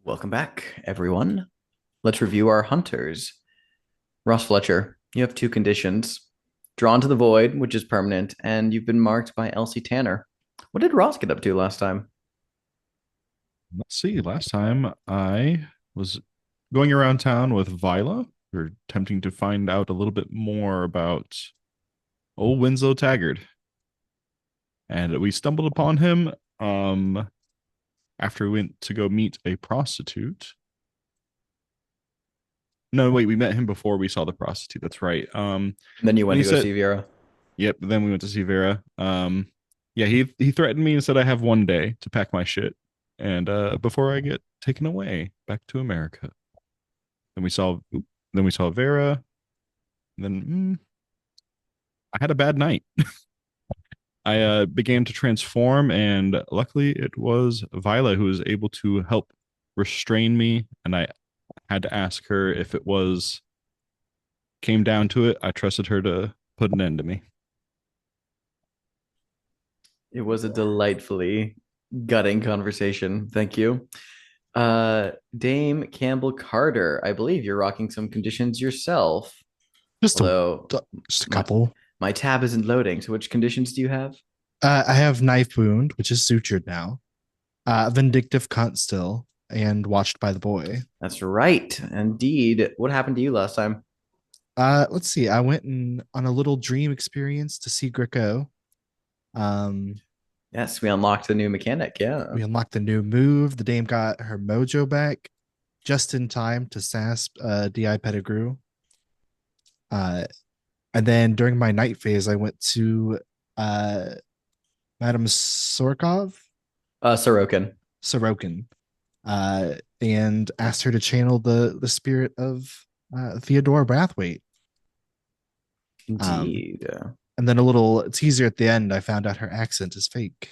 Welcome back, everyone. Let's review our hunters. Ross Fletcher, you have two conditions: drawn to the void, which is permanent, and you've been marked by Elsie Tanner. What did Ross get up to last time? Let's see. Last time I was going around town with Vila. We were attempting to find out a little bit more about old Winslow Taggart. And we stumbled upon him after we went to go meet a prostitute. No, wait, we met him before we saw the prostitute. That's right. And then you And went he to go said, see Vera. yep, then we went to see Vera. Yeah, he threatened me and said I have one day to pack my shit and before I get taken away back to America. Then we saw then we saw Vera. Then I had a bad night. I began to transform, and luckily it was Viola who was able to help restrain me. And I had to ask her if it was came down to it. I trusted her to put an end to me. It was a delightfully gutting conversation. Thank you. Dame Campbell Carter, I believe you're rocking some conditions yourself. Just a Although just a my couple. my tab isn't loading. So which conditions do you have? I have knife wound, which is sutured now. Vindictive cunt still, and watched by the boy. That's right. Indeed. What happened to you last time? Let's see. I went on a little dream experience to see Greco. Um, Yes, we unlocked the new mechanic. Yeah. we unlocked the new move. The dame got her mojo back just in time to sasp Di Pettigrew. Uh, and then during my night phase, I went to uh Madame Sorokin. Sorokin, and asked her to channel the spirit of Theodore Brathwaite. Um, Indeed. and then a little teaser at the end, I found out her accent is fake.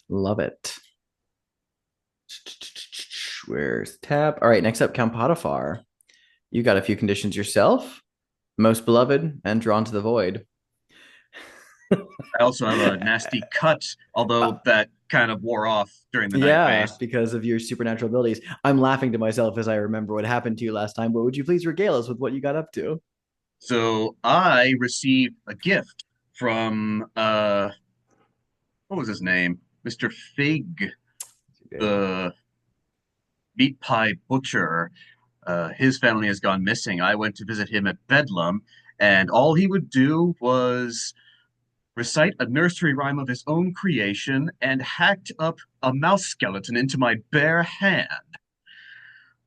Love it. Where's tab? All right, next up, Count Potiphar. You got a few conditions yourself. Most beloved and drawn to the void. I also have a nasty cut, Uh, although that kind of wore off during the night yeah, phase. because of your supernatural abilities. I'm laughing to myself as I remember what happened to you last time, but would you please regale us with what you got up to? So I received a gift from what was his name? Mr. Fig, the meat pie butcher. His family has gone missing. I went to visit him at Bedlam, and all he would do was recite a nursery rhyme of his own creation and hacked up a mouse skeleton into my bare hand.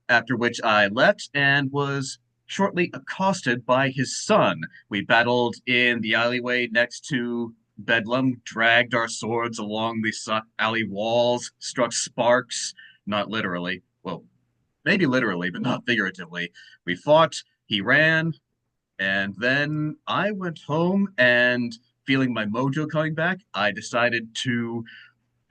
After which I left and was shortly accosted by his son. We battled in the alleyway next to Bedlam, dragged our swords along the alley walls, struck sparks, not literally. Well, maybe literally, but not figuratively. We fought, he ran, and then I went home and feeling my mojo coming back, I decided to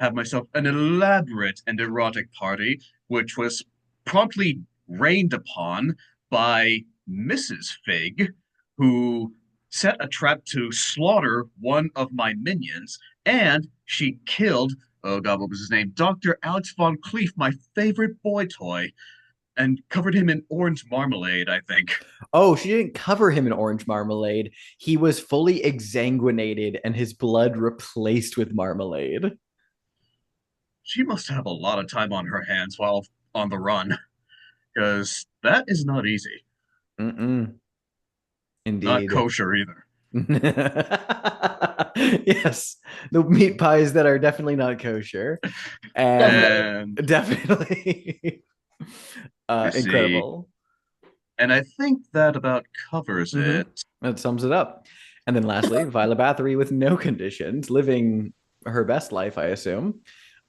have myself an elaborate and erotic party, which was promptly rained upon by Mrs. Fig, who set a trap to slaughter one of my minions, and she killed, oh god, what was his name? Dr. Alex Von Cleef, my favorite boy toy, and covered him in orange marmalade, I think. Oh, she didn't cover him in orange marmalade. He was fully exsanguinated and his blood replaced with marmalade. She must have a lot of time on her hands while on the run, because that is not easy. Mm-mm. Not Indeed. kosher either. Yes, the meat pies that are definitely not kosher and Definitely. And definitely let me see. incredible. And I think that about covers Hmm. it. That sums it up. And then lastly, Viola Bathory with no conditions, living her best life, I assume.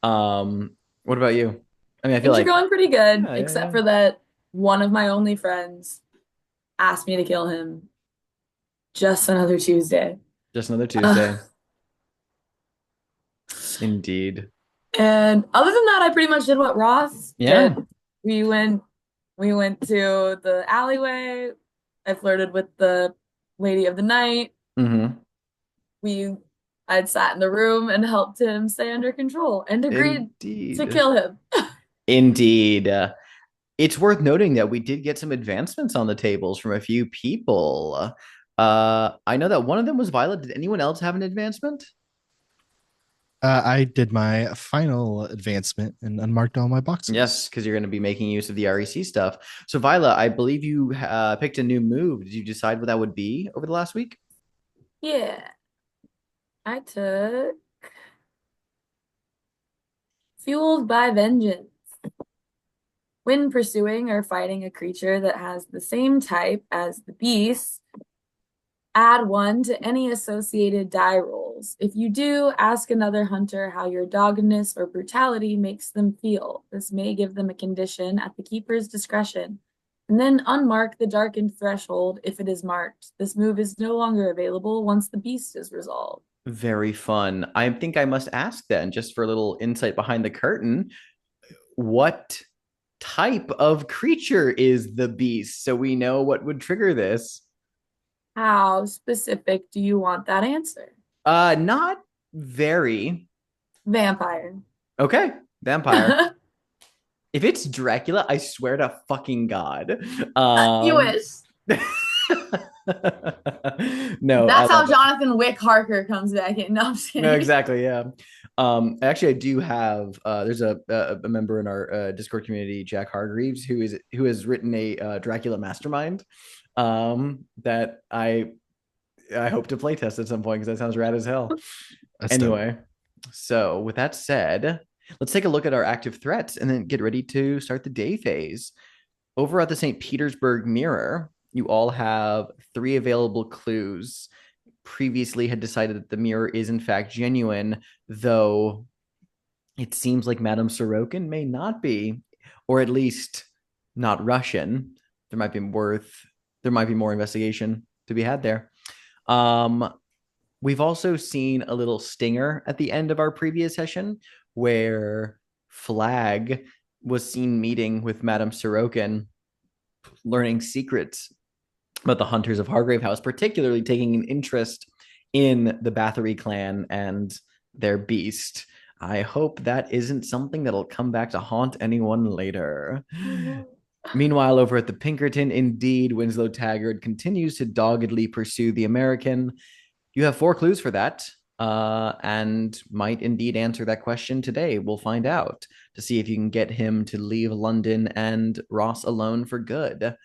What about you? I mean, I feel Things are like, going pretty good, yeah, yeah, except yeah. for that one of my only friends asked me to kill him just another Tuesday. Just another Uh, Tuesday. Indeed. and other than that, I pretty much did what Ross Yeah. did. We went we went to the alleyway. I flirted with the lady of the night. Hmm. We I'd sat in the room and helped him stay under control and agreed to Indeed. kill him. Indeed. It's worth noting that we did get some advancements on the tables from a few people. I know that one of them was Violet. Did anyone else have an advancement? I did my final advancement and unmarked all my boxes. Yes, because you're going to be making use of the REC stuff. So, Violet, I believe you picked a new move. Did you decide what that would be over the last week? Yeah. I took Fueled by Vengeance. When pursuing or fighting a creature that has the same type as the beast, add 1 to any associated die rolls. If you do, ask another hunter how your doggedness or brutality makes them feel. This may give them a condition at the keeper's discretion. And then unmark the darkened threshold if it is marked. This move is no longer available once the beast is resolved. Very fun. I think I must ask then, just for a little insight behind the curtain, what type of creature is the beast so we know what would trigger this? How specific do you want that answer? Not very. Vampire. Okay, vampire. If it's Dracula, I swear to fucking God. You wish. No, That's how Jonathan Wick Harker comes back in. No, I'm just kidding. No, exactly. Yeah. Actually, I do have. There's a member in our Discord community, Jack Hargreaves, who has written a Dracula Mastermind. That I hope to playtest at some point because that sounds rad as hell. That's Anyway, dope. so with that said, let's take a look at our active threats and then get ready to start the day phase. Over at the St. Petersburg Mirror, you all have 3 available clues. Previously had decided that the mirror is in fact genuine, though it seems like Madame Sorokin may not be, or at least not Russian. There might be more investigation to be had there. We've also seen a little stinger at the end of our previous session where Flag was seen meeting with Madame Sorokin, learning secrets about the Hunters of Hargrave House, particularly taking an interest in the Bathory clan and their beast. I hope that isn't something that'll come back to haunt anyone later. Meanwhile, over at the Pinkerton, indeed, Winslow Taggart continues to doggedly pursue the American. You have 4 clues for that, and might indeed answer that question today. We'll find out to see if you can get him to leave London and Ross alone for good.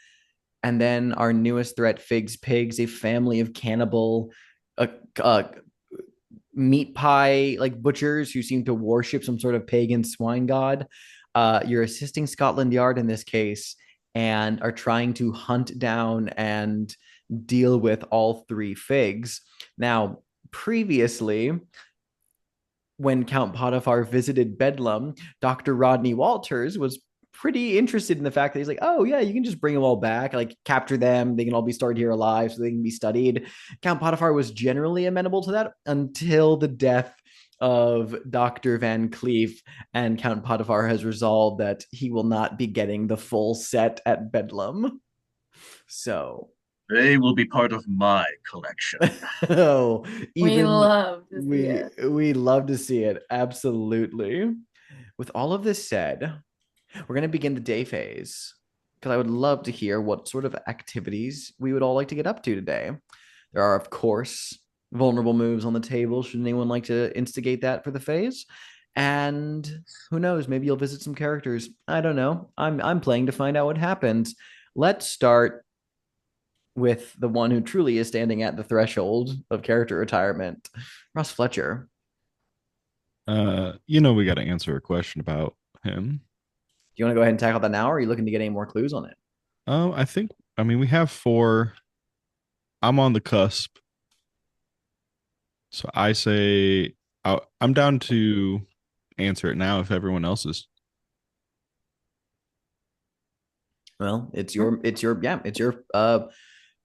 And then our newest threat, Figs Pigs, a family of cannibal meat pie like butchers who seem to worship some sort of pagan swine god. You're assisting Scotland Yard in this case and are trying to hunt down and deal with all 3 figs. Now, previously, when Count Potiphar visited Bedlam, Dr. Rodney Walters was pretty interested in the fact that he's like, oh yeah, you can just bring them all back, like capture them, they can all be stored here alive so they can be studied. Count Potiphar was generally amenable to that until the death of Dr. Van Cleef, and Count Potiphar has resolved that he will not be getting the full set at Bedlam. So they will be part of my collection. Oh, we love to see it. We love to see it. Absolutely. With all of this said, we're going to begin the day phase because I would love to hear what sort of activities we would all like to get up to today. There are, of course, vulnerable moves on the table. Should anyone like to instigate that for the phase? And who knows, maybe you'll visit some characters. I don't know. I'm playing to find out what happens. Let's start with the one who truly is standing at the threshold of character retirement, Ross Fletcher. We got to answer a question about him. Do you want to go ahead and tackle that now, or are you looking to get any more clues on it? We have 4. I'm on the cusp. So I say I'm down to answer it now if everyone else is. Well, it's your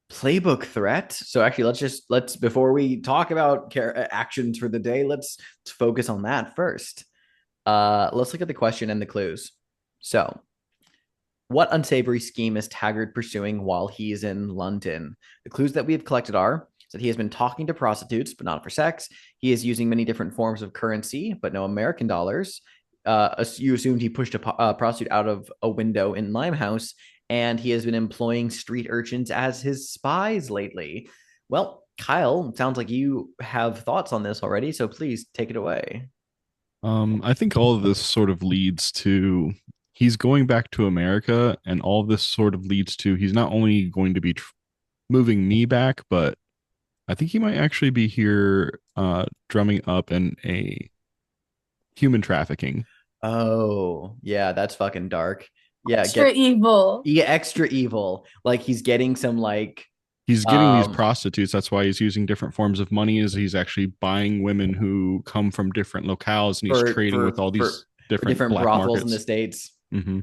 playbook threat. So actually, let's before we talk about actions for the day, let's focus on that first. Let's look at the question and the clues. So, what unsavory scheme is Taggart pursuing while he's in London? The clues that we have collected are So he has been talking to prostitutes, but not for sex. He is using many different forms of currency, but no American dollars. You assumed he pushed a prostitute out of a window in Limehouse, and he has been employing street urchins as his spies lately. Well, Kyle, sounds like you have thoughts on this already, so please take it away. I think all of this sort of leads to he's going back to America, and all of this sort of leads to he's not only going to be moving me back, but I think he might actually be here drumming up in a human trafficking. Oh, yeah, that's fucking dark. Yeah, Extra evil. yeah, extra evil. Like he's getting some like He's getting these um prostitutes. That's why he's using different forms of money. Is he's actually buying women who come from different locales, and he's for trading with all these for different different black brothels in the markets. States. Hmm.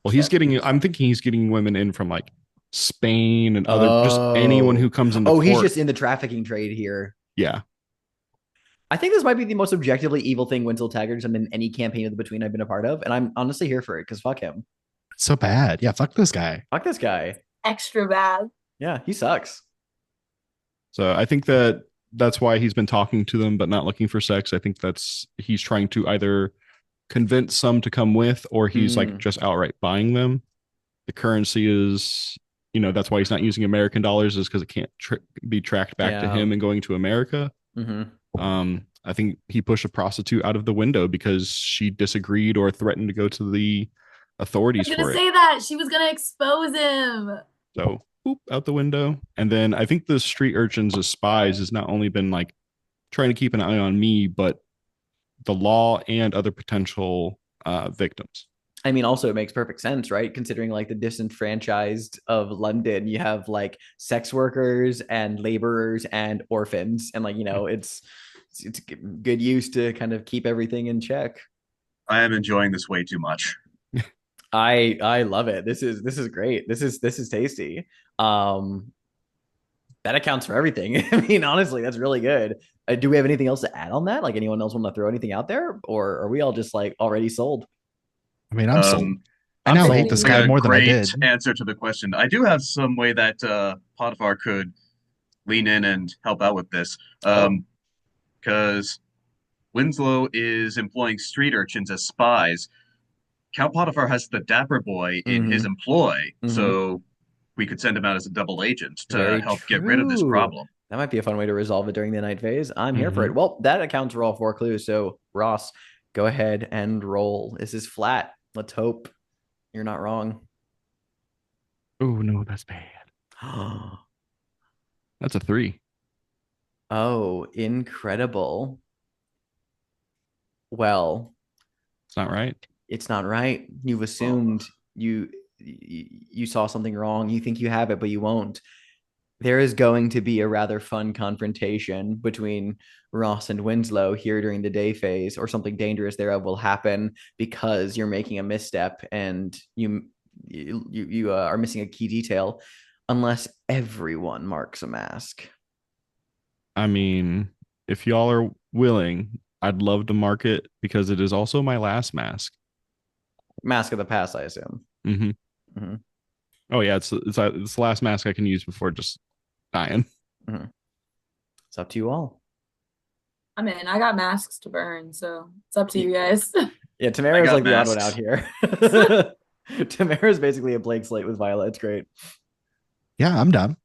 Well, he's getting. I'm thinking he's getting women in from like Spain and other, just anyone who Oh. comes into Oh, he's port. just in the trafficking trade here. Yeah. I think this might be the most objectively evil thing Winslow Taggart's done in any campaign of the Between I've been a part of, and I'm honestly here for it because fuck him. So bad. Yeah, fuck this guy. Fuck this guy. Extra bad. Yeah, he sucks. So I think that's why he's been talking to them, but not looking for sex. I think that's he's trying to either convince some to come with, or he's like just outright buying them. The currency is, that's why he's not using American dollars, is because it can't be tracked back to Yeah. him and going to America. Hmm. I think he pushed a prostitute out of the window because she disagreed or threatened to go to the I authorities was for gonna it. say that. She was gonna expose him. So, boop, out the window. And then I think the street urchins as spies has not only been like trying to keep an eye on me, but the law and other potential victims. I mean, also it makes perfect sense, right? Considering like the disenfranchised of London, you have like sex workers and laborers and orphans, and like it's good use to kind of keep everything in check. I am enjoying this way too much. I love it. This is great. This is tasty. Um, that accounts for everything. I mean, honestly, that's really good. Do we have anything else to add on that? Like, anyone else want to throw anything out there, or are we all just like already sold? I mean, I'm sold. I I'm now sold. hate this Like guy a more than I great did. answer to the question. I do have some way that Potiphar could lean in and help out with this. Oh. Because Winslow is employing street urchins as spies. Count Potiphar has the Dapper Boy in his Mhm. employ, Mhm. so we could send him out as a double agent to Very help get rid of this true. problem. That might be a fun way to resolve it during the night phase. I'm here for Mhm. it. Well, that accounts for all 4 clues. So, Ross, go ahead and roll. This is flat. Let's hope you're not wrong. Oh no, that's bad. That's a 3. Oh, incredible. Well, It's not right. it's not right. You've assumed you saw something wrong. You think you have it, but you won't. There is going to be a rather fun confrontation between Ross and Winslow here during the day phase, or something dangerous thereof will happen because you're making a misstep and you are missing a key detail, unless everyone marks a mask. I mean, if y'all are willing, I'd love to mark it because it is also my last mask. Mask of the past, I assume. Mm-hmm. Mhm. Oh yeah, it's the last mask I can use before just dying. It's up to you all. I mean, I got masks to burn, so it's up to you guys. Yeah, Tamara's got like the odd one masks. out here. Tamara's basically a blank slate with Violet. It's great. Yeah, I'm done.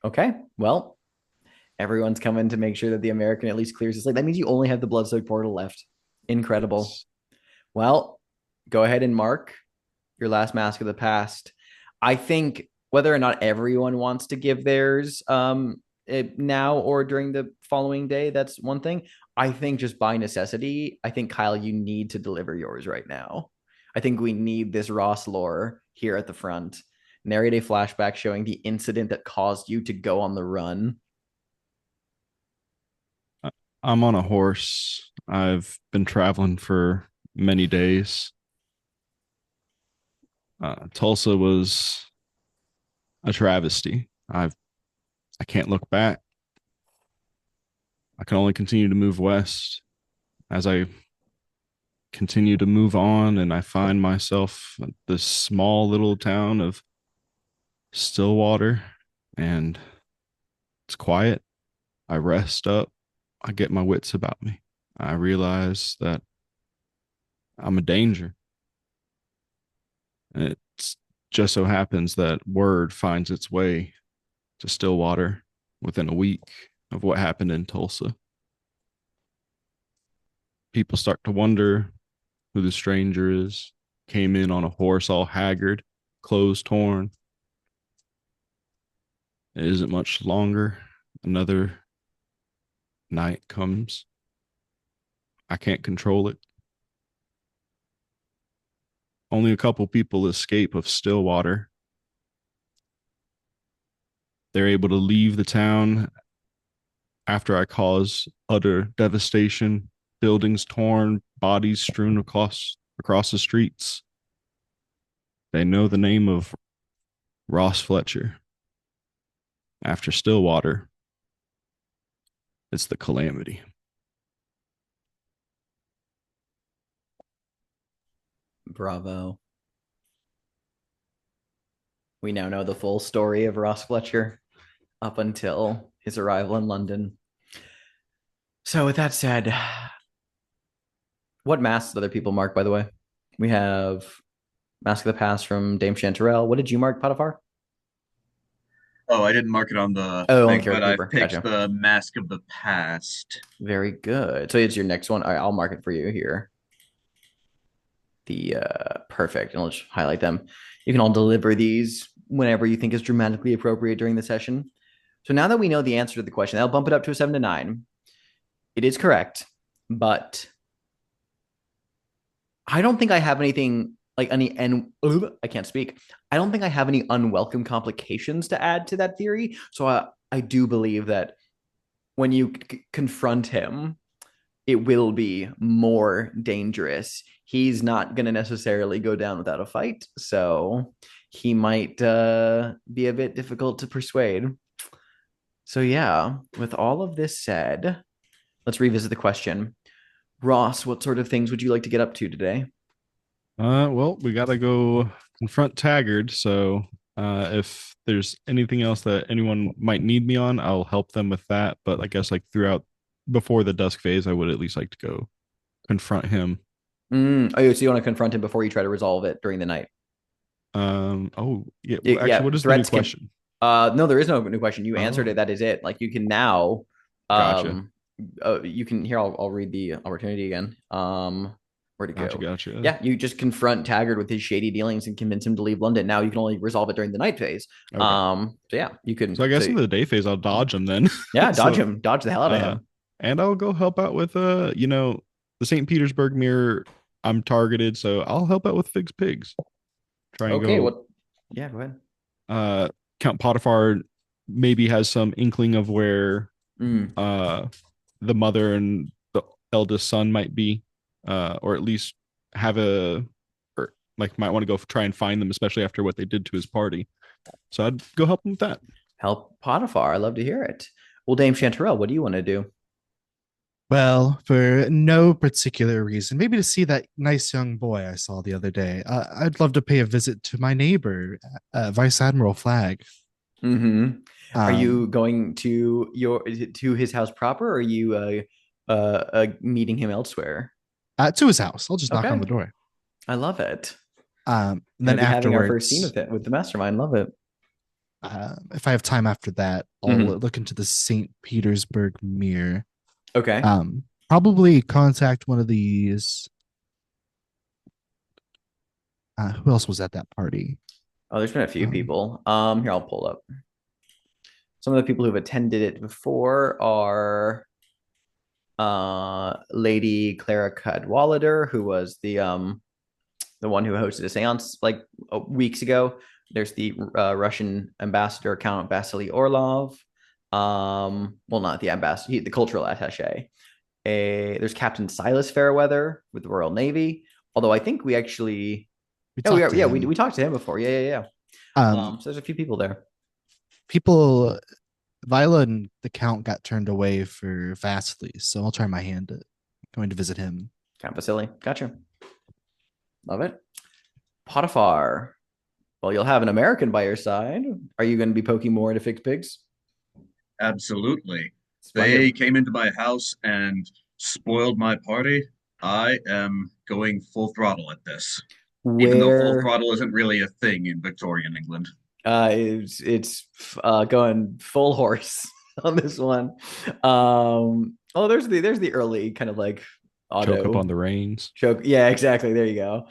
Okay, well, everyone's coming to make sure that the American at least clears the slate. That means you only have the Bloodsoaked Portal left. Incredible. Well, go ahead and mark your last mask of the past. I think whether or not everyone wants to give theirs now or during the following day, that's one thing. I think just by necessity, I think Kyle, you need to deliver yours right now. I think we need this Ross lore here at the front. Narrate a flashback showing the incident that caused you to go on the run. I'm on a horse. I've been traveling for many days. Tulsa was a travesty. I can't look back. I can only continue to move west as I continue to move on, and I find myself at this small little town of Stillwater, and It's quiet. I rest up. I get my wits about me. I realize that I'm a danger. And it just so happens that word finds its way to Stillwater within a week of what happened in Tulsa. People start to wonder who the stranger is. Came in on a horse all haggard, clothes torn. It isn't much longer. Another night comes. I can't control it. Only a couple people escape of Stillwater. They're able to leave the town after I cause utter devastation, buildings torn, bodies strewn across the streets. They know the name of Ross Fletcher. After Stillwater, it's the Calamity. Bravo. We now know the full story of Ross Fletcher up until his arrival in London. So with that said, what masks did other people mark, by the way? We have Mask of the Past from Dame Chanterelle. What did you mark, Potiphar? Oh, I didn't mark it on the Oh, on thing, the character but I paper. picked Gotcha. the Mask of the Past. Very good. So it's your next one. All right, I'll mark it for you here. The perfect, and let's highlight them. You can all deliver these whenever you think is dramatically appropriate during the session. So now that we know the answer to the question, I'll bump it up to a 7 to 9. It is correct, but I don't think I have anything like any, and I can't speak. I don't think I have any unwelcome complications to add to that theory. So I do believe that when you confront him, it will be more dangerous. He's not going to necessarily go down without a fight, so he might be a bit difficult to persuade. So yeah, with all of this said, let's revisit the question. Ross, what sort of things would you like to get up to today? Well, we gotta go confront Taggart. So, if there's anything else that anyone might need me on, I'll help them with that. But I guess like throughout before the dusk phase, I would at least like to go confront him. Oh, so you want to confront him before you try to resolve it during the night? Oh yeah. Yeah, Actually, what is the new threats can. question? No, there is no new question. You answered Oh. it. That is it. Like you can now. Gotcha. You can here. I'll read the opportunity again. Where'd it go? Gotcha. Yeah, you just confront Taggart with his shady dealings and convince him to leave London. Now you can only resolve it during the night phase. Okay. So yeah, you can. So I guess in the day phase, I'll dodge him then. Yeah, dodge So, him. Dodge the hell out of him. And I'll go help out with the St. Petersburg mirror. I'm targeted, so I'll help out with Fig's Pigs. Try and Okay. go. What? Yeah. Go ahead. Count Potiphar maybe has some inkling of where Mm. the mother and the eldest son might be, or at least have or like might want to go try and find them, especially after what they did to his party. So I'd go help him with that. Help Potiphar. I love to hear it. Well, Dame Chanterelle, what do you want to do? Well, for no particular reason, maybe to see that nice young boy I saw the other day. I'd love to pay a visit to my neighbor, Vice Admiral Flag. Mm-hmm. Are you Um, going to his house proper, or are you meeting him elsewhere? to his house? I'll just knock Okay. on the door. I love it. Then Gonna be having our first scene afterwards, with the mastermind. Love it. if I have time after that, I'll Mhm. look into the St. Petersburg mirror. Okay. Probably contact one of these. Who else was at that party? Oh, there's been a few people. Here I'll pull up. Some of the people who've attended it before are Lady Clara Cadwallader, who was the one who hosted a seance like weeks ago. There's the Russian ambassador, Count Vasily Orlov. Well, not the ambassador, the cultural attaché. There's Captain Silas Fairweather with the Royal Navy. Although I think we actually, we talked to him before. Yeah. So there's a few people there. People, Viola and the Count got turned away for Vasily, so I'll try my hand at going to visit him. Count Vasily, gotcha. Love it. Potiphar. Well, you'll have an American by your side. Are you going to be poking more into Fig's Pigs? Absolutely. Splendid. They came into my house and spoiled my party. I am going full throttle at this, even though full Where throttle isn't really a thing in Victorian England. it's going full horse on this one. Oh, there's the early kind of like Choke up on auto the reins. choke. Yeah, exactly. There you go.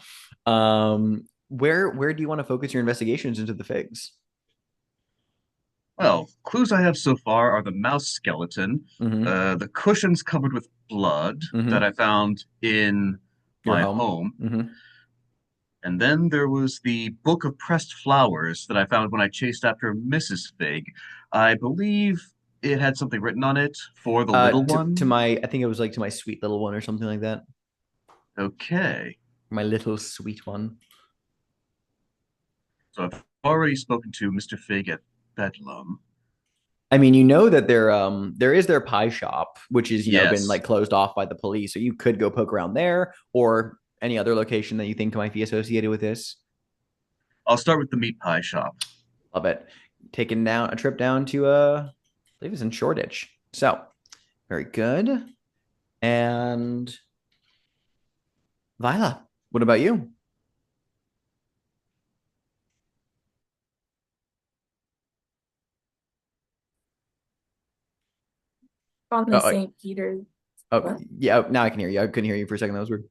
Where do you want to focus your investigations into the figs? Well, clues I have so far are the mouse skeleton, Mm-hmm. the cushions covered with blood that Mm-hmm. I found in Your my home. home, Mm-hmm. and then there was the book of pressed flowers that I found when I chased after Mrs. Fig. I believe it had something written on it for the little To one. my, I think it was like to my sweet little one or something like that. Okay. My little sweet one. So I've already spoken to Mr. Fig at Bedlam. I mean, you know that there is their pie shop, which is, been Yes. like closed off by the police. So you could go poke around there or any other location that you think might be associated with this. I'll start with the meat pie shop. Love it. Taking down a trip down to I believe it's in Shoreditch. So very good. And Vila, what about you? On Oh, the St. Peter's. oh What? yeah. Now I can hear you. I couldn't hear you for a second. That was weird.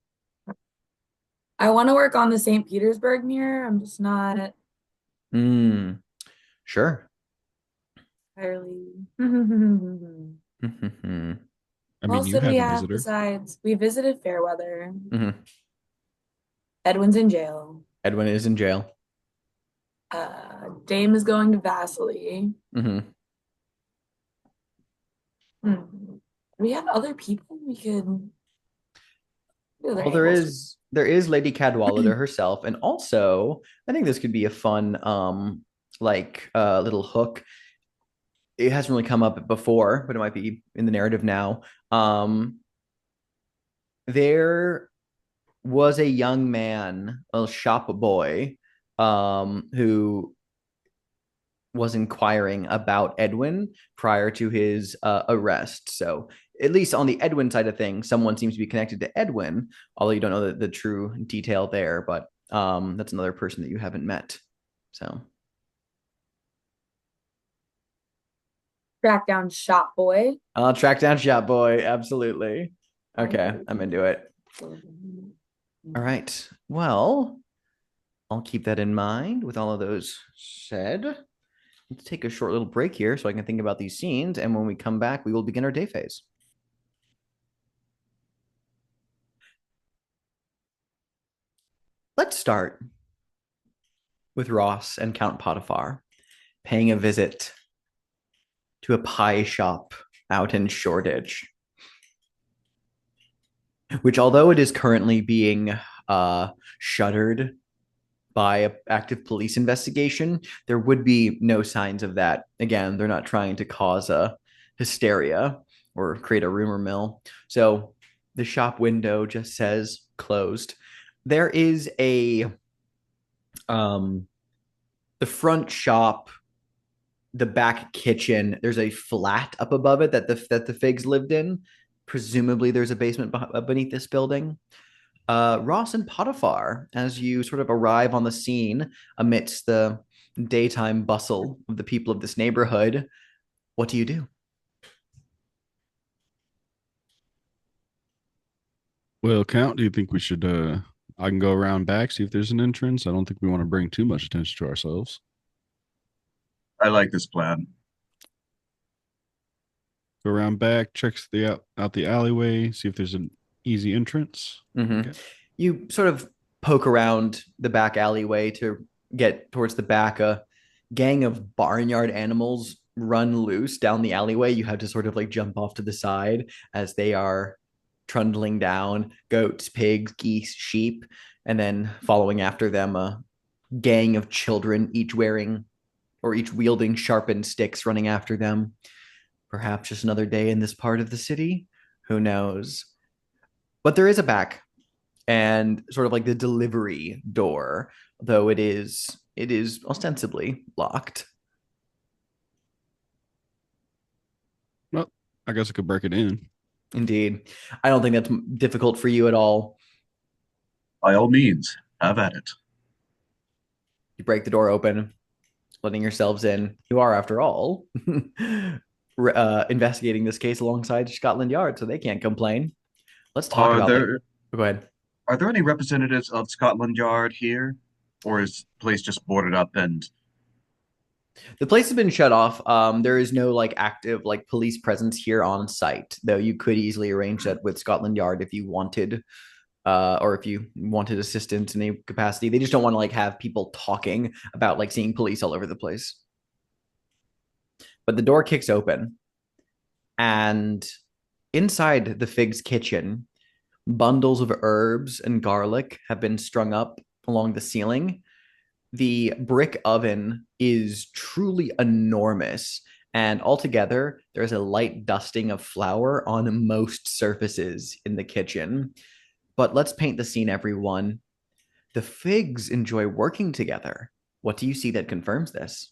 I want to work on the St. Petersburg mirror. I'm just not Hmm. Sure. entirely. Hmm. I What mean, else you did we have a have visitor. besides we visited Fairweather? Hmm. Edwin's in jail. Edwin is in jail. Dame is going to Vasily. Hmm. Hmm. We have other people we could do other Well, there angles. is Lady Cadwallader herself, and also I think this could be a fun like little hook. It hasn't really come up before, but it might be in the narrative now. There was a young man, a shop boy, who was inquiring about Edwin prior to his arrest. So, at least on the Edwin side of things, someone seems to be connected to Edwin, although you don't know the true detail there. But that's another person that you haven't met. So, Track down Shop Boy. I'll track down Shop Boy. Absolutely. Okay, I'm into it. All right. Well, I'll keep that in mind with all of those said. Let's take a short little break here so I can think about these scenes. And when we come back, we will begin our day phase. Let's start with Ross and Count Potiphar paying a visit to a pie shop out in Shoreditch, which, although it is currently being shuttered by an active police investigation, there would be no signs of that. Again, they're not trying to cause a hysteria or create a rumor mill. So the shop window just says closed. There is a the front shop, the back kitchen, there's a flat up above it that the Figs lived in. Presumably there's a basement beneath this building. Ross and Potiphar, as you sort of arrive on the scene amidst the daytime bustle of the people of this neighborhood, what do you do? Well, Count, do you think we should I can go around back, see if there's an entrance? I don't think we want to bring too much attention to ourselves. I like this plan. Go around back, checks out the alleyway, see if there's an easy entrance. Mm-hmm. Okay. You sort of poke around the back alleyway to get towards the back. A gang of barnyard animals run loose down the alleyway. You have to sort of like jump off to the side as they are trundling down, goats, pigs, geese, sheep, and then following after them, a gang of children, each wearing or each wielding sharpened sticks, running after them. Perhaps just another day in this part of the city. Who knows? But there is a back and sort of like the delivery door, though it is ostensibly locked. I guess I could break it in. Indeed. I don't think that's difficult for you at all. By all means, have at it. You break the door open, letting yourselves in. You are, after all, investigating this case alongside Scotland Yard, so they can't complain. Let's talk Are about the. there Go ahead. are there any representatives of Scotland Yard here, or is the place just boarded up and The place has been shut off. There is no like active like police presence here on site, though you could easily arrange that with Scotland Yard if you wanted, or if you wanted assistance in any capacity. They just don't want to like have people talking about like seeing police all over the place. But the door kicks open, and inside the Fig's kitchen, bundles of herbs and garlic have been strung up along the ceiling. The brick oven is truly enormous, and altogether, there's a light dusting of flour on most surfaces in the kitchen. But let's paint the scene, everyone. The Figs enjoy working together. What do you see that confirms this?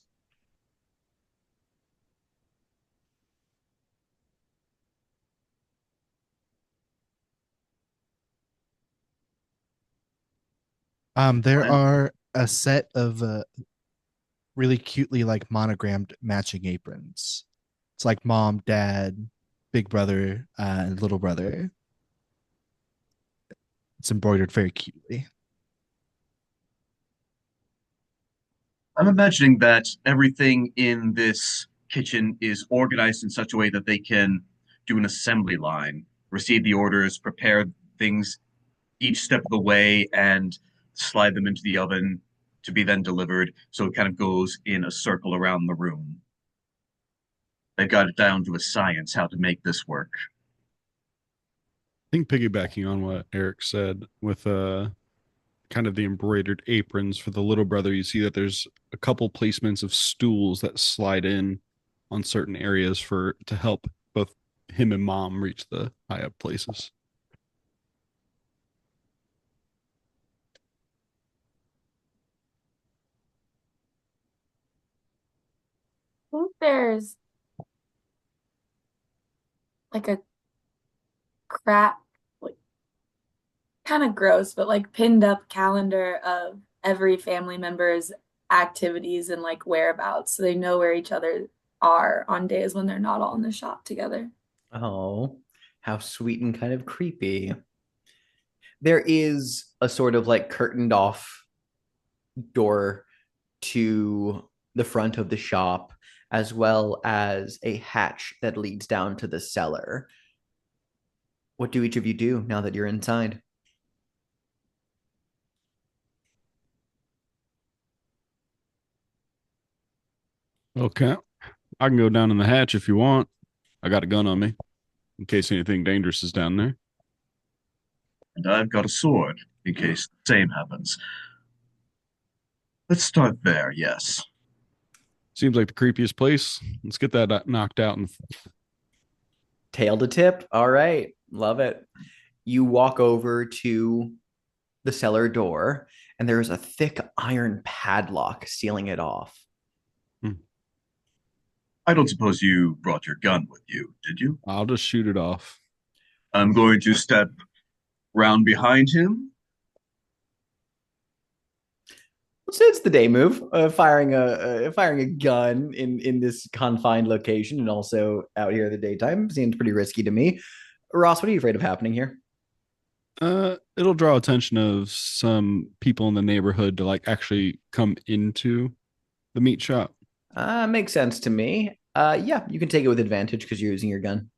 There Glenn? are a set of really cutely like monogrammed matching aprons. It's like mom, dad, big brother, and little brother. It's embroidered very cutely. I'm imagining that everything in this kitchen is organized in such a way that they can do an assembly line, receive the orders, prepare things each step of the way, and slide them into the oven to be then delivered. So it kind of goes in a circle around the room. They've got it down to a science how to make this work. I think piggybacking on what Eric said with kind of the embroidered aprons for the little brother, you see that there's a couple placements of stools that slide in on certain areas for to help both him and mom reach the high up places. I think there's like a crap, like kind of gross, but like pinned up calendar of every family member's activities and like whereabouts, so they know where each other are on days when they're not all in the shop together. Oh, how sweet and kind of creepy. There is a sort of like curtained off door to the front of the shop, as well as a hatch that leads down to the cellar. What do each of you do now that you're inside? Okay. I can go down in the hatch if you want. I got a gun on me in case anything dangerous is down there. And I've got a sword in case the same happens. Let's start there, yes. Seems like the creepiest place. Let's get that knocked out. And Tail to tip. All right. Love it. You walk over to the cellar door, and there is a thick iron padlock sealing it off. I don't suppose you brought your gun with you, did you? I'll just shoot it off. I'm going to step round behind him. So it's the day move, firing a gun in this confined location, and also out here in the daytime seems pretty risky to me. Ross, what are you afraid of happening here? It'll draw attention of some people in the neighborhood to like actually come into the meat shop. Makes sense to me. Yeah, you can take it with advantage because you're using your gun.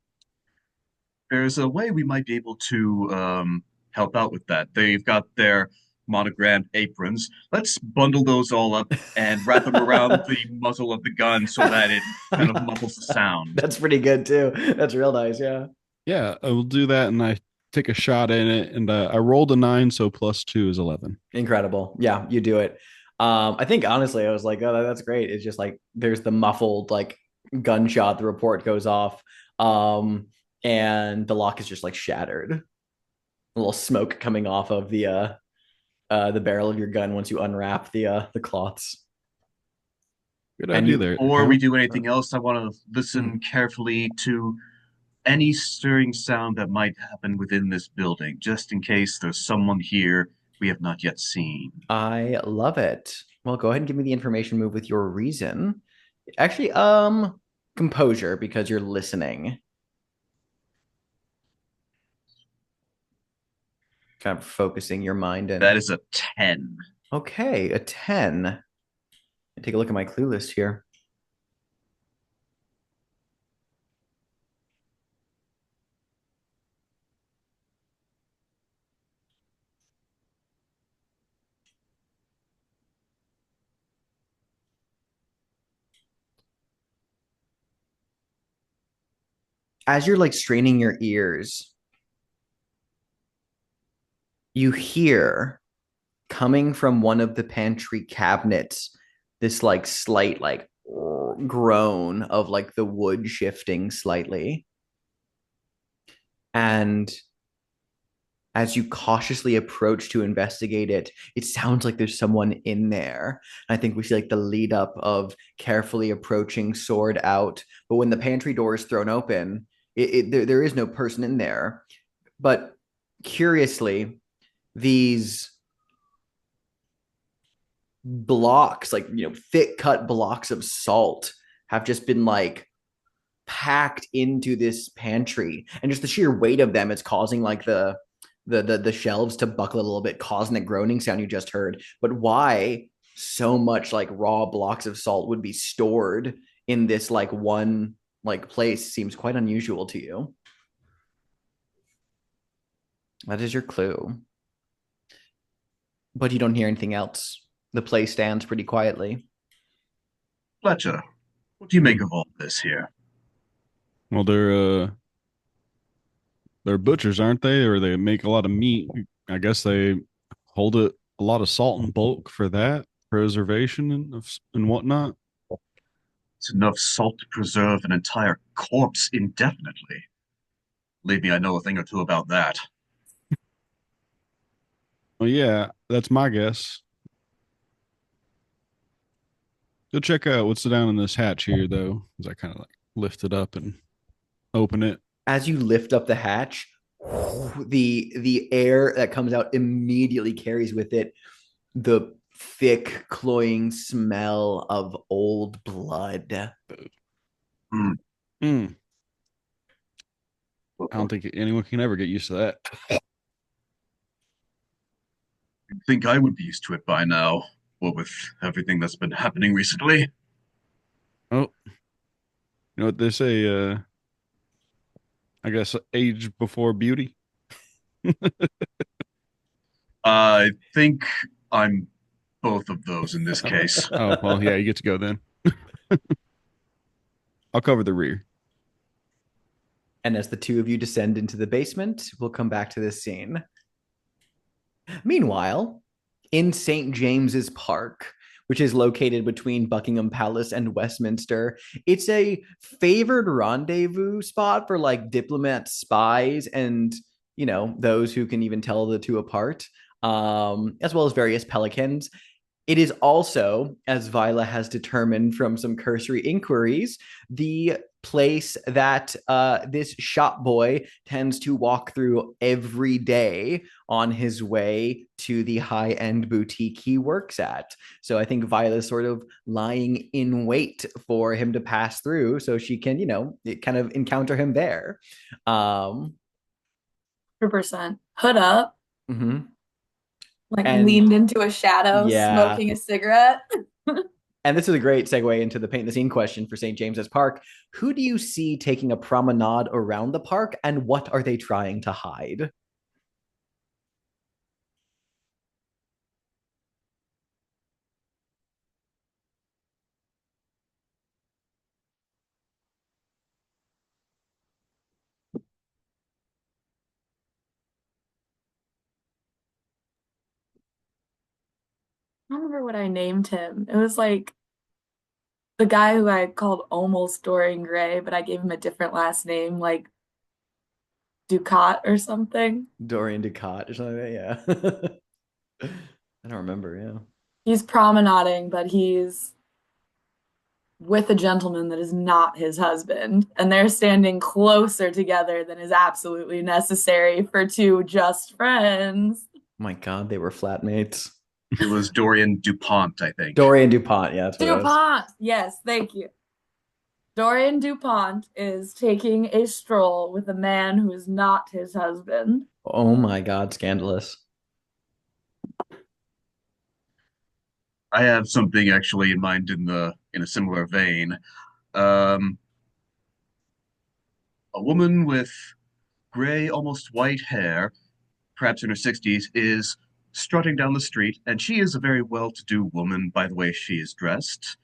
There's a way we might be able to help out with that. They've got their monogrammed aprons. Let's bundle those all up and wrap them around the muzzle of the gun so that it kind of muffles the sound. That's pretty good too. That's real nice. Yeah. Yeah, I will do that, and I take a shot in it, and I rolled a 9, so +2 is 11. Incredible. Yeah, you do it. I think honestly, I was like, oh, that's great. It's just like there's the muffled like gunshot, the report goes off. And the lock is just like shattered. A little smoke coming off of the barrel of your gun once you unwrap the cloths. Good And idea you- there. Before we do anything else, I want to listen carefully to any stirring sound that might happen within this building, just in case there's someone here we have not yet seen. I love it. Well, go ahead and give me the information move with your reason. Actually, composure because you're listening. Kind of focusing your mind and That is a 10. okay, a 10. Take a look at my clue list here. As you're like straining your ears, you hear coming from one of the pantry cabinets this like slight like groan of like the wood shifting slightly. And as you cautiously approach to investigate it, it sounds like there's someone in there. I think we see like the lead up of carefully approaching, sword out. But when the pantry door is thrown open, there is no person in there. But curiously, these blocks, like, thick cut blocks of salt have just been like packed into this pantry. And just the sheer weight of them is causing like the shelves to buckle a little bit, causing the groaning sound you just heard. But why so much like raw blocks of salt would be stored in this like one like place seems quite unusual to you. That is your clue. But you don't hear anything else. The place stands pretty quietly. Fletcher, what do you make of all this here? Well, they're butchers, aren't they? Or they make a lot of meat. I guess they hold it a lot of salt in bulk for that preservation and whatnot. It's enough salt to preserve an entire corpse indefinitely. Believe me, I know a thing or two about that. Well, yeah, that's my guess. Go check out what's down in this hatch here, though, as I kind of like lift it up and open it. As you lift up the hatch, the air that comes out immediately carries with it the thick, cloying smell of old blood. Mm. Mm, I don't think anyone can ever get used to that. You'd think I would be used to it by now, what with everything that's been happening recently. Oh, you know what they say? I guess age before beauty. I think I'm both of those in this case. Oh, well, yeah, you get to go then. I'll cover the rear. And as the two of you descend into the basement, we'll come back to this scene. Meanwhile, in St. James's Park, which is located between Buckingham Palace and Westminster, it's a favored rendezvous spot for like diplomats, spies, and those who can even tell the two apart, as well as various pelicans. It is also, as Vila has determined from some cursory inquiries, the place that this shop boy tends to walk through every day on his way to the high-end boutique he works at. So I think Vila's sort of lying in wait for him to pass through so she can, kind of encounter him there. 100%. Hood up, Mhm. like And leaned into a shadow, yeah. smoking a cigarette. And this is a great segue into the paint the scene question for St. James's Park. Who do you see taking a promenade around the park, and what are they trying to hide? I don't remember what I named him. It was like the guy who I called almost Dorian Gray, but I gave him a different last name, like Ducat or something. Dorian Ducat or something like that, yeah. I don't remember, yeah. He's promenading, but he's with a gentleman that is not his husband, and they're standing closer together than is absolutely necessary for two just friends. Oh my God, they were flatmates. It was Dorian DuPont, I think. Dorian DuPont, yeah, that's what it was. DuPont! Yes, thank you. Dorian DuPont is taking a stroll with a man who is not his husband. Oh my God, scandalous. I have something actually in mind in a similar vein. Um, a woman with gray, almost white hair, perhaps in her 60s, is strutting down the street, and she is a very well-to-do woman by the way she is dressed.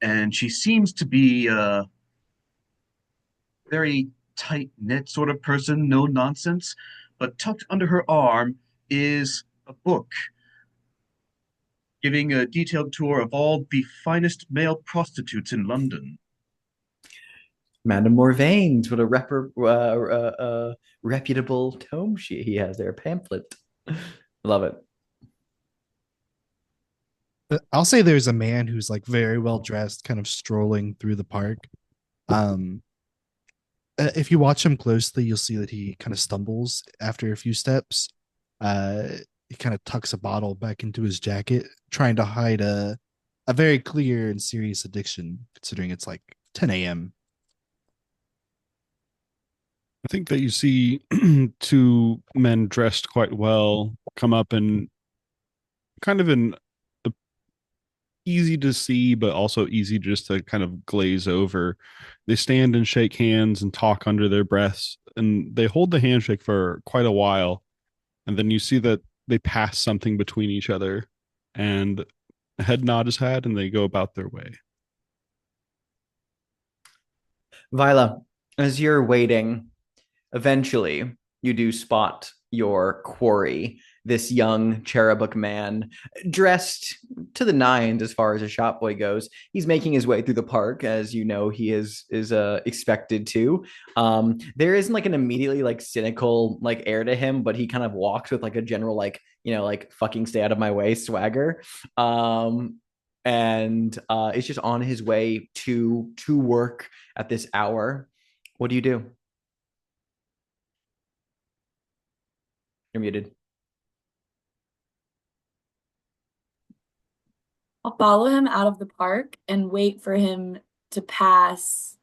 And she seems to be a very tight-knit sort of person, no nonsense. But tucked under her arm is a book giving a detailed tour of all the finest male prostitutes in London. Madame Morvain's, what a reputable tome he has there, pamphlet. Love it. I'll say there's a man who's like very well dressed, kind of strolling through the park. Um, if you watch him closely, you'll see that he kind of stumbles after a few steps. Uh, he kind of tucks a bottle back into his jacket, trying to hide a very clear and serious addiction, considering it's like 10 a.m. I think that you see two men dressed quite well come up and kind of in a easy to see, but also easy just to kind of glaze over. They stand and shake hands and talk under their breaths, and they hold the handshake for quite a while. And then you see that they pass something between each other, and a head nod is had, and they go about their way. Viola, as you're waiting, eventually you do spot your quarry, this young cherubic man dressed to the nines as far as a shop boy goes. He's making his way through the park, as you know he is expected to. There isn't like an immediately like cynical like air to him, but he kind of walks with like a general like, you know, like fucking stay out of my way swagger. And is just on his way to work at this hour. What do you do? You're muted. I'll follow him out of the park and wait for him to pass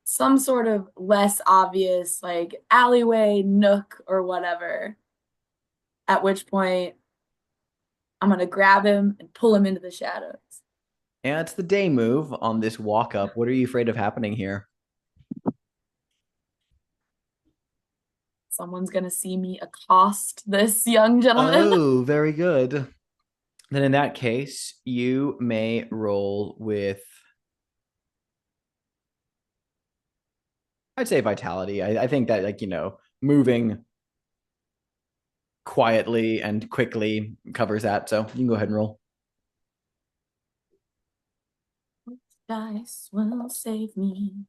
some sort of less obvious, like alleyway, nook, or whatever. At which point, I'm going to grab him and pull him into the shadows. Yeah, it's the day move on this walk up. What are you afraid of happening here? Someone's going to see me accost this young gentleman. Oh, very good. Then in that case, you may roll with, I'd say vitality. I think that, like, you know, moving quietly and quickly covers that. So you can go ahead and roll. Dice will save me.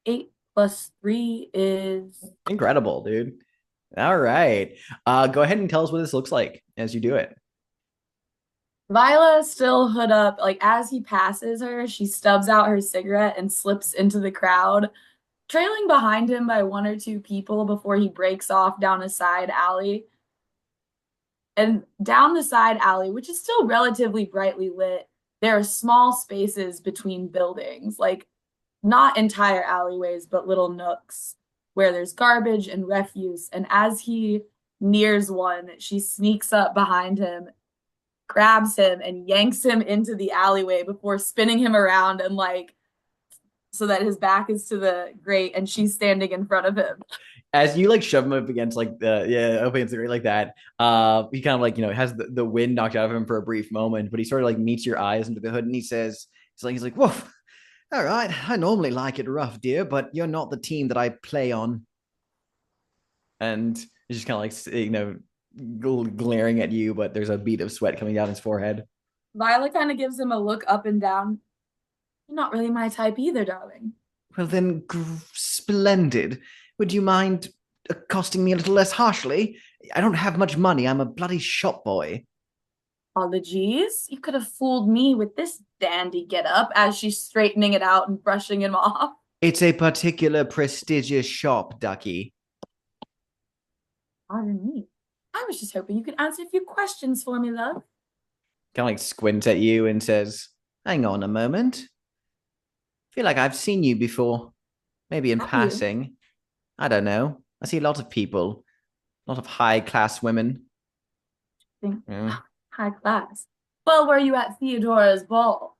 Eight plus 3 is Incredible, dude. All right. Go ahead and tell us what this looks like as you do it. Viola still hood up. Like as he passes her, she stubs out her cigarette and slips into the crowd, trailing behind him by one or two people before he breaks off down a side alley. And down the side alley, which is still relatively brightly lit, there are small spaces between buildings, like not entire alleyways, but little nooks where there's garbage and refuse. And as he nears one, she sneaks up behind him, grabs him, and yanks him into the alleyway before spinning him around and like so that his back is to the grate and she's standing in front of him. As you like shove him up against like up against the grate like that, he kind of like, you know, has the wind knocked out of him for a brief moment, but he sort of like meets your eyes under the hood and he says, he's like, whoa, all right, I normally like it rough, dear, but you're not the team that I play on. And he's just kind of like, you know, glaring at you, but there's a bead of sweat coming down his forehead. Violet kind of gives him a look up and down. You're not really my type either, darling. Well, then, splendid. Would you mind accosting me a little less harshly? I don't have much money. I'm a bloody shop boy. Apologies. You could have fooled me with this dandy getup as she's straightening it out and brushing him off. It's a particular prestigious shop, Ducky. Pardon me. I was just hoping you could answer a few questions for me, love. Kind of like squints at you and says, "Hang on a moment. Feel like I've seen you before. Maybe in Have you? passing. I don't know. I see a lot of people, a lot of high-class women." Think Yeah. high class. Well, were you at Theodora's ball?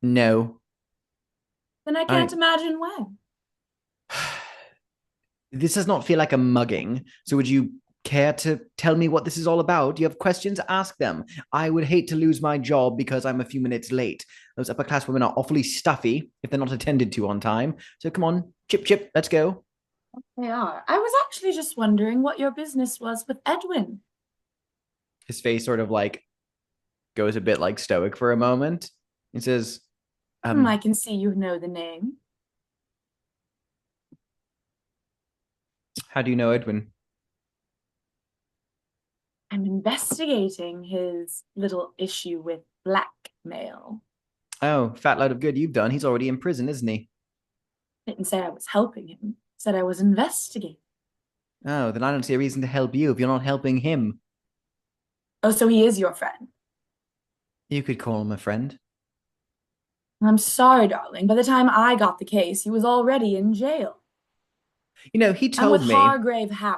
No. Then I can't imagine when. This does not feel like a mugging. So would you care to tell me what this is all about? Do you have questions? Ask them. I would hate to lose my job because I'm a few minutes late. Those upper class women are awfully stuffy if they're not attended to on time. So come on, chip, chip, let's go. They are. I was actually just wondering what your business was with Edwin. His face sort of like goes a bit like stoic for a moment. He says, I can see you know the name. how do you know Edwin? I'm investigating his little issue with blackmail. Oh, fat load of good you've done. He's already in prison, isn't he? Didn't say I was helping him. Said I was investigating. Oh, then I don't see a reason to help you if you're not helping him. Oh, so he is your friend. You could call him a friend. I'm sorry, darling. By the time I got the case, he was already in jail. You know, he I'm told with me. Hargrave House.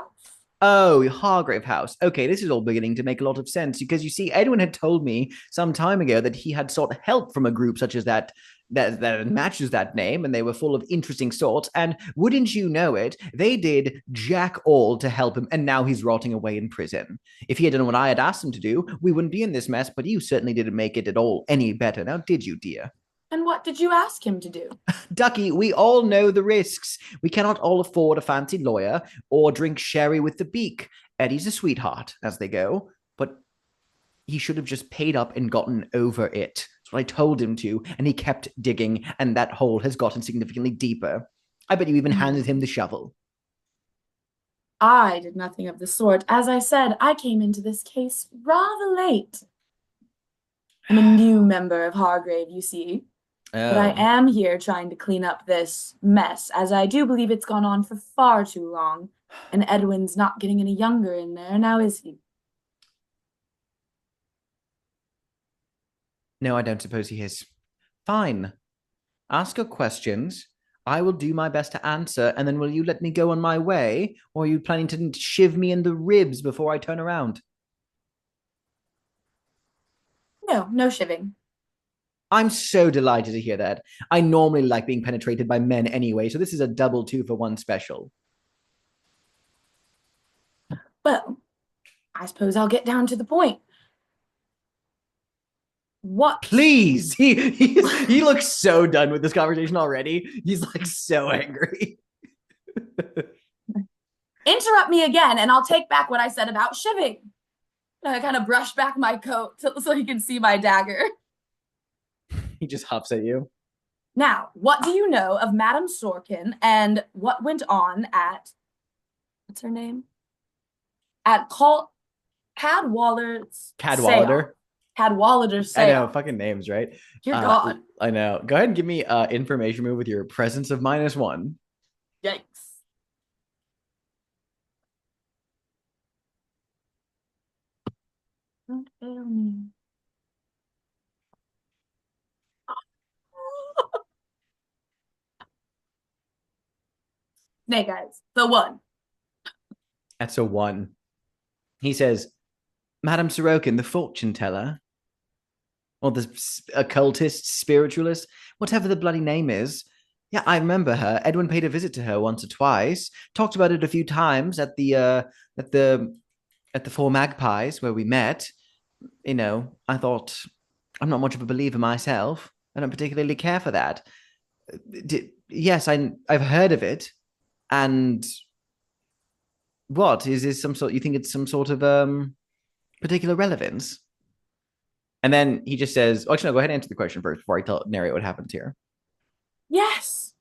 Oh, Hargrave House. Okay, this is all beginning to make a lot of sense because you see, Edwin had told me some time ago that he had sought help from a group such as that matches that name, and they were full of interesting sorts. And wouldn't you know it, they did jack all to help him, and now he's rotting away in prison. If he had done what I had asked him to do, we wouldn't be in this mess. But you certainly didn't make it at all any better, now did you, dear? And what did you ask him to do? Ducky, we all know the risks. We cannot all afford a fancy lawyer or drink sherry with the beak. Eddie's a sweetheart, as they go, but he should have just paid up and gotten over it. That's what I told him to, and he kept digging, and that hole has gotten significantly deeper. I bet you even handed him the shovel. I did nothing of the sort. As I said, I came into this case rather late. I'm a new member of Hargrave, you see. But I am here trying to clean up this mess, as I do believe it's gone on for far too long. And Edwin's not getting any younger in there, now is he? No, I don't suppose he is. Fine. Ask your questions. I will do my best to answer, and then will you let me go on my way, or are you planning to shiv me in the ribs before I turn around? No, no shiving. I'm so delighted to hear that. I normally like being penetrated by men anyway, so this is a double 2-for-1 special. Well, I suppose I'll get down to the point. What? Please! He looks so done with this conversation already. He's like so angry. Interrupt me again, and I'll take back what I said about shiving. I kind of brush back my coat so he can see my dagger. He just huffs at you. Now, what do you know of Madame Sorkin and what went on at, what's her name? At Cadwallader's Cadwallader? Cadwallader's I know, seance. fucking names, right? Dear God. I know. Go ahead and give me information move with your presence of -1. Yikes. Don't fail me. Snake eyes. The one. That's a 1. He says, Madame Sorokin, the fortune teller, or the occultist, spiritualist, whatever the bloody name is. Yeah, I remember her. Edwin paid a visit to her once or twice. Talked about it a few times at the Four Magpies where we met. You know, I thought I'm not much of a believer myself. I don't particularly care for that. Yes, I've heard of it, and what is this some sort? You think it's some sort of particular relevance? And then he just says, oh, actually, no, go ahead and answer the question first before I narrate what happens here. Yes.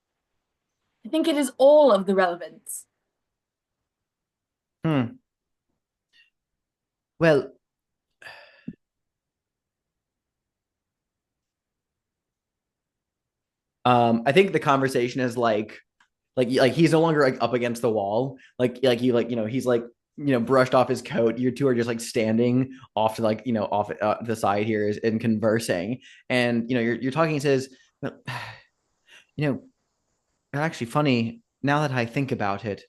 I think it is all of the relevance. Well, I think the conversation is like he's no longer like up against the wall. Like he like he's like brushed off his coat. You two are just like standing off to like off the side here and conversing. And you're talking. He says, well, you know, actually funny now that I think about it.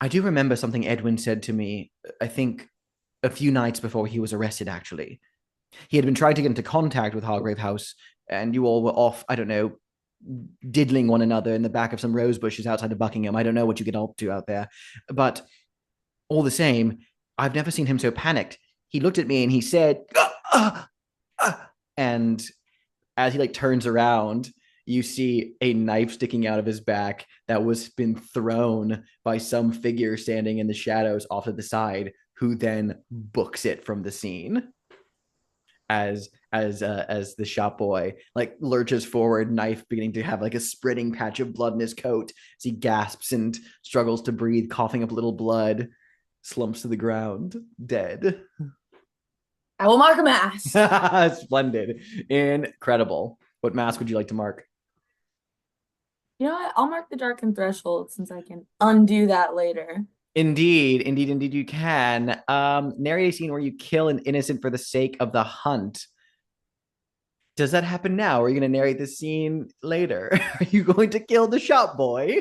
I do remember something Edwin said to me. I think a few nights before he was arrested. Actually, he had been trying to get into contact with Hargrave House, and you all were off. I don't know, diddling one another in the back of some rose bushes outside of Buckingham. I don't know what you get up to out there, but all the same, I've never seen him so panicked. He looked at me and he said, and as he like turns around, you see a knife sticking out of his back that was been thrown by some figure standing in the shadows off to the side, who then books it from the scene as the shop boy like lurches forward, knife beginning to have like a spreading patch of blood in his coat as he gasps and struggles to breathe, coughing up little blood, slumps to the ground, dead. I will mark a mask. Splendid, incredible. What mask would you like to mark? You know what? I'll mark the darkened threshold since I can undo that later. Indeed, you can. Narrate a scene where you kill an innocent for the sake of the hunt. Does that happen now? Or are you going to narrate the scene later? Are you going to kill the shop boy?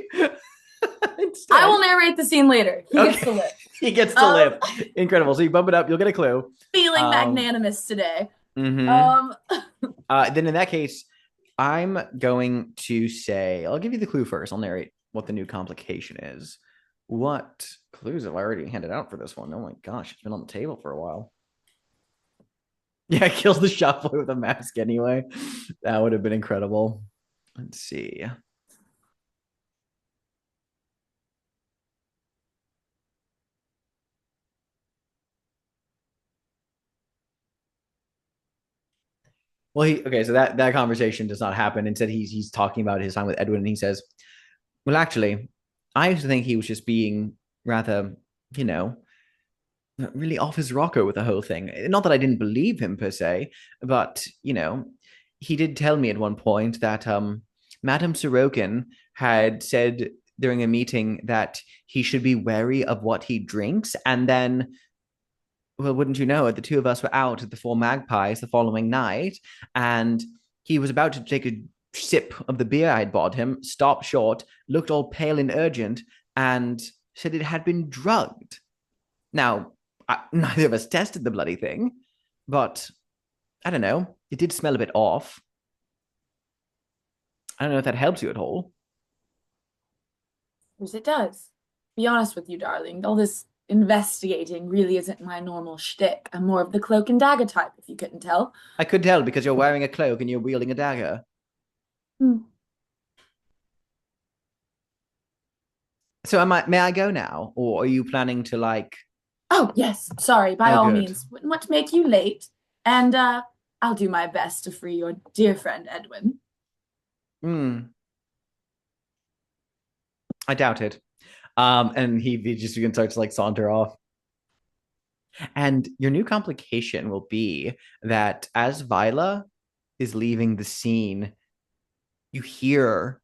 Instead? I will narrate the scene later. He gets to live. He gets to live. Incredible. So you bump it up. You'll get a clue. Feeling magnanimous today. Mm-hmm. Then in that case, I'm going to say, I'll give you the clue first. I'll narrate what the new complication is. What clues have I already handed out for this one? Oh my gosh, it's been on the table for a while. Yeah, kills the shop boy with a mask anyway. That would have been incredible. Let's see. Well, okay, so that conversation does not happen. Instead, he's talking about his time with Edwin, and he says, "Well, actually, I used to think he was just being rather, you know, really off his rocker with the whole thing. Not that I didn't believe him per se, but he did tell me at one point that Madame Sorokin had said during a meeting that he should be wary of what he drinks, and then well, wouldn't you know it, the two of us were out at the Four Magpies the following night, and he was about to take a sip of the beer I had bought him, stopped short, looked all pale and urgent, and said it had been drugged. Now, neither of us tested the bloody thing, but I don't know. It did smell a bit off. I don't know if that helps you at all. Yes, it does. Be honest with you, darling. All this investigating really isn't my normal shtick. I'm more of the cloak and dagger type, if you couldn't tell. I could tell because you're wearing a cloak and you're wielding a dagger. So may I go now? Or are you planning to like... Oh, yes. Sorry, by all good. means. Wouldn't want to make you late. And I'll do my best to free your dear friend Edwin. I doubt it. And he just starts to like saunter off. And your new complication will be that as Vila is leaving the scene, you hear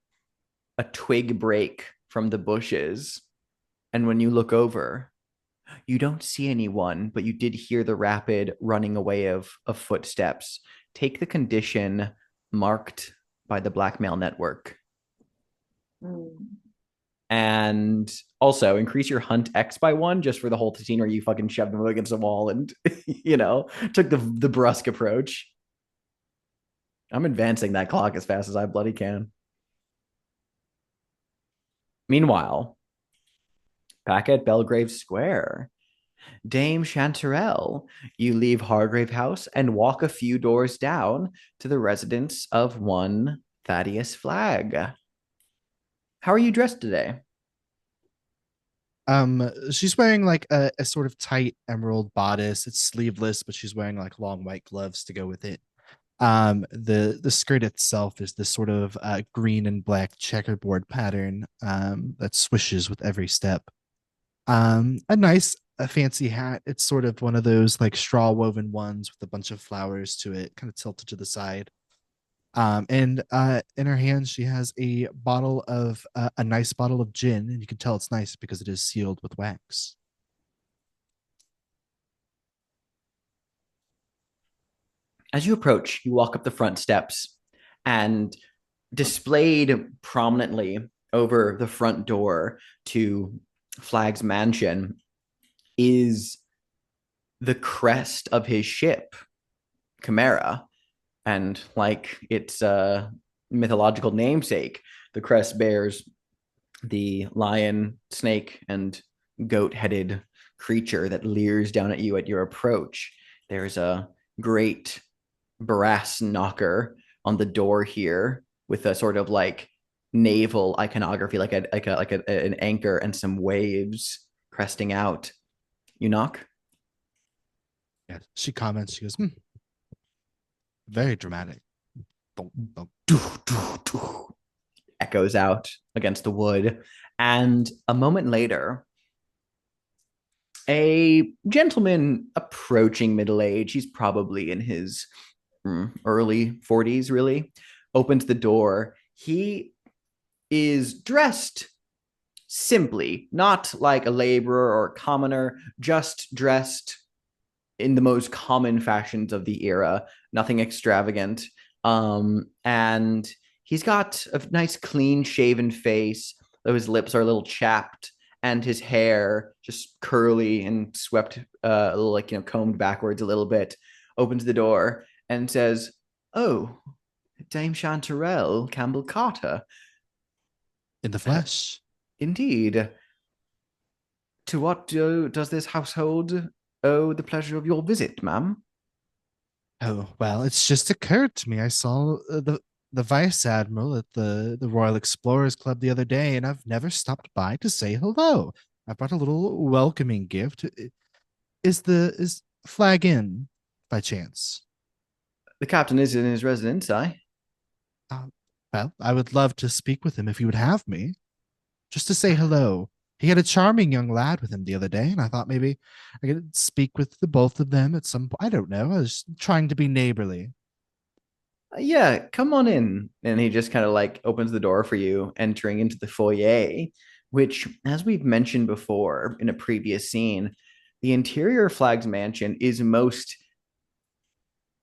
a twig break from the bushes. And when you look over, you don't see anyone, but you did hear the rapid running away of footsteps. Take the condition marked by the blackmail network. And also increase your hunt X by 1 just for the whole scene where you fucking shoved them against the wall and, took the brusque approach. I'm advancing that clock as fast as I bloody can. Meanwhile, back at Belgrave Square, Dame Chanterelle, you leave Hargrave House and walk a few doors down to the residence of one Thaddeus Flagg. How are you dressed today? She's wearing like a sort of tight emerald bodice. It's sleeveless, but she's wearing like long white gloves to go with it. The skirt itself is this sort of green and black checkerboard pattern that swishes with every step. A fancy hat. It's sort of one of those like straw woven ones with a bunch of flowers to it, kind of tilted to the side. And in her hand, she has a nice bottle of gin, and you can tell it's nice because it is sealed with wax. As you approach, you walk up the front steps, and displayed prominently over the front door to Flag's mansion is the crest of his ship, Chimera. And like its mythological namesake, the crest bears the lion, snake, and goat headed creature that leers down at you at your approach. There's a great brass knocker on the door here with a sort of like naval iconography, an anchor and some waves cresting out. You knock. Yeah, she comments. She goes, very dramatic. Dun, dun. Echoes out against the wood, and a moment later, a gentleman approaching middle age, he's probably in his early 40s, really, opens the door. He is dressed simply, not like a laborer or a commoner, just dressed in the most common fashions of the era, nothing extravagant. And he's got a nice, clean shaven face, though his lips are a little chapped, and his hair just curly and swept, a little like, combed backwards a little bit. Opens the door and says, "Oh, Dame Chanterelle Campbell Carter." In the flesh. Indeed. To what does this household owe the pleasure of your visit, ma'am? Oh, well, it's just occurred to me. I saw the vice admiral at the Royal Explorers Club the other day, and I've never stopped by to say hello. I brought a little welcoming gift. Is Flag in by chance? The captain is in his residence, I. Well, I would love to speak with him if you would have me, just to say hello. He had a charming young lad with him the other day, and I thought maybe I could speak with the both of them at some point. I don't know. I was trying to be neighborly. Yeah, come on in. And he just kind of like opens the door for you, entering into the foyer, which, as we've mentioned before in a previous scene, the interior of Flag's mansion is most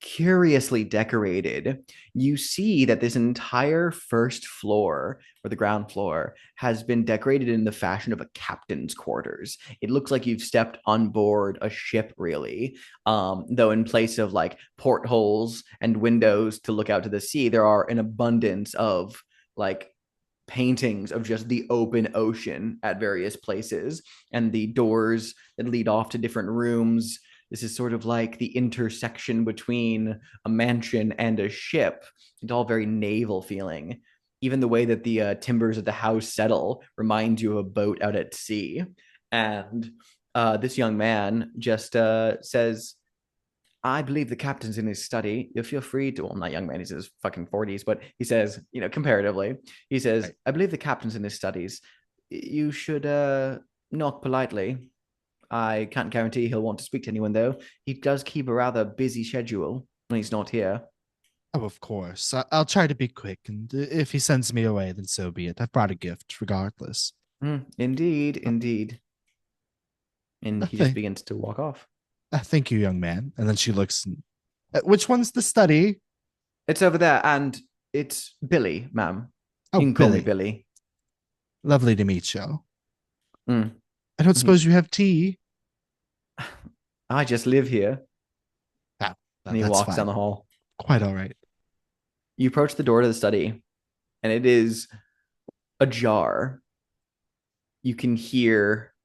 curiously decorated. You see that this entire first floor, or the ground floor, has been decorated in the fashion of a captain's quarters. It looks like you've stepped on board a ship, really. Though in place of like portholes and windows to look out to the sea, there are an abundance of like paintings of just the open ocean at various places, and the doors that lead off to different rooms. This is sort of like the intersection between a mansion and a ship. It's all very naval feeling. Even the way that the timbers of the house settle reminds you of a boat out at sea. And this young man just says, "I believe the captain's in his study. You'll feel free to," well, not young man, he's in his fucking 40s, but he says, comparatively, he says, Right. "I believe the captain's in his studies. You should knock politely. I can't guarantee he'll want to speak to anyone, though. He does keep a rather busy schedule when he's not here." Oh, of course. I'll try to be quick, and if he sends me away, then so be it. I've brought a gift, regardless. Indeed, indeed. And he just Thank, begins to walk off. thank you, young man. And then she looks. Which one's the study? It's over there, and it's Billy, ma'am. Oh, You can call me Billy. Billy. Lovely to meet you. Mm. I don't suppose you have tea. I just live here. Oh, And he that's walks fine. down the hall. Quite all right. You approach the door to the study, and it is ajar. You can hear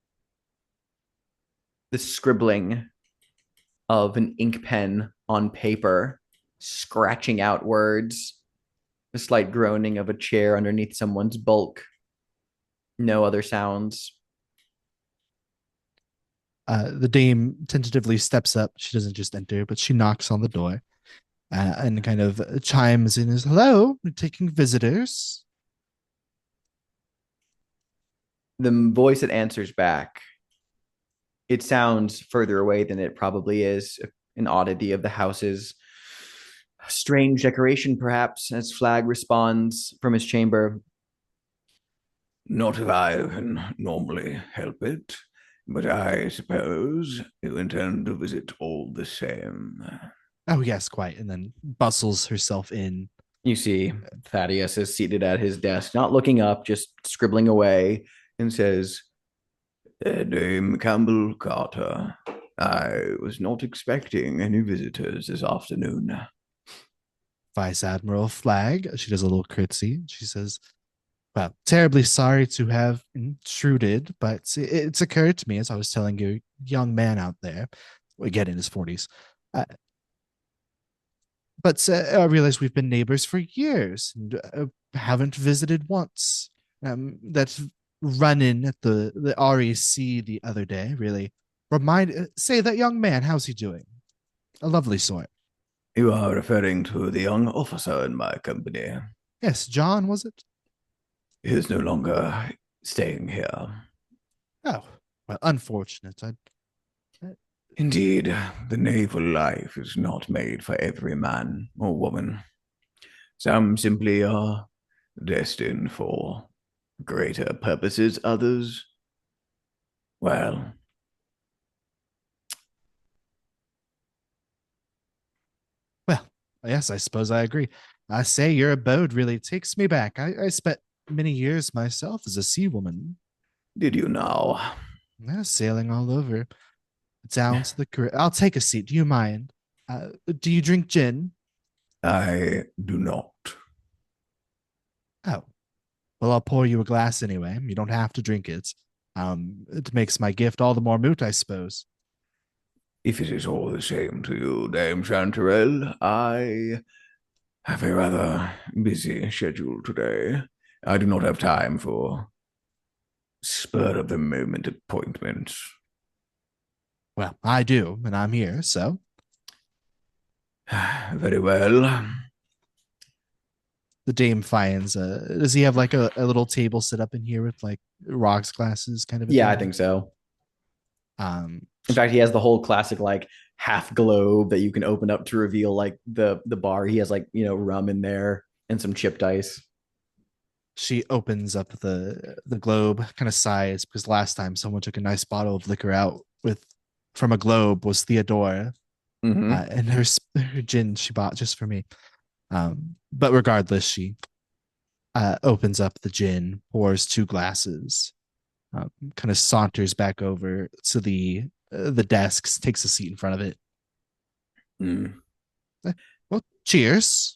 the scribbling of an ink pen on paper, scratching out words, the slight groaning of a chair underneath someone's bulk. No other sounds. The dame tentatively steps up. She doesn't just enter, but she knocks on the door and kind of chimes in as, "Hello, we're taking visitors." The voice that answers back It sounds further away than it probably is. An oddity of the house's strange decoration, perhaps, as Flag responds from his chamber. Not if I can normally help it, but I suppose you intend to visit all the same. Oh, yes, quite. And then bustles herself in. You see Thaddeus is seated at his desk, not looking up, just scribbling away, and says, Dame Campbell Carter, I was not expecting any visitors this afternoon. Vice Admiral Flag. She does a little curtsy. She says, well, terribly sorry to have intruded, but it's occurred to me as I was telling you, young man out there, again in his 40s. But I realize we've been neighbors for years and haven't visited once. That run in at the REC the other day really say that young man, how's he doing? A lovely sort. You are referring to the young officer in my company. Yes, John, was it? He is no longer staying here. Oh, well, unfortunate. Indeed, the naval life is not made for every man or woman. Some simply are destined for greater purposes, others, well, Well, yes, I suppose I agree. I say your abode really takes me back. I spent many years myself as a sea woman. did you now? Sailing all over, down to the Caribbean. I'll take a seat. Do you mind? Do you drink gin? I do not. Oh, well, I'll pour you a glass anyway. You don't have to drink it. It makes my gift all the more moot, I suppose. If it is all the same to you, Dame Chanterelle, I have a rather busy schedule today. I do not have time for spur of the moment appointments. Well, I do, and I'm here, so. Very well. The dame finds, does he have like a little table set up in here with like rocks glasses kind of? Yeah, I think so. In fact, he has the whole classic like half globe that you can open up to reveal like the bar. He has like, rum in there and some chipped ice. She opens up the globe, kind of sighs because last time someone took a nice bottle of liquor out with from a globe was Theodora, and her gin she bought just for me. But regardless, she opens up the gin, pours 2 glasses, kind of saunters back over to the desks, takes a seat in front of it. Well, cheers.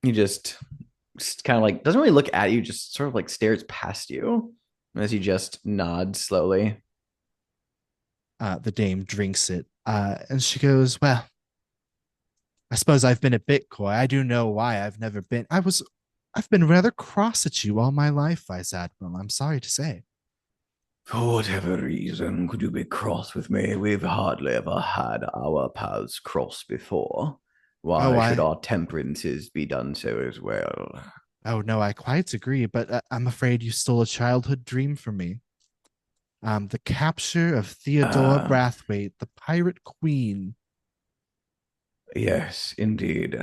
He just kind of like doesn't really look at you, just sort of like stares past you as he just nods slowly. The dame drinks it, and she goes, well, I suppose I've been a bit coy. I do know why I've never been. I've been rather cross at you all my life, Vice Admiral. I'm sorry to say. For whatever reason, could you be cross with me? We've hardly ever had our paths cross before. Why should our temperances be done so as well? Oh, no, I quite agree, but I'm afraid you stole a childhood dream from me. The capture of Theodora Brathwaite, the pirate queen. Yes, indeed.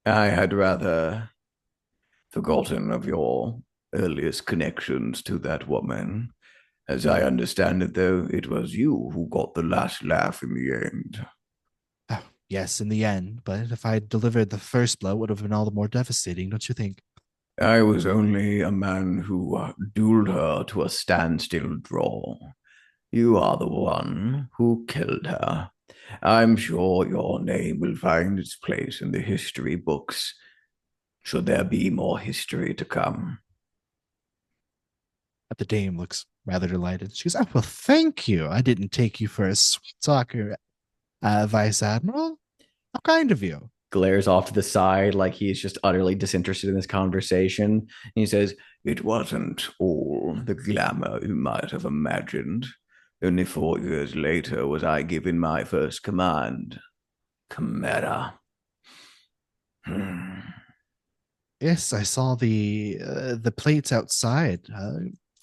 I had rather forgotten of your earliest connections to that woman. As I understand it, though, it was you who got the last laugh in the end. Oh, yes, in the end, but if I had delivered the first blow, it would have been all the more devastating, don't you think? I was only a man who dueled her to a standstill draw. You are the one who killed her. I'm sure your name will find its place in the history books, should there be more history to come. But the dame looks rather delighted. She goes, oh, well, thank you. I didn't take you for a sweet talker, Vice Admiral. How kind of you. Glares off to the side like he's just utterly disinterested in this conversation. And he says, it wasn't all the glamour you might have imagined. Only 4 years later was I given my first command. Chimera. Yes, I saw the plates outside.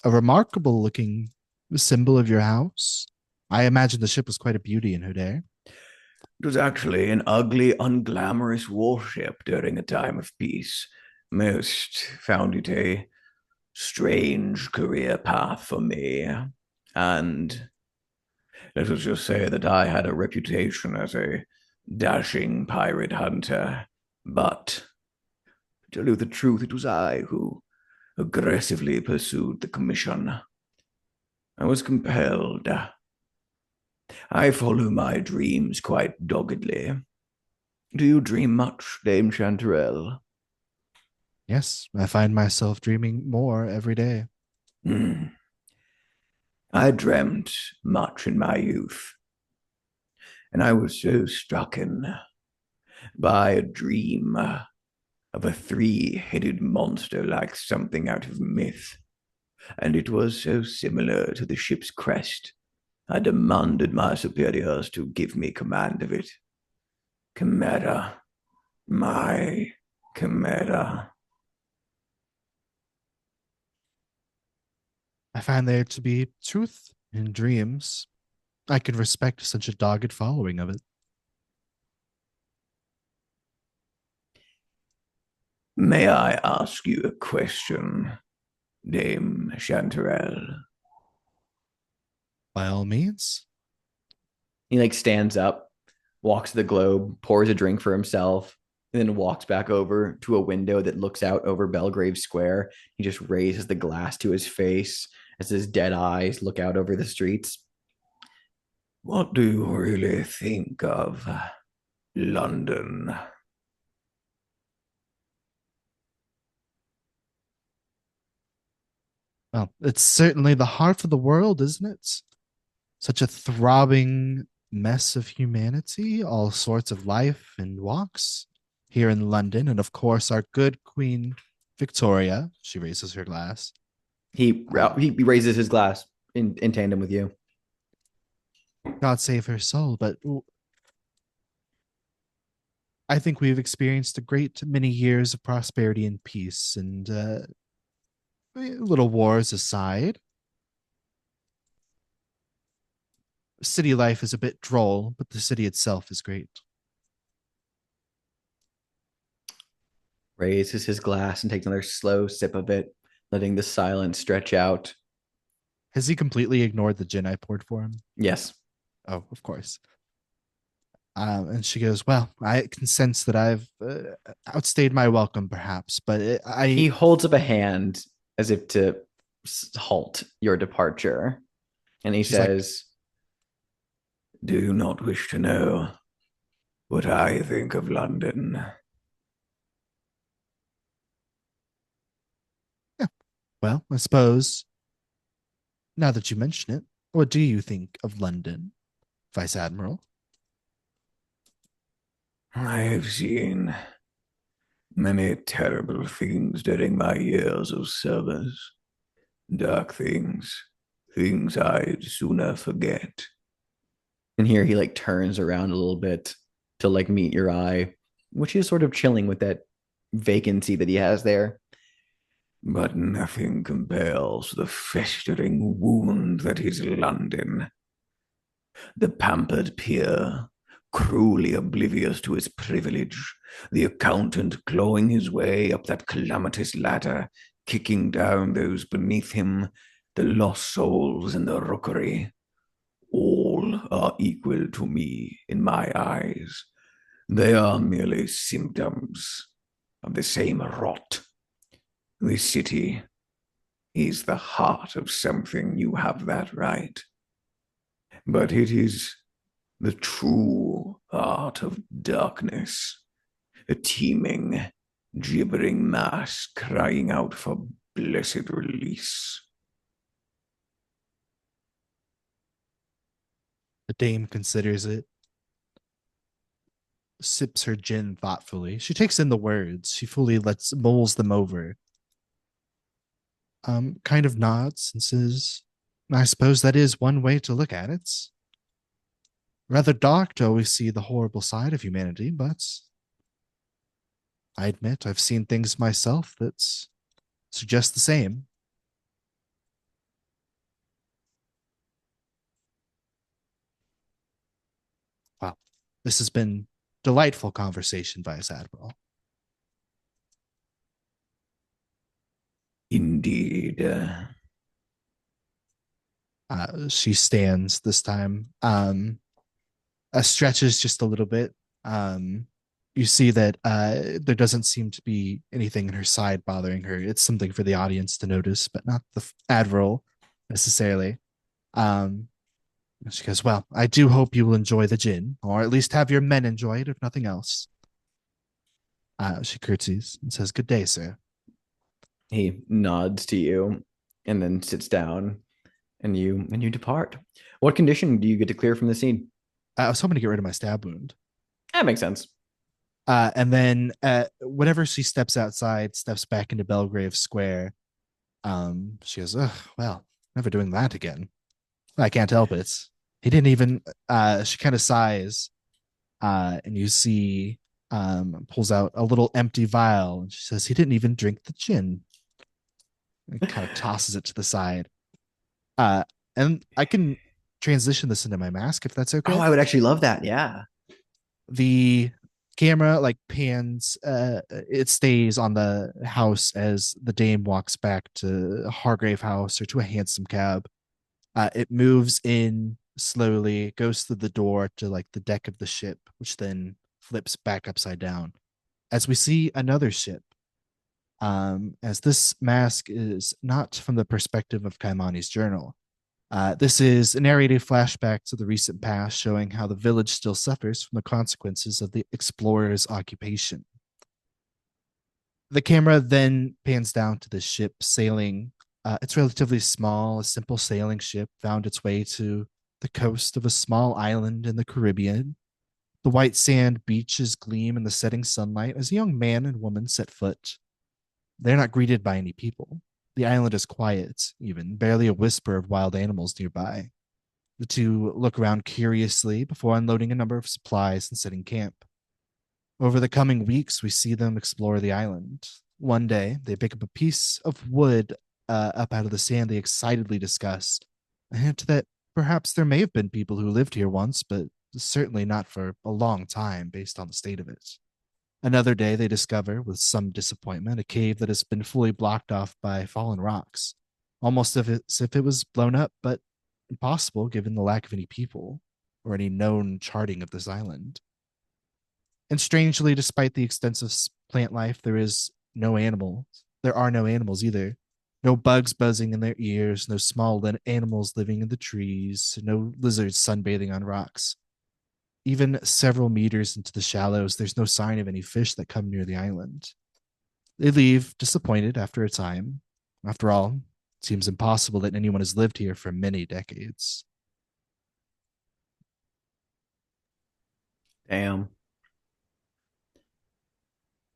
a remarkable looking symbol of your house. I imagine the ship was quite a beauty in her day. It was actually an ugly, unglamorous warship during a time of peace. Most found it a strange career path for me. And let us just say that I had a reputation as a dashing pirate hunter. But to tell you the truth, it was I who aggressively pursued the commission. I was compelled. I follow my dreams quite doggedly. Do you dream much, Dame Chanterelle? Yes, I find myself dreaming more every day. Hmm. I dreamt much in my youth, and I was so stricken by a dream of a three-headed monster like something out of myth, and it was so similar to the ship's crest. I demanded my superiors to give me command of it. Chimera, my chimera. I find there to be truth in dreams. I can respect such a dogged following of it. May I ask you a question, Dame Chanterelle? By all means. He like stands up, walks to the globe, pours a drink for himself, and then walks back over to a window that looks out over Belgrave Square. He just raises the glass to his face as his dead eyes look out over the streets. What do you really think of London? Well, it's certainly the heart of the world, isn't it? Such a throbbing mess of humanity, all sorts of life and walks here in London. And of course, our good Queen Victoria, she raises her glass. He raises his glass in tandem with you. God save her soul, but I think we've experienced a great many years of prosperity and peace, and little wars aside, city life is a bit droll, but the city itself is great. Raises his glass and takes another slow sip of it, letting the silence stretch out. Has he completely ignored the gin I poured for him? Yes. Oh, of course. And she goes, "Well, I can sense that I've outstayed my welcome, perhaps, but He holds up a hand as if to halt your departure. And he She's like, says, do you not wish to know what I think of London? yeah, well, I suppose now that you mention it, what do you think of London, Vice Admiral?" I have seen many terrible things during my years of service. Dark things, things I'd sooner forget. And here he like turns around a little bit to like meet your eye, which is sort of chilling with that vacancy that he has there. But nothing compares to the festering wound that is London. The pampered peer, cruelly oblivious to his privilege, the accountant clawing his way up that calamitous ladder, kicking down those beneath him, the lost souls in the rookery. All are equal to me in my eyes. They are merely symptoms of the same rot. The city is the heart of something, you have that right. But it is the true heart of darkness, a teeming, gibbering mass crying out for blessed release. The dame considers it, sips her gin thoughtfully. She takes in the words. She fully mulls them over. Kind of nods and says, "I suppose that is one way to look at it. Rather dark to always see the horrible side of humanity, but I admit I've seen things myself that suggest the same." This has been delightful conversation, Vice Admiral. Indeed. She stands this time, stretches just a little bit. You see that there doesn't seem to be anything in her side bothering her. It's something for the audience to notice, but not the admiral necessarily. She goes, well, I do hope you will enjoy the gin, or at least have your men enjoy it, if nothing else. She curtsies and says, good day, sir. He nods to you and then sits down, and you depart. What condition do you get to clear from the scene? I was hoping to get rid of my stab wound. That makes sense. And then whenever she steps outside, steps back into Belgrave Square, she goes, oh, well, never doing that again. I can't help it. He didn't even, she kind of sighs, and you see, pulls out a little empty vial, and she says, he didn't even drink the gin. And kind of tosses it to the side. And I can transition this into my mask if that's okay. Oh, I would actually love that. Yeah. The camera like pans, it stays on the house as the dame walks back to Hargrave House or to a hansom cab. It moves in slowly, goes through the door to like the deck of the ship, which then flips back upside down as we see another ship. As this mask is not from the perspective of Kaimani's journal. This is a narrated flashback to the recent past, showing how the village still suffers from the consequences of the explorer's occupation. The camera then pans down to the ship sailing. It's relatively small, a simple sailing ship found its way to the coast of a small island in the Caribbean. The white sand beaches gleam in the setting sunlight as a young man and woman set foot. They're not greeted by any people. The island is quiet, even, barely a whisper of wild animals nearby. The two look around curiously before unloading a number of supplies and setting camp. Over the coming weeks, we see them explore the island. One day, they pick up a piece of wood up out of the sand they excitedly discuss, a hint that perhaps there may have been people who lived here once, but certainly not for a long time based on the state of it. Another day, they discover, with some disappointment, a cave that has been fully blocked off by fallen rocks, almost as if it was blown up, but impossible given the lack of any people or any known charting of this island. And strangely, despite the extensive plant life, there is no animals. There are no animals either. No bugs buzzing in their ears, no small animals living in the trees, no lizards sunbathing on rocks. Even several meters into the shallows, there's no sign of any fish that come near the island. They leave, disappointed after a time. After all, it seems impossible that anyone has lived here for many decades. Damn.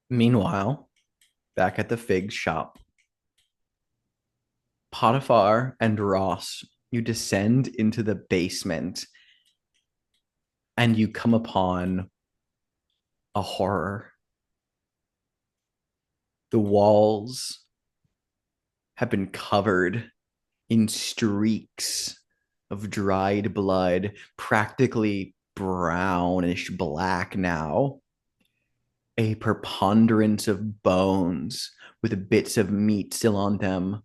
Meanwhile, back at the fig shop, Potiphar and Ross, you descend into the basement and you come upon a horror. The walls have been covered in streaks of dried blood, practically brownish black now. A preponderance of bones with bits of meat still on them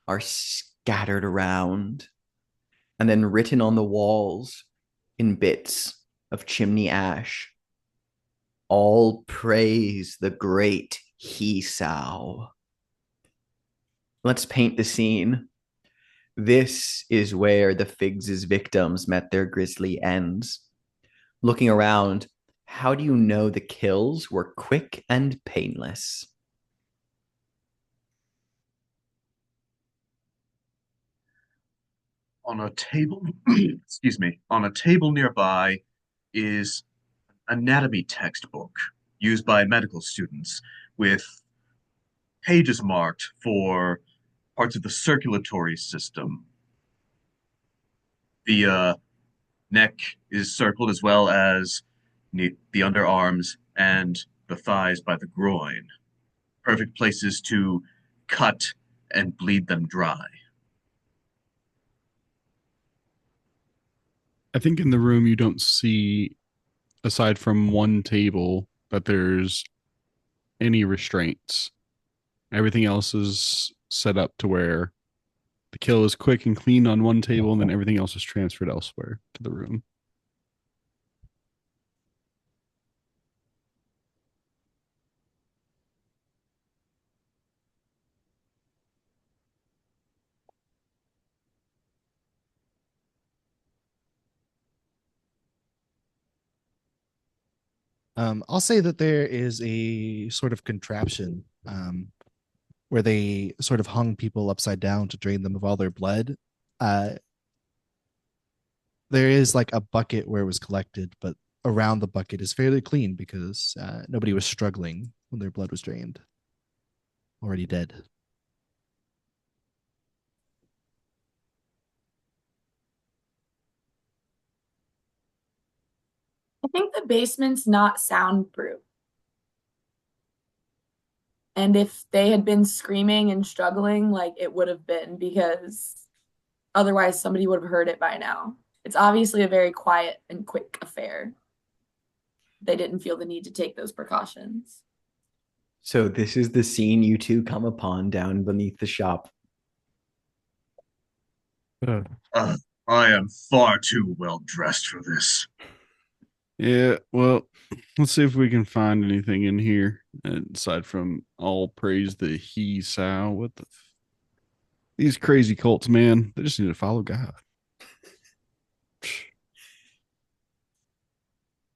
are scattered around. And then written on the walls in bits of chimney ash, all praise the great Hisao. Let's paint the scene. This is where the Figs' victims met their grisly ends. Looking around, how do you know the kills were quick and painless? On a table, excuse me, on a table nearby is anatomy textbook used by medical students with pages marked for parts of the circulatory system. The neck is circled as well as the underarms and the thighs by the groin. Perfect places to cut and bleed them dry. I think in the room you don't see aside from one table, that there's any restraints. Everything else is set up to where the kill is quick and clean on one table, and then everything else is transferred elsewhere to the room. I'll say that there is a sort of contraption where they sort of hung people upside down to drain them of all their blood. Uh, there is like a bucket where it was collected, but around the bucket is fairly clean because nobody was struggling when their blood was drained. Already dead. I think the basement's not soundproof. And if they had been screaming and struggling, like it would have been, because otherwise somebody would have heard it by now. It's obviously a very quiet and quick affair. They didn't feel the need to take those precautions. So this is the scene you two come upon down beneath the shop. I am far too well dressed for this. Yeah, well, let's see if we can find anything in here aside from all praise the he sow. What the these crazy cults, man, they just need to follow God.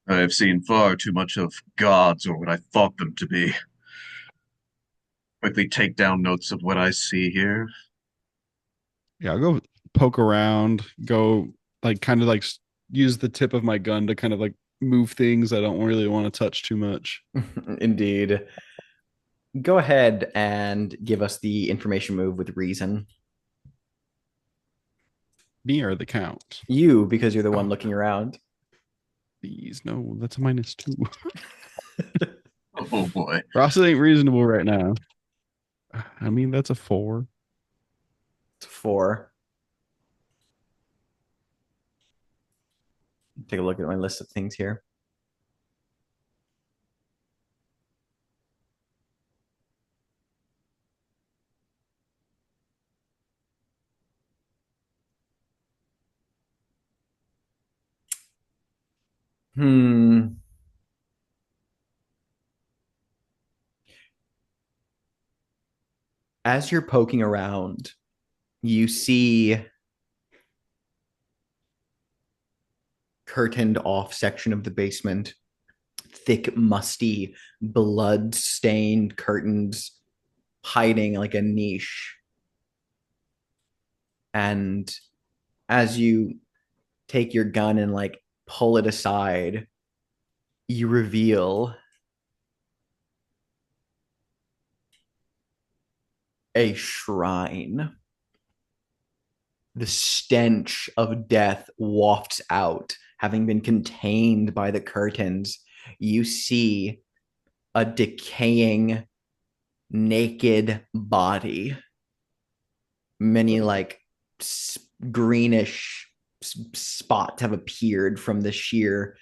I have seen far too much of gods, or what I thought them to be. Quickly take down notes of what I see here. Yeah, I'll go poke around, go like kind of like use the tip of my gun to kind of like move things I don't really want to touch too much. Indeed. Go ahead and give us the information move with reason. Me or the count? You, because you're the one looking around. Please, no, that's a -2. Oh boy. Ross ain't reasonable right now. I mean, that's a 4. It's 4. Take a look at my list of things here. As you're poking around, you see curtained off section of the basement, thick, musty, blood stained curtains hiding like a niche. And as you take your gun and like pull it aside, you reveal a shrine. The stench of death wafts out, having been contained by the curtains. You see a decaying, naked body. Many like greenish spots have appeared from the sheer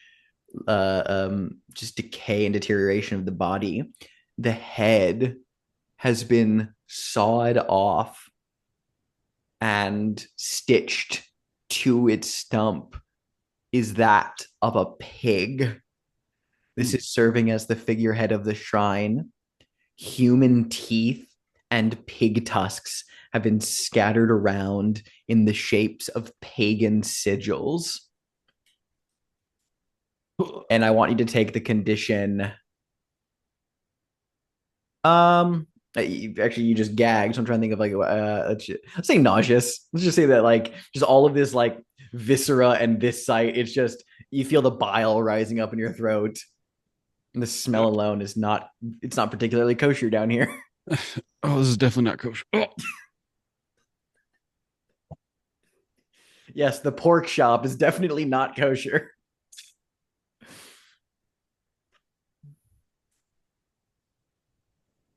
just decay and deterioration of the body. The head has been sawed off and stitched to its stump is that of a pig. This is serving as the figurehead of the shrine. Human teeth and pig tusks have been scattered around in the shapes of pagan sigils. And I want you to take the condition. Actually, you just gagged. So I'm trying to think of like, let's say nauseous. Let's just say that like just all of this like viscera and this sight. It's just you feel the bile rising up in your throat. And the smell alone is not. It's not particularly kosher down here. Oh, this is definitely not kosher. Oh. Yes, the pork shop is definitely not kosher.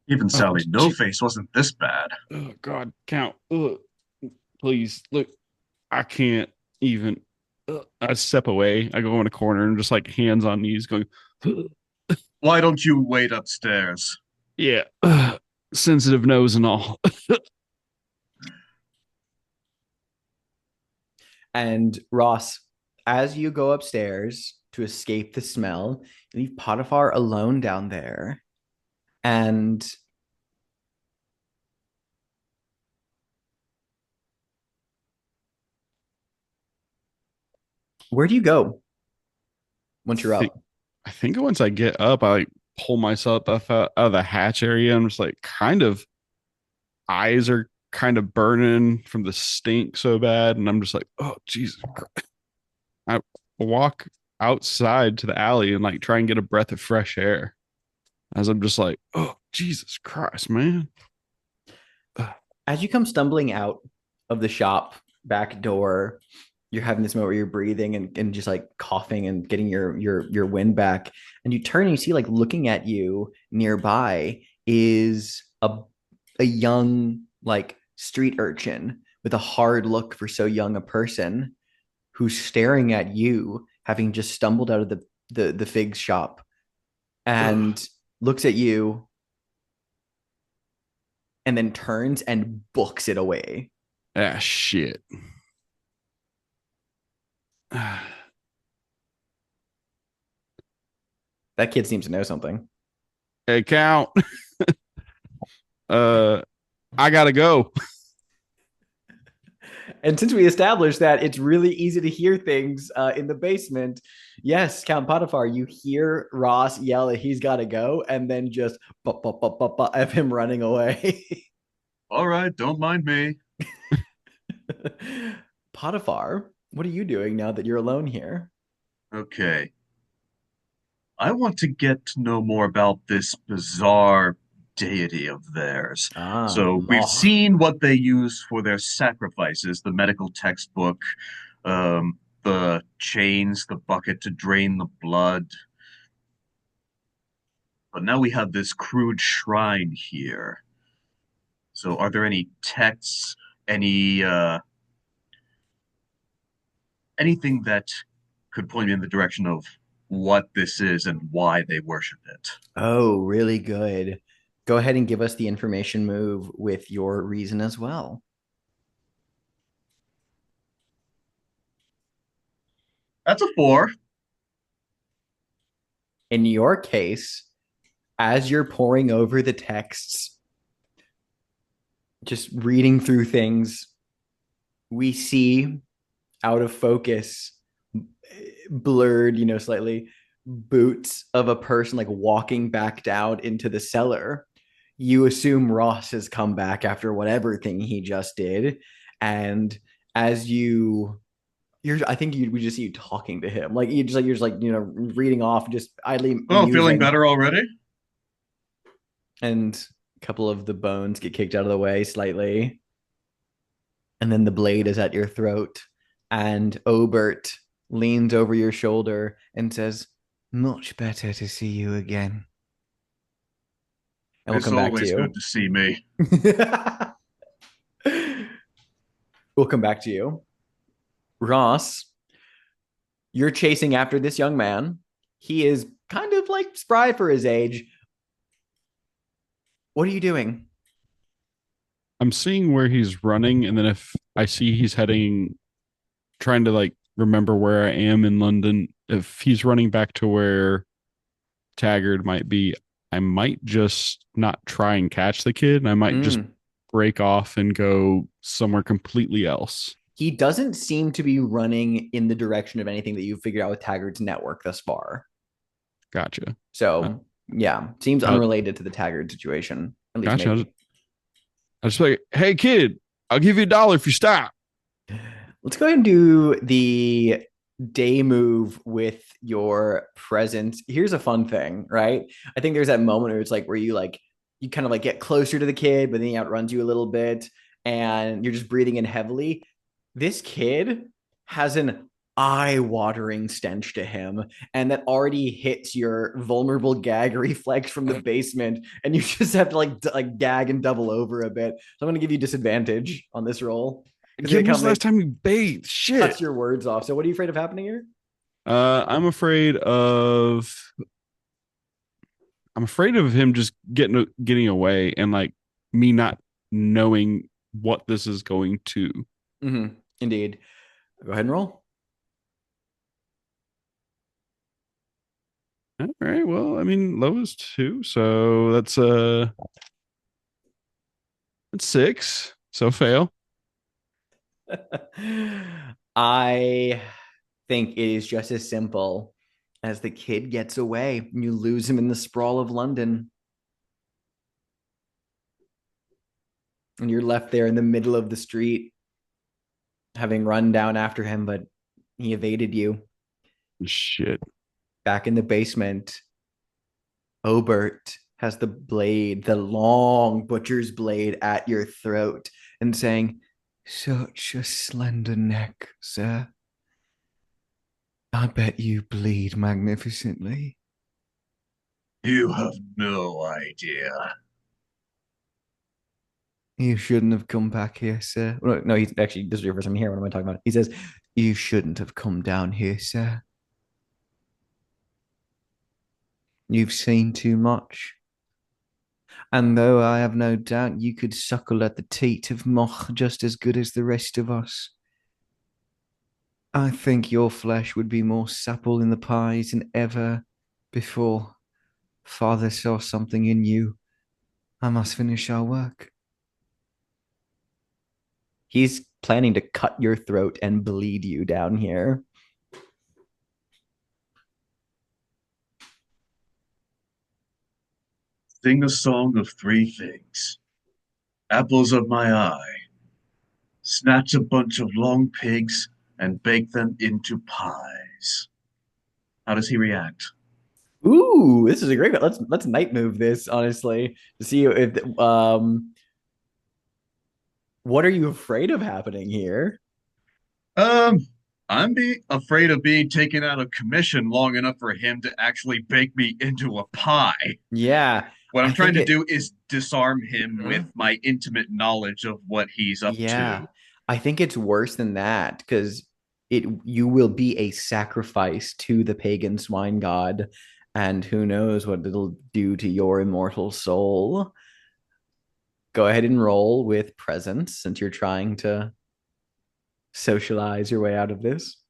Even Sally No Face wasn't this bad. Oh God, count. Ugh. Please look. I can't even. I step away. I go in a corner and just like hands on knees going, Why don't you wait upstairs? yeah, sensitive nose and all. And Ross, as you go upstairs to escape the smell, you leave Potiphar alone down there. And where do you go once you're up? I think once I get up, I like pull myself up out of the hatch area. I'm just like kind of eyes are kind of burning from the stink so bad. And I'm just like, oh, Jesus Christ. I walk outside to the alley and like try and get a breath of fresh air as I'm just like, oh, Jesus Christ, man. As you come stumbling out of the shop back door, you're having this moment where you're breathing and just like coughing and getting your wind back. And you turn and you see like looking at you nearby is a young like street urchin with a hard look for so young a person who's staring at you, having just stumbled out of the fig shop and looks at you and then turns and books it away. Ah, shit. That kid seems to know something. Hey, Count. I gotta go. And since we established that it's really easy to hear things in the basement, yes, Count Potiphar, you hear Ross yell that he's got to go, and then just of him running away. All right, don't mind me. Potiphar, what are you doing now that you're alone here? Okay. I want to get to know more about this bizarre deity of theirs. So we've Moth. seen what they use for their sacrifices, the medical textbook, the chains, the bucket to drain the blood. But now we have this crude shrine here. So are there any texts, any anything that could point me in the direction of what this is and why they worship it? Oh, really good. Go ahead and give us the information move with your reason as well. That's a 4. In your case, as you're poring over the texts, just reading through things, we see out of focus, blurred, slightly boots of a person like walking back down into the cellar. You assume Ross has come back after whatever thing he just did. And as I think we just see you talking to him. Like you're just reading off, just idly Oh, feeling musing. better already? And a couple of the bones get kicked out of the way slightly. And then the blade is at your throat. And Obert leans over your shoulder and says, "Much better to see you again." And we'll It's come back to always you. good to see me. We'll come back to you. Ross, you're chasing after this young man. He is kind of like spry for his age. What are you doing? I'm seeing where he's running, and then if I see he's heading, trying to like remember where I am in London, if he's running back to where Taggart might be, I might just not try and catch the kid. And I might just break off and go somewhere completely else. He doesn't seem to be running in the direction of anything that you've figured out with Taggart's network thus far. Gotcha. So, yeah, seems unrelated to the Taggart situation. At least Gotcha. maybe. I just like, hey, kid, I'll give you $1 if you stop. Let's go ahead and do the day move with your presence. Here's a fun thing, right? I think there's that moment where it's like where you kind of like get closer to the kid, but then he outruns you a little bit and you're just breathing in heavily. This kid has an eye-watering stench to him, and that already hits your vulnerable gag reflex from the basement, and you just have to like gag and double over a bit. So I'm going to give you disadvantage on this roll. 'Cause Yeah, they when's come, the last it time you bathed? Shit. cuts your words off. So what are you afraid of happening here? I'm afraid of him just getting away and like me not knowing what this is going to. Indeed. Go ahead and roll. All right. Well, I mean, lowest 2, so that's 6. So fail. I think it is just as simple as the kid gets away and you lose him in the sprawl of London. And you're left there in the middle of the street, having run down after him, but he evaded you. Shit. Back in the basement, Obert has the blade, the long butcher's blade at your throat, and saying, "Such a slender neck, sir. I bet you bleed magnificently." You have no idea. "You shouldn't have come back here, sir." No, he's actually, this is your first time here. What am I talking about? He says, "You shouldn't have come down here, sir. You've seen too much. And though I have no doubt you could suckle at the teat of Moch just as good as the rest of us, I think your flesh would be more supple in the pies than ever before. Father saw something in you. I must finish our work." He's planning to cut your throat and bleed you down here. Sing a song of 3 things. Apples of my eye. Snatch a bunch of long pigs and bake them into pies. How does he react? Ooh, this is a great. Let's night move this honestly to see if what are you afraid of happening here? Um, I'm afraid of being taken out of commission long enough for him to actually bake me into a pie. Yeah, What I I'm trying think to it. do is disarm him Mhm. with my intimate knowledge of what he's up Yeah, to. I think it's worse than that because you will be a sacrifice to the pagan swine god, and who knows what it'll do to your immortal soul. Go ahead and roll with presence since you're trying to socialize your way out of this.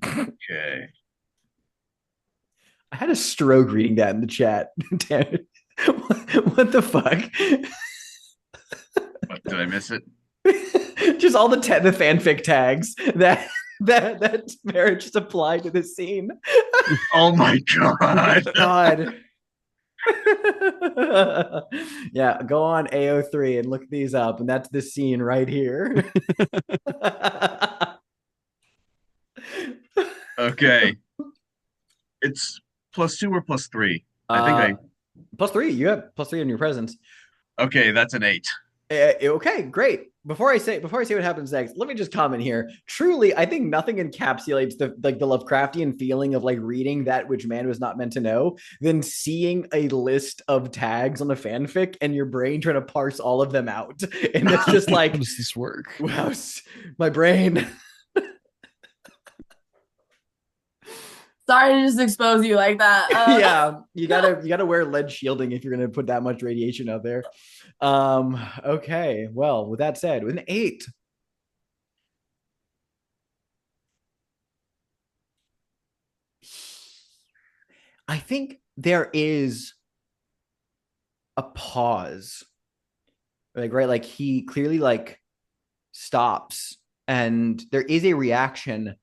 Okay. I had a stroke reading that in the chat. Damn it. What the fuck? What, did I miss it? Just all the fanfic tags that marriage just applied to the scene. Oh my god. God. Yeah, go on AO3 and look these up, and that's the scene right here. Okay. It's +2 or +3? I think I. +3. You have +3 in your presence. Okay, that's an 8. Okay, great. Before I say what happens next, let me just comment here. Truly, I think nothing encapsulates the Lovecraftian feeling of like reading that which man was not meant to know than seeing a list of tags on a fanfic and your brain trying to parse all of them out. And it's just like, How does this work? wow, my brain. Sorry to just expose you like that. Yeah, you gotta wear lead shielding if you're gonna put that much radiation out there. Okay, well, with that said, with an 8, I think there is a pause. Like, right, like he clearly like stops and there is a reaction.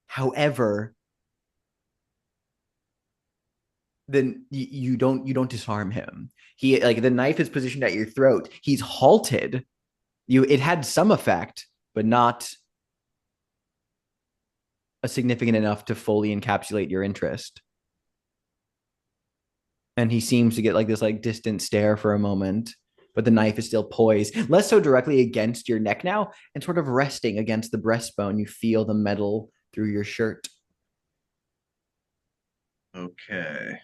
However, then you don't disarm him. He, like, the knife is positioned at your throat. He's halted. It had some effect, but not a significant enough to fully encapsulate your interest. And he seems to get like this like distant stare for a moment, but the knife is still poised, less so directly against your neck now, and sort of resting against the breastbone. You feel the metal through your shirt. Okay.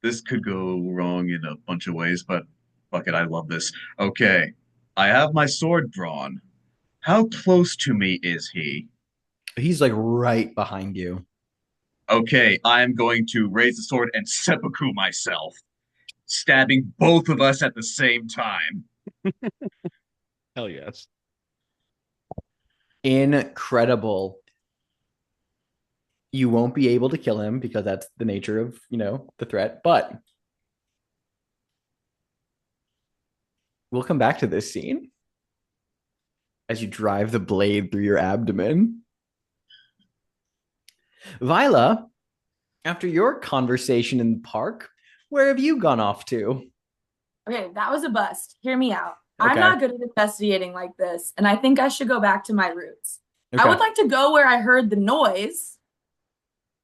This could go wrong in a bunch of ways, but fuck it, I love this. Okay, I have my sword drawn. How close to me is he? He's like right behind you. Okay, I'm going to raise the sword and seppuku myself, stabbing both of us at the same time. Hell yes. Incredible. You won't be able to kill him because that's the nature of, the threat, but we'll come back to this scene as you drive the blade through your abdomen. Viola, after your conversation in the park, where have you gone off to? Okay, that was a bust. Hear me out. I'm Okay. not good at investigating like this, and I think I should go back to my roots. Okay. I would like to go where I heard the noise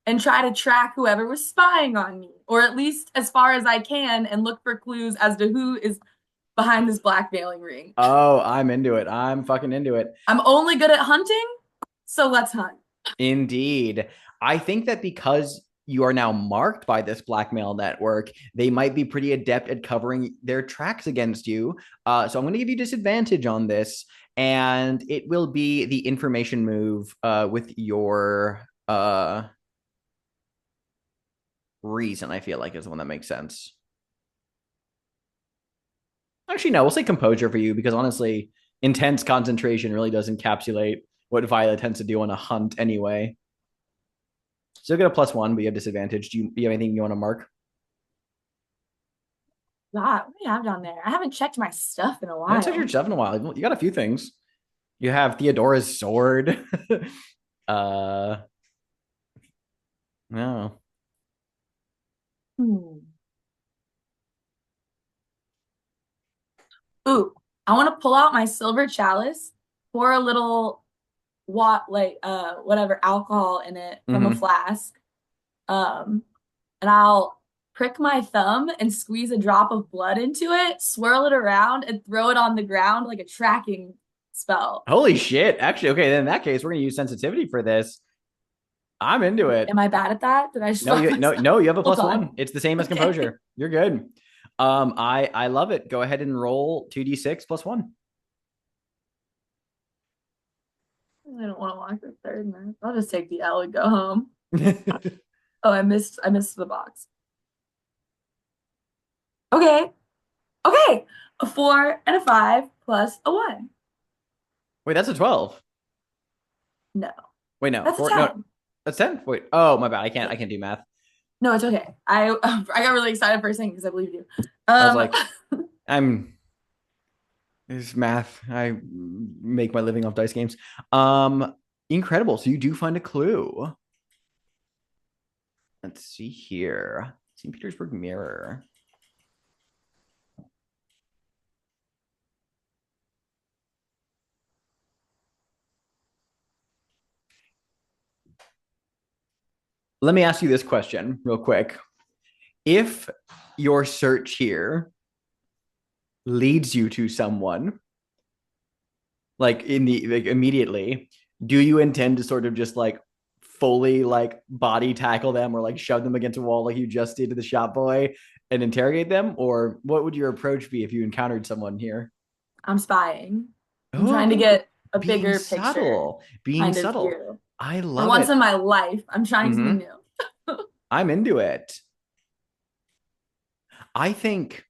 and try to track whoever was spying on me, or at least as far as I can, and look for clues as to who is behind this blackmailing ring. Oh, I'm into it. I'm fucking into it. I'm only good at hunting, so let's hunt. Indeed. I think that because you are now marked by this blackmail network, they might be pretty adept at covering their tracks against you. So I'm going to give you disadvantage on this, and it will be the information move with your reason, I feel like, is the one that makes sense. Actually, no, we'll say composure for you because honestly, intense concentration really does encapsulate what Violet tends to do on a hunt anyway. So you'll get a +1, but you have disadvantage. Do you have anything you want to mark? God, what do you have down there? I haven't checked my stuff in a I while. haven't touched your stuff in a while. You got a few things. You have Theodora's sword. No. Ooh, I want to pull out my silver chalice, pour a little whatever alcohol in it from a flask. And I'll prick my thumb and squeeze a drop of blood into it, swirl it around, and throw it on the ground like a tracking spell. Holy shit. Actually, okay, then in that case, we're gonna use sensitivity for this. I'm into it. Am I bad at that? Did I just No, you have a Hold +1. on. It's the same as Okay. composure. You're good. I love it. Go ahead and roll 2d6 +1. I don't want to walk the third man. I'll just take the L and go home. Oh, I missed the box. Okay. A 4 and a 5 plus a 1. Wait, that's a 12. No. Wait, no. That's a 4, 10. no, that's 10. Wait. Oh, my bad. I can't do math. No, it's okay. I got really excited for a second because I believed you. I was like, it's math. I make my living off dice games. Incredible. So you do find a clue. Let's see here. St. Petersburg Mirror. Let me ask you this question real quick. If your search here leads you to someone, like immediately, do you intend to sort of just like fully like body tackle them or like shove them against a wall like you just did to the shop boy and interrogate them? Or what would your approach be if you encountered someone here? I'm spying. I'm trying to get a bigger subtle. picture. Being subtle. I love For once it. in my life, I'm trying something new. I'm into it. I think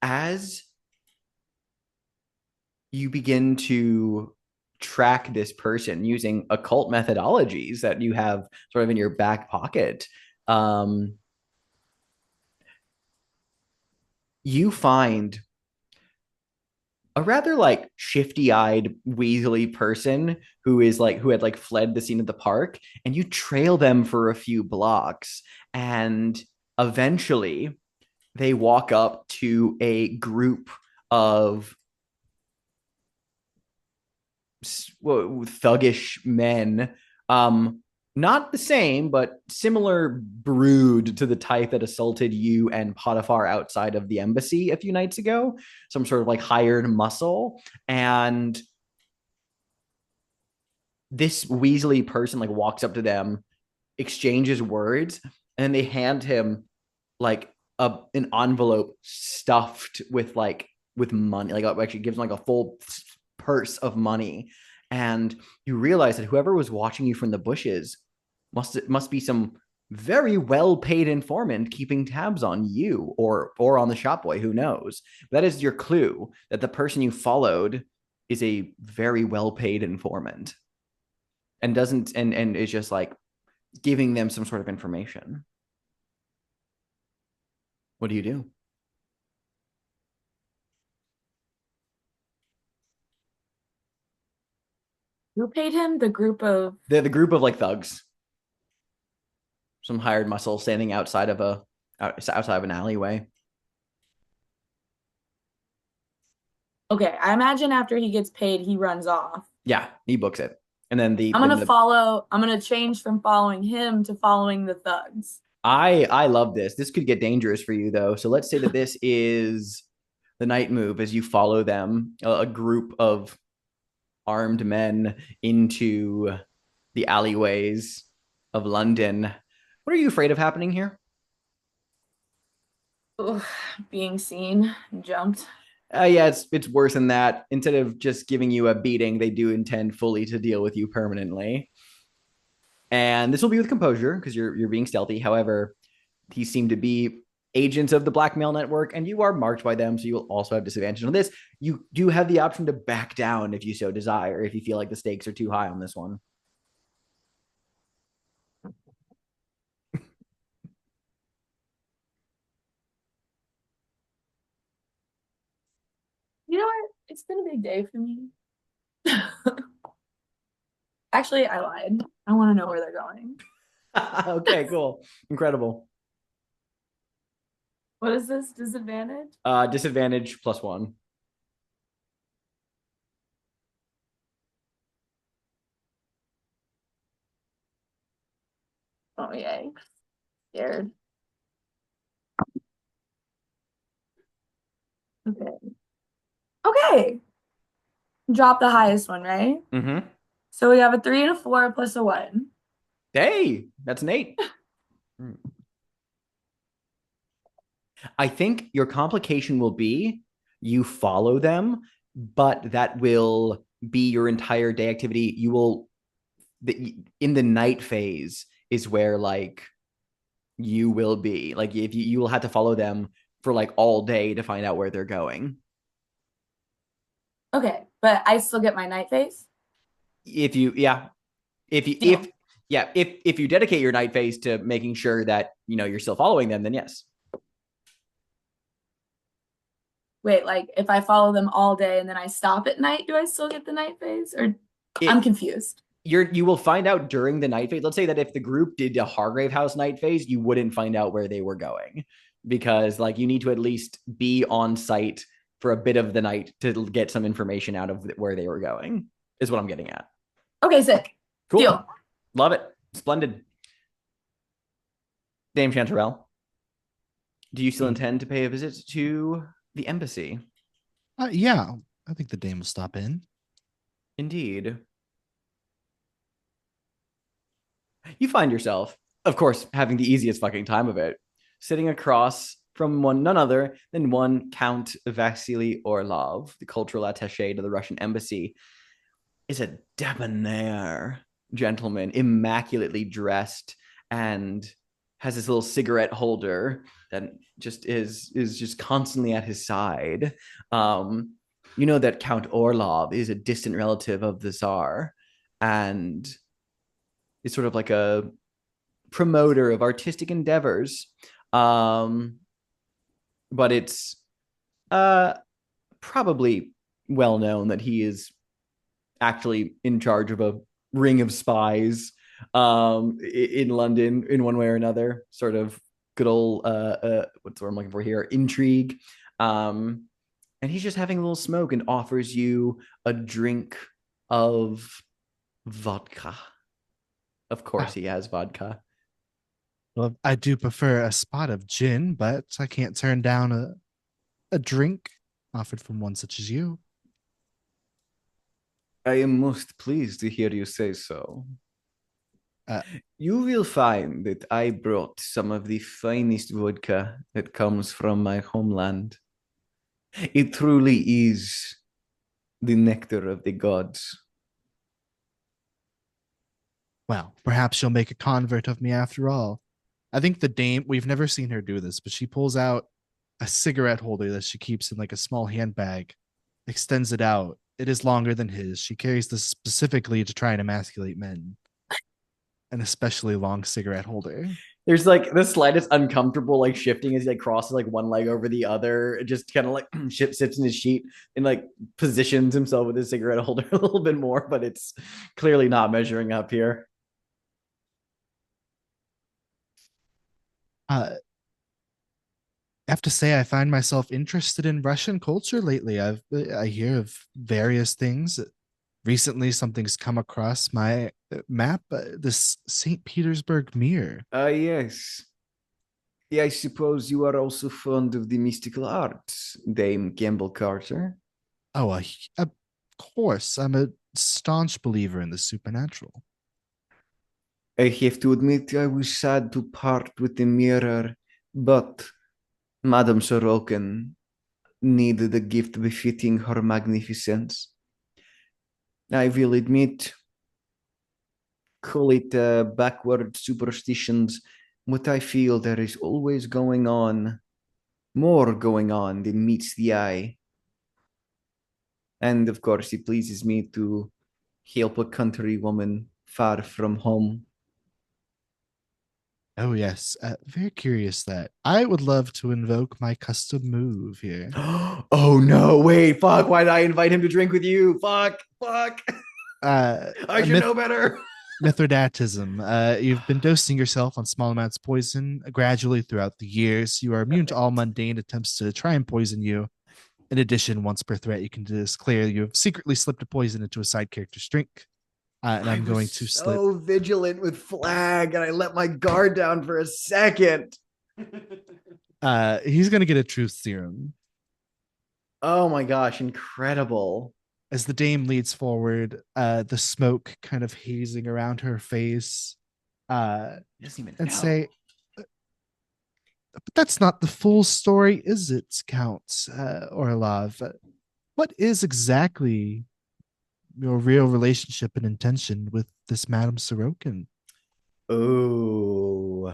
as you begin to track this person using occult methodologies that you have sort of in your back pocket, you find a rather like shifty-eyed, weaselly person who had like fled the scene of the park, and you trail them for a few blocks, and eventually they walk up to a group of thuggish men, not the same, but similar brood to the type that assaulted you and Potiphar outside of the embassy a few nights ago. Some sort of like hired muscle. And this Weasley person like walks up to them, exchanges words, and they hand him like an envelope stuffed with money, like actually gives him like a full purse of money. And you realize that whoever was watching you from the bushes must be some very well paid informant keeping tabs on you or on the shop boy, who knows. That is your clue, that the person you followed is a very well paid informant and doesn't and is just like giving them some sort of information. What do you do? Who paid him? The group of. They're the group of like thugs, some hired muscle standing outside of an alleyway. Okay, I imagine after he gets paid, he runs off. Yeah, he books it, and then I'm gonna change from following him to following the thugs. I love this. This could get dangerous for you though. So let's say that this is the night move as you follow them, a group of armed men into the alleyways of London. What are you afraid of happening here? Ugh, being seen and jumped. Yeah, it's worse than that. Instead of just giving you a beating, they do intend fully to deal with you permanently. And this will be with composure because you're being stealthy. However, these seem to be agents of the blackmail network, and you are marked by them, so you will also have disadvantage on this. You do have the option to back down if you so desire, if you feel like the stakes are too high on this one. You know what? It's been a big day for me. Actually, I lied. I want to know where they're going. Okay, cool. Incredible. What is this disadvantage? Disadvantage +1. Oh, yay. Scared. Okay. Okay. Drop the highest one, right? Mm-hmm. So we have a 3 and a 4 plus a 1. Hey, that's an 8. I think your complication will be you follow them, but that will be your entire day activity. You will, in the night phase is where like you will be. Like if you will have to follow them for like all day to find out where they're going. Okay, but I still get my night phase? If you, yeah, if you, Deal. if you dedicate your night phase to making sure that, you know, you're still following them, then yes. Wait, like if I follow them all day and then I stop at night, do I still get the night phase? Or I'm confused. You will find out during the night phase. Let's say that if the group did a Hargrave House night phase, you wouldn't find out where they were going because like you need to at least be on site for a bit of the night to get some information out of where they were going, is what I'm getting at. Okay, sick. Cool. Deal. Love it. Splendid. Dame Chanterelle, do you still intend to pay a visit to the embassy? Yeah, I think the dame will stop in. Indeed. You find yourself, of course, having the easiest fucking time of it, sitting across from none other than one Count Vasily Orlov, the cultural attaché to the Russian embassy, is a debonair gentleman, immaculately dressed, and has this little cigarette holder that just is just constantly at his side. You know that Count Orlov is a distant relative of the Tsar, and is sort of like a promoter of artistic endeavors. But it's probably well known that he is actually in charge of a ring of spies in London in one way or another. Sort of good old what's the word I'm looking for here? Intrigue. And he's just having a little smoke and offers you a drink of vodka. Of course, he has vodka. Well, I do prefer a spot of gin, but I can't turn down a drink offered from one such as you. I am most pleased to hear you say so. You will find that I brought some of the finest vodka that comes from my homeland. It truly is the nectar of the gods. Well, perhaps she'll make a convert of me after all. I think the dame, we've never seen her do this, but she pulls out a cigarette holder that she keeps in like a small handbag, extends it out. It is longer than his. She carries this specifically to try and emasculate men. An especially long cigarette holder. There's like the slightest uncomfortable like shifting as he like crosses like one leg over the other, just kind of like sips in his sheet and like positions himself with his cigarette holder a little bit more, but it's clearly not measuring up here. I have to say, I find myself interested in Russian culture lately. I hear of various things. Recently, something's come across my map. This St. Petersburg mirror. Yes. Yeah, I suppose you are also fond of the mystical arts, Dame Campbell Carter. Oh, of course. I'm a staunch believer in the supernatural. I have to admit I was sad to part with the mirror, but Madame Sorokin needed a gift befitting her magnificence. I will admit, call it backward superstitions, but I feel there is always going on, more going on than meets the eye. And of course, it pleases me to help a countrywoman far from home. Oh, yes. Very curious that I would love to invoke my custom move here. Oh no, wait, fuck, why did I invite him to drink with you? Fuck. I should know better. Mithridatism. You've been dosing yourself on small amounts of poison gradually throughout the years. You are immune to all mundane attempts to try and poison you. In addition, once per threat, you can declare you have secretly slipped a poison into a side character's drink. And I'm going to slip. So vigilant with flag, and I let my guard down for a second. He's going to get a truth serum. Oh my gosh, incredible. As the dame leads forward, the smoke kind of hazing around her face, and say, but that's not the full story, is it, Count Orlov? What is exactly your real relationship and intention with this Madame Sorokin? Oh.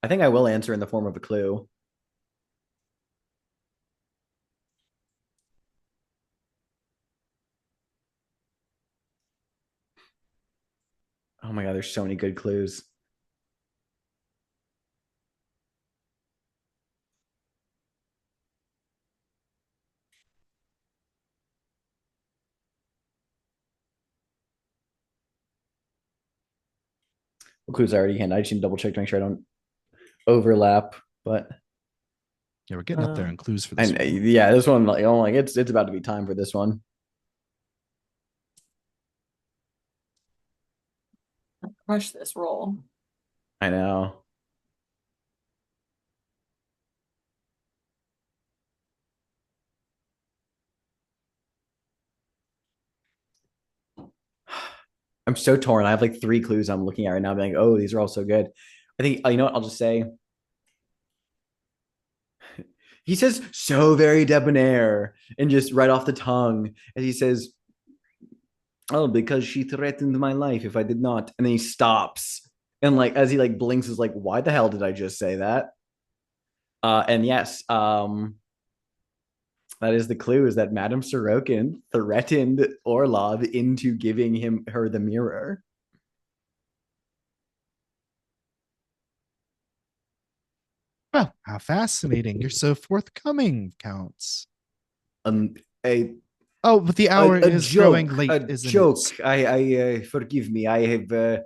I think I will answer in the form of a clue. Oh my god, there's so many good clues. What clues I already hand? I just need to double check to make sure I don't overlap. But yeah, we're getting up there in clues for this. And yeah, this one, like, oh, like it's about to be time for this one. Crush this roll. I know. I'm so torn. I have like 3 clues I'm looking at right now, being like, oh, these are all so good. I think you know what? I'll just say. He says so very debonair and just right off the tongue, as he says, "Oh, because she threatened my life if I did not." And then he stops and like as he like blinks, is like, "Why the hell did I just say that?" And yes, that is the clue: is that Madame Sorokin threatened Orlov into giving her the mirror. Well, how fascinating! You're so forthcoming, Counts. But the hour is joke, growing late. A isn't joke. It? I forgive me. I have a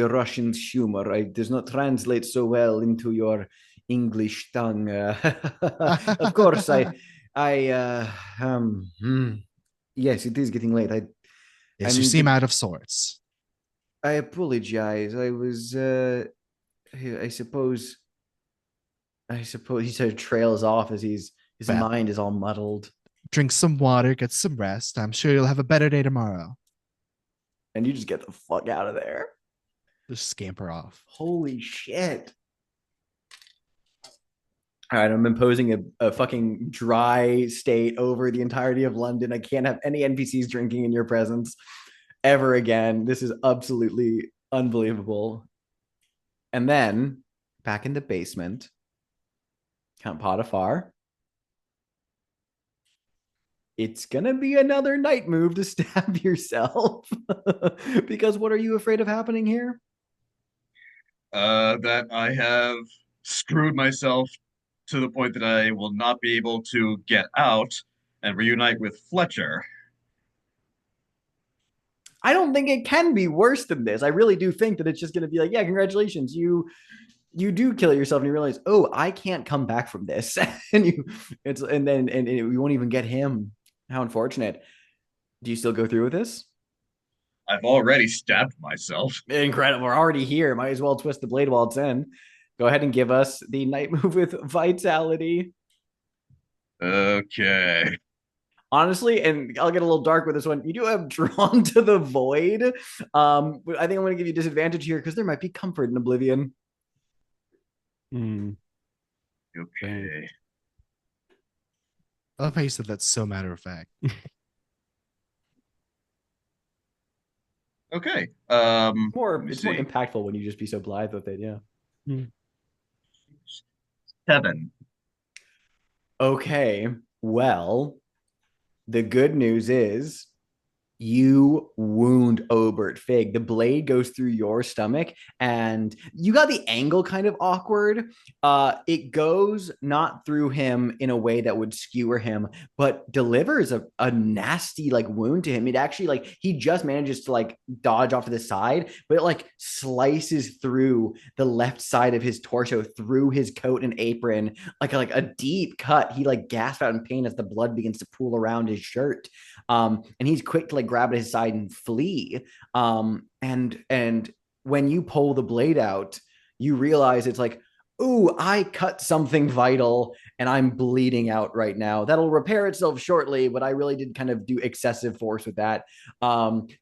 Russian humor. It does not translate so well into your English tongue. Of course, yes, it is getting late. Yes, you seem out of sorts. I apologize. I was, I suppose he sort of trails off as his mind is all muddled. Drink some water, get some rest. I'm sure you'll have a better day tomorrow. and you just get the fuck out of there. Just scamper off. Holy shit. All right, I'm imposing a fucking dry state over the entirety of London. I can't have any NPCs drinking in your presence ever again. This is absolutely unbelievable. And then back in the basement, Count Potiphar. It's gonna be another night move to stab yourself. Because what are you afraid of happening here? That I have screwed myself to the point that I will not be able to get out and reunite with Fletcher. I don't think it can be worse than this. I really do think that it's just gonna be like, yeah, congratulations, you do kill yourself, and you realize, oh, I can't come back from this, and we won't even get him. How unfortunate. Do you still go through with this? I've already stabbed myself. Incredible. We're already here. Might as well twist the blade while it's in. Go ahead and give us the night move with vitality. Okay. Honestly, and I'll get a little dark with this one. You do have drawn to the void. I think I'm going to give you disadvantage here because there might be comfort in oblivion. Okay. I love how you said that's so matter of fact. Okay. It's more let me it's more see. impactful when you just be so blithe with it. Yeah. 7. Okay. Well, the good news is you wound Obert Fig. The blade goes through your stomach, and you got the angle kind of awkward. It goes not through him in a way that would skewer him, but delivers a nasty like wound to him. It actually like he just manages to like dodge off to the side, but it like slices through the left side of his torso, through his coat and apron, like a deep cut. He like gasps out in pain as the blood begins to pool around his shirt. And he's quick to like grab at his side and flee. And when you pull the blade out, you realize it's like, ooh, I cut something vital and I'm bleeding out right now. That'll repair itself shortly, but I really did kind of do excessive force with that.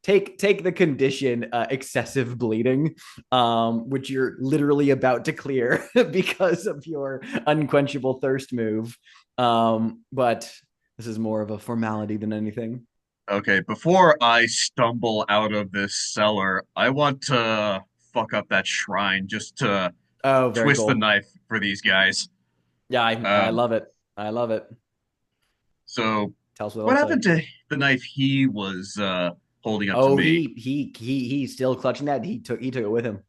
Take the condition excessive bleeding, which you're literally about to clear because of your unquenchable thirst move. But this is more of a formality than anything. Okay, before I stumble out of this cellar, I want to fuck up that shrine just to Oh, very twist the cool. knife for these guys. Yeah, I Um, love it. I love it. so Tell us what what else say. happened to the knife he was holding up to Oh, me? he's still clutching that. He took it with him.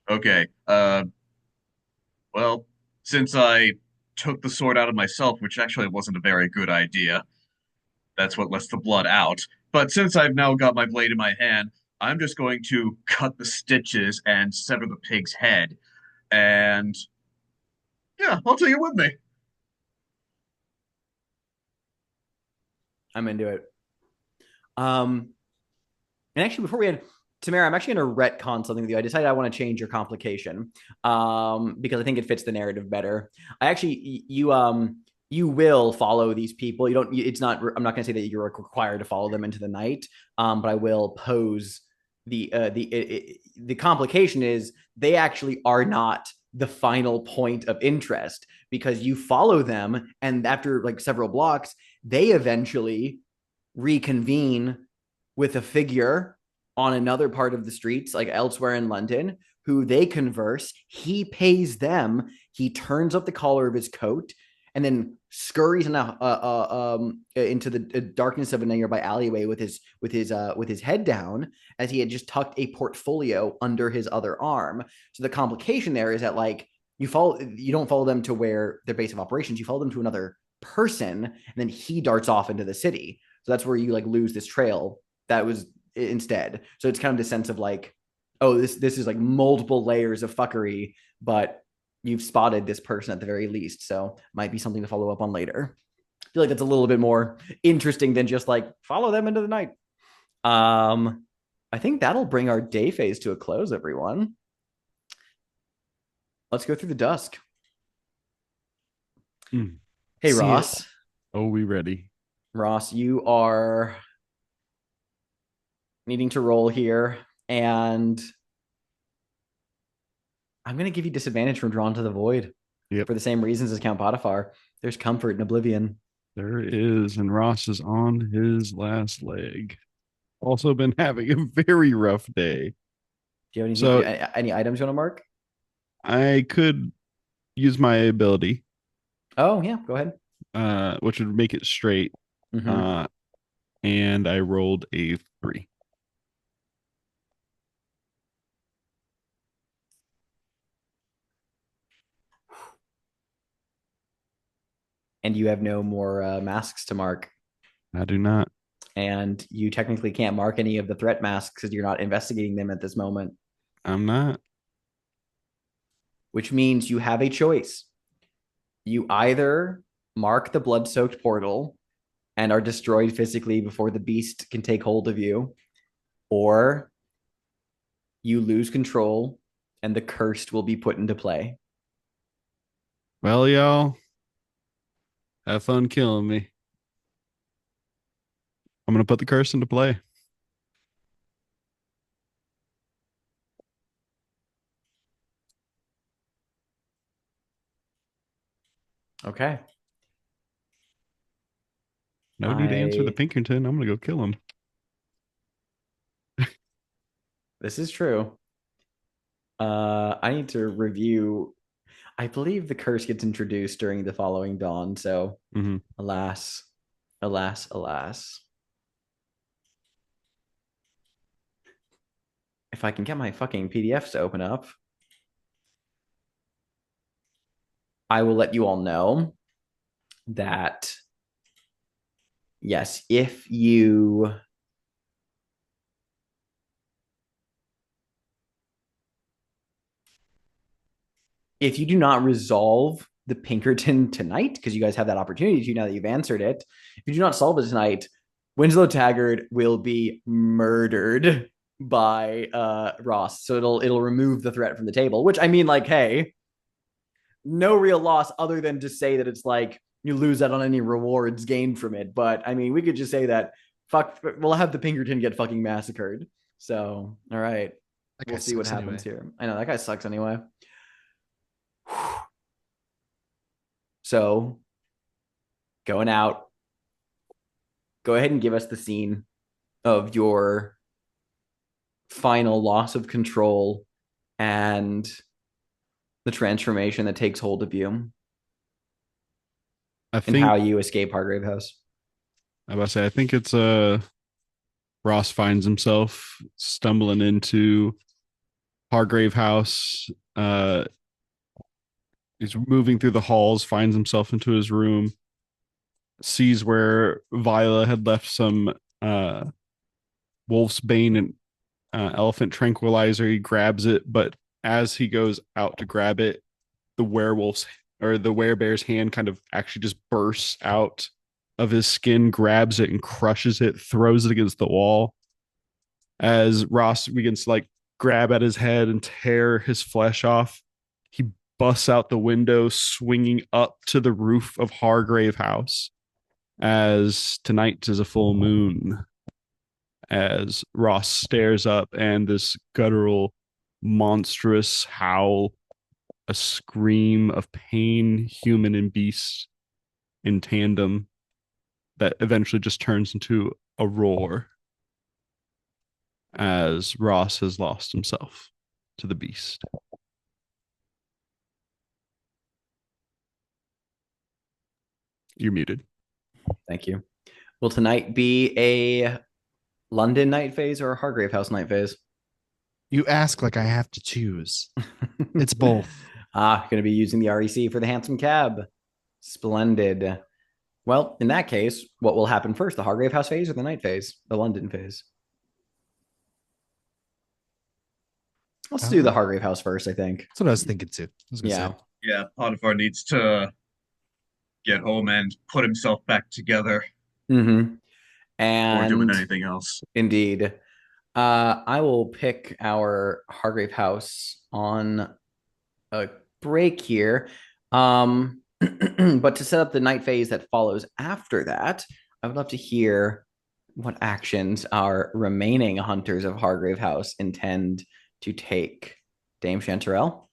Okay. Well, since I took the sword out of myself, which actually wasn't a very good idea, that's what lets the blood out. But since I've now got my blade in my hand, I'm just going to cut the stitches and sever the pig's head. And yeah, I'll take it with me. I'm into it. Um, and actually, before we had Tamara, I'm actually going to retcon something with you. I decided I want to change your complication, because I think it fits the narrative better. I actually you will follow these people. You don't. It's not. I'm not going to say that you're required to follow them into the night. But I will pose the complication is they actually are not the final point of interest because you follow them, and after like several blocks, they eventually reconvene with a figure on another part of the streets, like elsewhere in London, who they converse. He pays them. He turns up the collar of his coat and then scurries into the darkness of a nearby alleyway with his head down, as he had just tucked a portfolio under his other arm. So the complication there is that like you don't follow them to where their base of operations. You follow them to another person, and then he darts off into the city. So that's where you like lose this trail that was instead. So it's kind of the sense of like, oh, this is like multiple layers of fuckery, but you've spotted this person at the very least. So might be something to follow up on later. I feel like that's a little bit more interesting than just like follow them into the night. I think that'll bring our day phase to a close, everyone. Let's go through the dusk. Hey, See Ross. Oh, we ready? Ross, you are needing to roll here, and I'm going to give you disadvantage from Drawn to the Void. Yep. For the same reasons as Count Potiphar. There's comfort in oblivion. There is, and Ross is on his last leg. Also been having a very rough day. Do you have So- any items you want to mark? I could use my ability, Oh, yeah, go ahead. which would make it straight. Mhm. And I rolled a 3. And you have no more masks to mark. I do not. And you technically can't mark any of the threat masks because you're not investigating them at this moment, I'm not. which means you have a choice. You either mark the blood-soaked portal and are destroyed physically before the beast can take hold of you, or you lose control and the cursed will be put into play. Well, y'all, have fun killing me. I'm going to put the curse into play. Okay. No need to answer the I- Pinkerton. I'm going to go kill him. This is true. I need to review. I believe the curse gets introduced during the following dawn, so Mhm. alas, alas, alas. If I can get my fucking PDFs to open up, I will let you all know that yes, if you do not resolve the Pinkerton tonight, because you guys have that opportunity to now that you've answered it, if you do not solve it tonight, Winslow Taggart will be murdered by Ross. So it'll remove the threat from the table, which I mean, like, hey, no real loss other than to say that it's like you lose out on any rewards gained from it. But I mean, we could just say that we'll have the Pinkerton get fucking massacred. So, all right. That guy We'll see what sucks happens anyway. here. I know that guy sucks anyway. So, going out, go ahead and give us the scene of your final loss of control and the transformation that takes hold of you I and think how you escape Hargrave House. I about to say I think it's Ross finds himself stumbling into Hargrave House. He's moving through the halls, finds himself into his room, sees where Viola had left some Wolf's Bane and elephant tranquilizer. He grabs it, but as he goes out to grab it, the werebear's hand kind of actually just bursts out of his skin, grabs it and crushes it, throws it against the wall. As Ross begins to like grab at his head and tear his flesh off, he busts out the window, swinging up to the roof of Hargrave House. As tonight is a full moon, as Ross stares up and this guttural, monstrous howl, a scream of pain, human and beast in tandem, that eventually just turns into a roar as Ross has lost himself to the beast. You're muted. Thank you. Will tonight be a London night phase or a Hargrave House night phase? You ask like I have to choose. It's both. Going to be using the REC for the handsome cab. Splendid. Well, in that case, what will happen first, the Hargrave House phase or the night phase, the London phase? Let's do the Hargrave House first, I think. That's what I was thinking too. I was gonna Yeah. say. Yeah, Potiphar needs to get home and put himself back together Mm-hmm. before doing And anything else. indeed, I will pick our Hargrave House on a break here. But to set up the night phase that follows after that, I would love to hear what actions our remaining hunters of Hargrave House intend to take? Dame Chanterelle?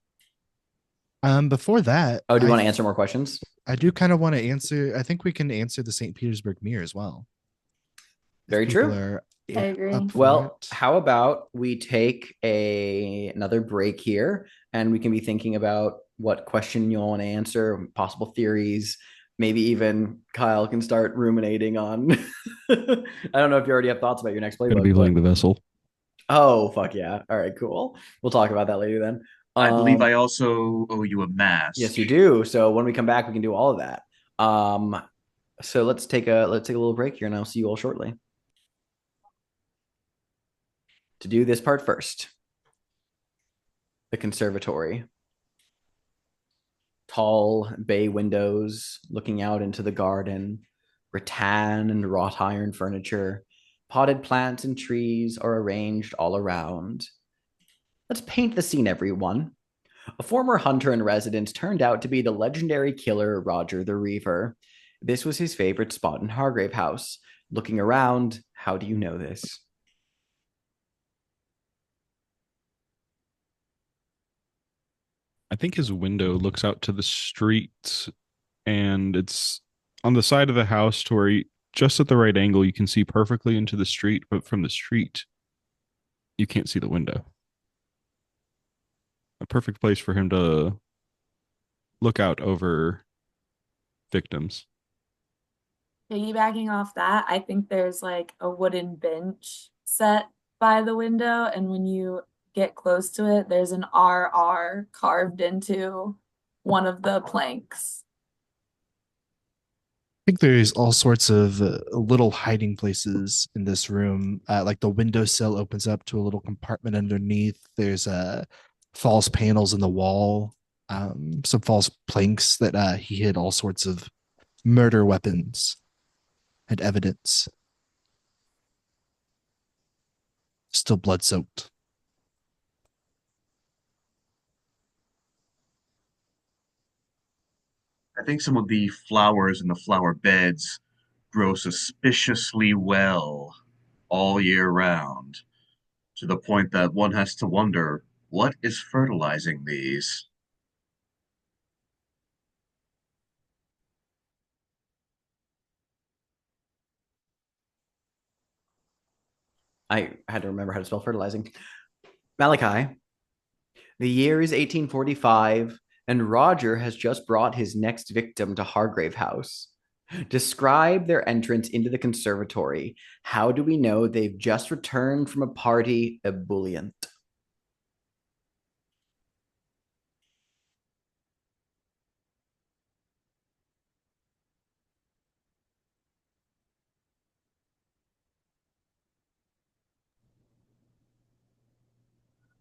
Before that, Oh, do you want to answer more questions? I do kind of want to answer. I think we can answer the St. Petersburg Mirror as well. If Very people true. are I agree. up for Well, it. how about we take another break here and we can be thinking about what question you all want to answer, possible theories. Maybe even Kyle can start ruminating on. I don't know if you already have thoughts about your next Gonna be playbook, playing but the vessel. oh fuck yeah. All right, cool. We'll talk about that later then. I believe I also owe you a mask. Yes, you do. So when we come back, we can do all of that. Um, so let's take a little break here and I'll see you all shortly. To do this part first, the conservatory. Tall bay windows looking out into the garden, rattan and wrought iron furniture, potted plants and trees are arranged all around. Let's paint the scene, everyone. A former hunter in residence turned out to be the legendary killer Roger the Reaver. This was his favorite spot in Hargrave House. Looking around, how do you know this? I think his window looks out to the street, and it's on the side of the house to where just at the right angle you can see perfectly into the street, but from the street you can't see the window. A perfect place for him to look out over victims. Piggybacking off that, I think there's like a wooden bench set by the window, and when you get close to it, there's an RR carved into one of the planks. I think there's all sorts of little hiding places in this room. Like the windowsill opens up to a little compartment underneath. There's false panels in the wall, some false planks that he hid all sorts of murder weapons and evidence. Still blood soaked. I think some of the flowers in the flower beds grow suspiciously well all year round, to the point that one has to wonder what is fertilizing these. I had to remember how to spell fertilizing. Malachi, the year is 1845, and Roger has just brought his next victim to Hargrave House. Describe their entrance into the conservatory. How do we know they've just returned from a party ebullient?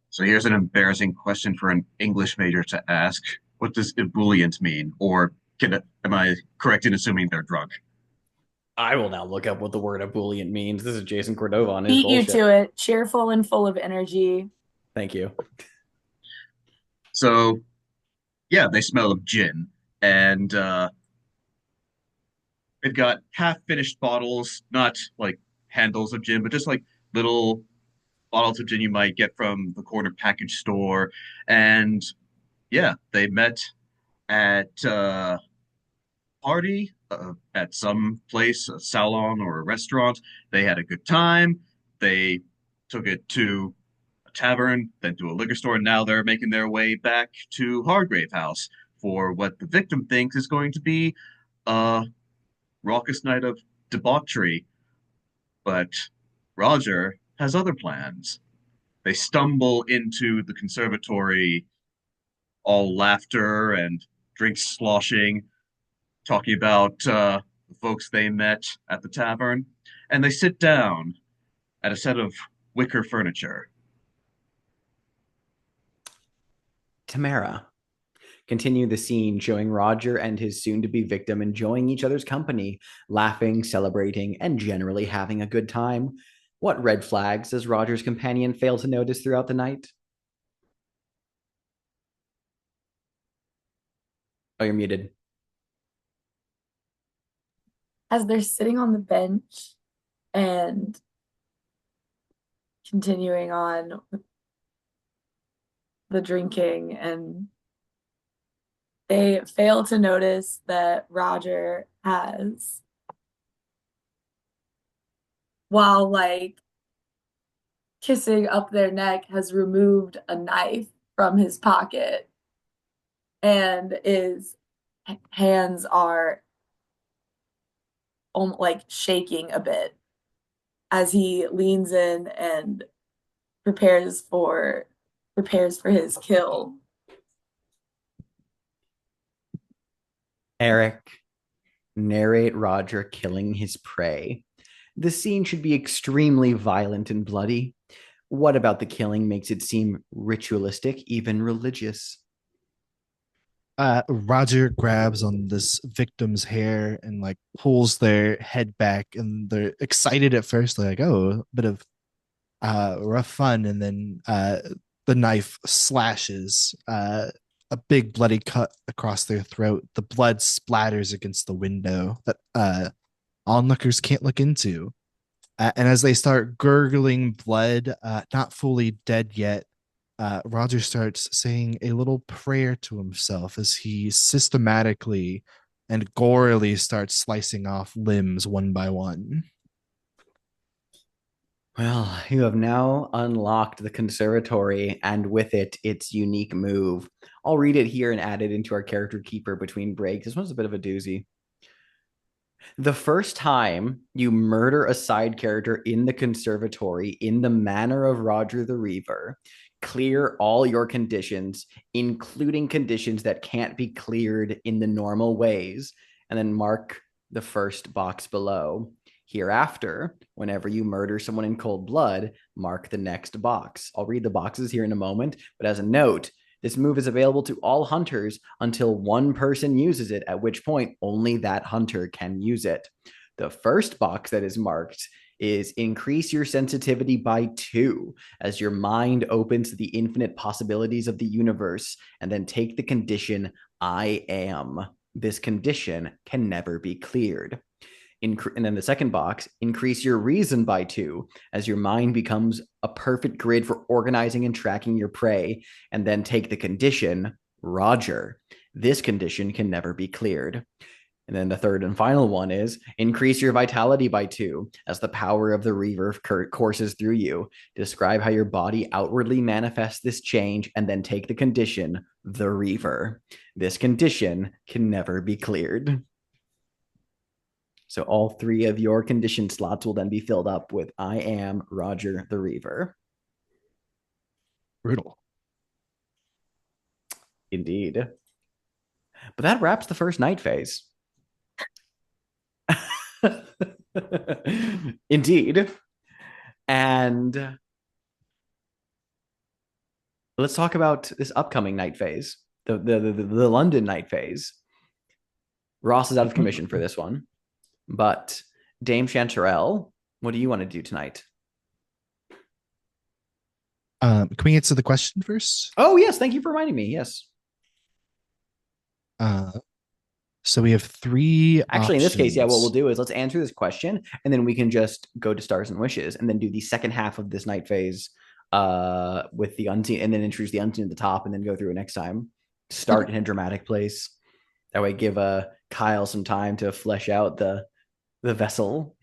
So here's an embarrassing question for an English major to ask. What does ebullient mean? Or am I correct in assuming they're drunk? I will now look up what the word ebullient means. This is Jason Cordova on his Beat you bullshit. to it, cheerful and full of energy. Thank you. So, yeah, they smell of gin. And they've got half finished bottles, not like handles of gin, but just like little bottles of gin you might get from the corner package store. And yeah, they met at party at some place, a salon or a restaurant. They had a good time. They took it to a tavern, then to a liquor store, and now they're making their way back to Hargrave House for what the victim thinks is going to be a raucous night of debauchery. But Roger has other plans. They stumble into the conservatory, all laughter and drinks sloshing, talking about the folks they met at the tavern, and they sit down at a set of wicker furniture. Tamara. Continue the scene showing Roger and his soon to be victim enjoying each other's company, laughing, celebrating, and generally having a good time. What red flags does Roger's companion fail to notice throughout the night? Oh, you're muted. As they're sitting on the bench and continuing on with the drinking, and they fail to notice that Roger has, while like kissing up their neck, has removed a knife from his pocket, and his hands are like shaking a bit as he leans in and prepares for his kill. Eric, narrate Roger killing his prey. The scene should be extremely violent and bloody. What about the killing makes it seem ritualistic, even religious? Roger grabs on this victim's hair and like pulls their head back, and they're excited at first, like, oh, a bit of rough fun, and then the knife slashes a big bloody cut across their throat. The blood splatters against the window that onlookers can't look into. And as they start gurgling blood, not fully dead yet, Roger starts saying a little prayer to himself as he systematically and gorily starts slicing off limbs one by one. Well, you have now unlocked the conservatory and with it, its unique move. I'll read it here and add it into our character keeper between breaks. This one's a bit of a doozy. The first time you murder a side character in the conservatory in the manner of Roger the Reaver, clear all your conditions, including conditions that can't be cleared in the normal ways, and then mark the first box below. Hereafter, whenever you murder someone in cold blood, mark the next box. I'll read the boxes here in a moment, but as a note, this move is available to all hunters until one person uses it, at which point only that hunter can use it. The first box that is marked is increase your sensitivity by 2 as your mind opens to the infinite possibilities of the universe, and then take the condition I am. This condition can never be cleared. And then the second box, increase your reason by 2 as your mind becomes a perfect grid for organizing and tracking your prey, and then take the condition Roger. This condition can never be cleared. And then the third and final one is increase your vitality by 2 as the power of the Reaver courses through you. Describe how your body outwardly manifests this change, and then take the condition the Reaver. This condition can never be cleared. So all 3 of your condition slots will then be filled up with I am Roger the Reaver. Brutal. Indeed. But that wraps the first night phase. Indeed. And let's talk about this upcoming night phase, the London night phase. Ross is out of commission for this one. But Dame Chanterelle, what do you want to do tonight? Can we answer the question first? Oh, yes. Thank you for reminding me. Yes. So we have 3 Actually, in this case, yeah, what we'll options. do is let's answer this question, and then we can just go to Stars and Wishes, and then do the second half of this night phase with the unseen, and then introduce the unseen at the top, and then go through it next time. Start in a dramatic place. That way, give Kyle some time to flesh out the vessel.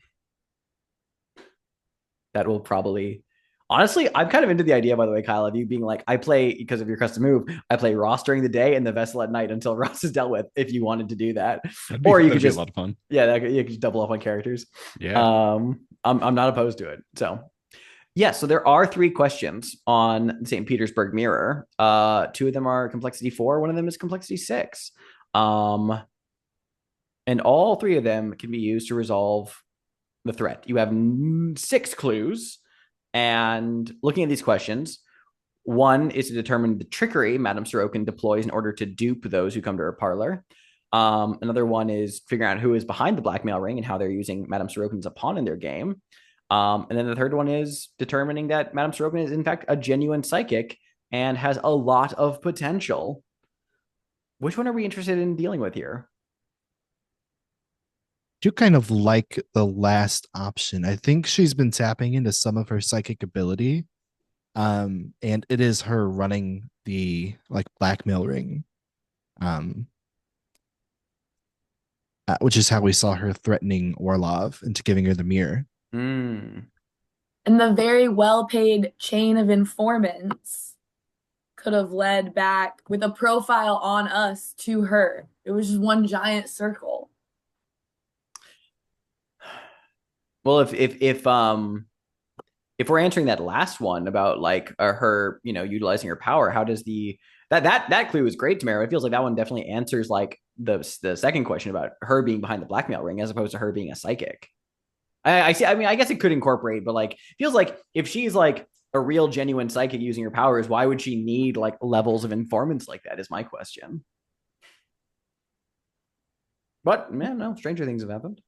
That will probably, honestly, I'm kind of into the idea, by the way, Kyle, of you being like, I play, because of your custom move, I play Ross during the day and the vessel at night until Ross is dealt with, if you wanted to do that. Or you could just, a lot of fun. Yeah, you could double up on characters. Yeah. I'm not opposed to it. So yeah, so there are 3 questions on the St. Petersburg Mirror. 2 of them are complexity 4, one of them is complexity 6. And all 3 of them can be used to resolve the threat. You have 6 clues, and looking at these questions, 1 is to determine the trickery Madame Sorokin deploys in order to dupe those who come to her parlor. Another one is figuring out who is behind the blackmail ring and how they're using Madame Sorokin as a pawn in their game. And then the third one is determining that Madame Sorokin is in fact a genuine psychic and has a lot of potential. Which one are we interested in dealing with here? do kind of like the last option. I think she's been tapping into some of her psychic ability. And it is her running the like blackmail ring. Which is how we saw her threatening Orlov into giving her the mirror. Mm. And the very well-paid chain of informants could have led back with a profile on us to her. It was just one giant circle. Well, if we're answering that last one about like her, utilizing her power, how does that clue is great, Tamara. It feels like that one definitely answers like the second question about her being behind the blackmail ring as opposed to her being a psychic. I see. I mean, I guess it could incorporate, but like feels like if she's like a real genuine psychic using her powers, why would she need like levels of informants like that is my question. But man, no, stranger things have happened.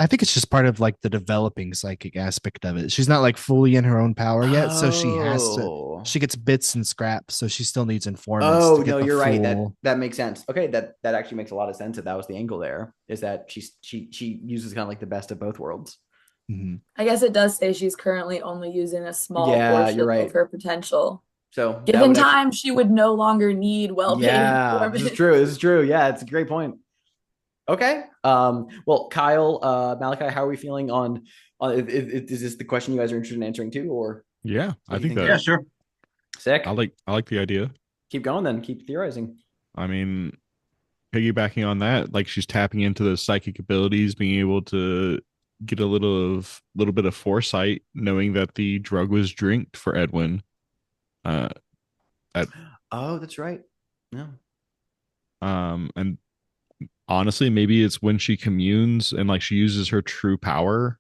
I think it's just part of like the developing psychic aspect of it. She's not like fully in her own power yet, so she gets bits and scraps, so she still needs informants. Oh to get no, the you're right. full- That makes sense. Okay, that actually makes a lot of sense. If that was the angle there, is that she uses kind of like the best of both worlds. Mhm. I guess it does say she's currently only using a small Yeah, portion you're right. of her potential. So that Given would actually- time, she would no longer need well-paid yeah, informants. this is true. This is true. Yeah, it's a great point. Okay. Well, Kyle, Malachi, how are we feeling on is this the question you guys are interested in answering too, or Yeah, I What do you think think? that Yeah, sure. sick? I like the idea. Keep going then. Keep theorizing. I mean, piggybacking on that, like she's tapping into the psychic abilities, being able to get a little bit of foresight, knowing that the drug was drinked for Edwin. Oh, that's right. Yeah. And honestly, maybe it's when she communes and like she uses her true power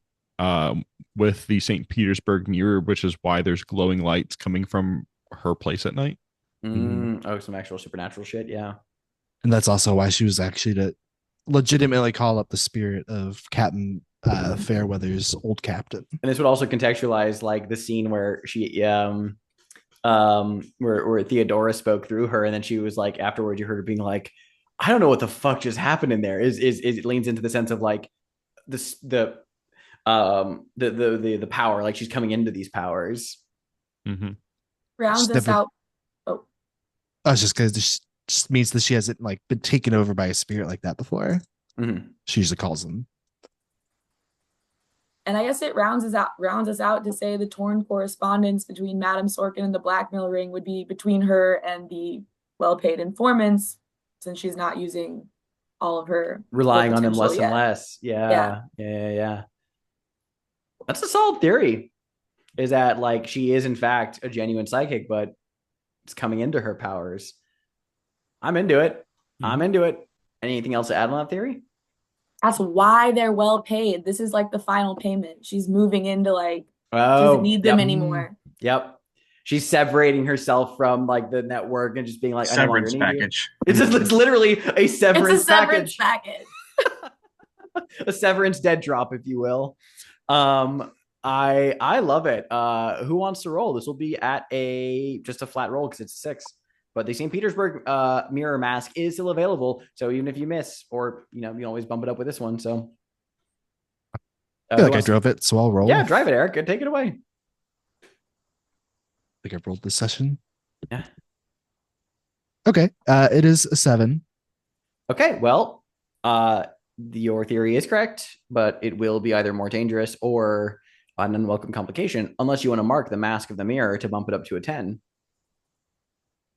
with the St. Petersburg mirror, which is why there's glowing lights coming from her place at night. Oh, some actual supernatural shit. Yeah. And that's also why she was actually to legitimately call up the spirit of Captain Fairweather's old captain. And this would also contextualize like the scene where she where Theodora spoke through her, and then she was like afterwards you heard her being like, I don't know what the fuck just happened in there. Is it leans into the sense of like the power, like she's coming into these powers. Mm-hmm. Rounds us out. Oh, I was just because this just means that she hasn't like been taken over by a spirit like that before. Mm-hmm. She usually calls them. and I guess it rounds us out to say the torn correspondence between Madame Sorkin and the blackmail ring would be between her and the well-paid informants, since she's not using all of her Relying full on them potential less yet. and less. Yeah. That's a solid theory. Is that like she is in fact a genuine psychic, but it's coming into her powers. I'm into it. I'm into it. Anything else to add on that theory? That's why they're well paid. This is like the final payment. She's moving into like Oh, doesn't need them yep. anymore. Yep. She's separating herself from like the network and just being like, Severance I no longer need you. package. It's literally a severance, It's a severance package. a severance dead drop, if you will. I love it. Who wants to roll? This will be at just a flat roll because it's a 6. But the St. Petersburg mirror mask is still available. So even if you miss, or you can always bump it up with this one. So I feel like I drove it, so I'll roll. Yeah, drive it, Eric. Take it away. I think I've rolled this session. Yeah. Okay. It is a 7. Okay, well, your theory is correct, but it will be either more dangerous or an unwelcome complication, unless you want to mark the mask of the mirror to bump it up to a 10.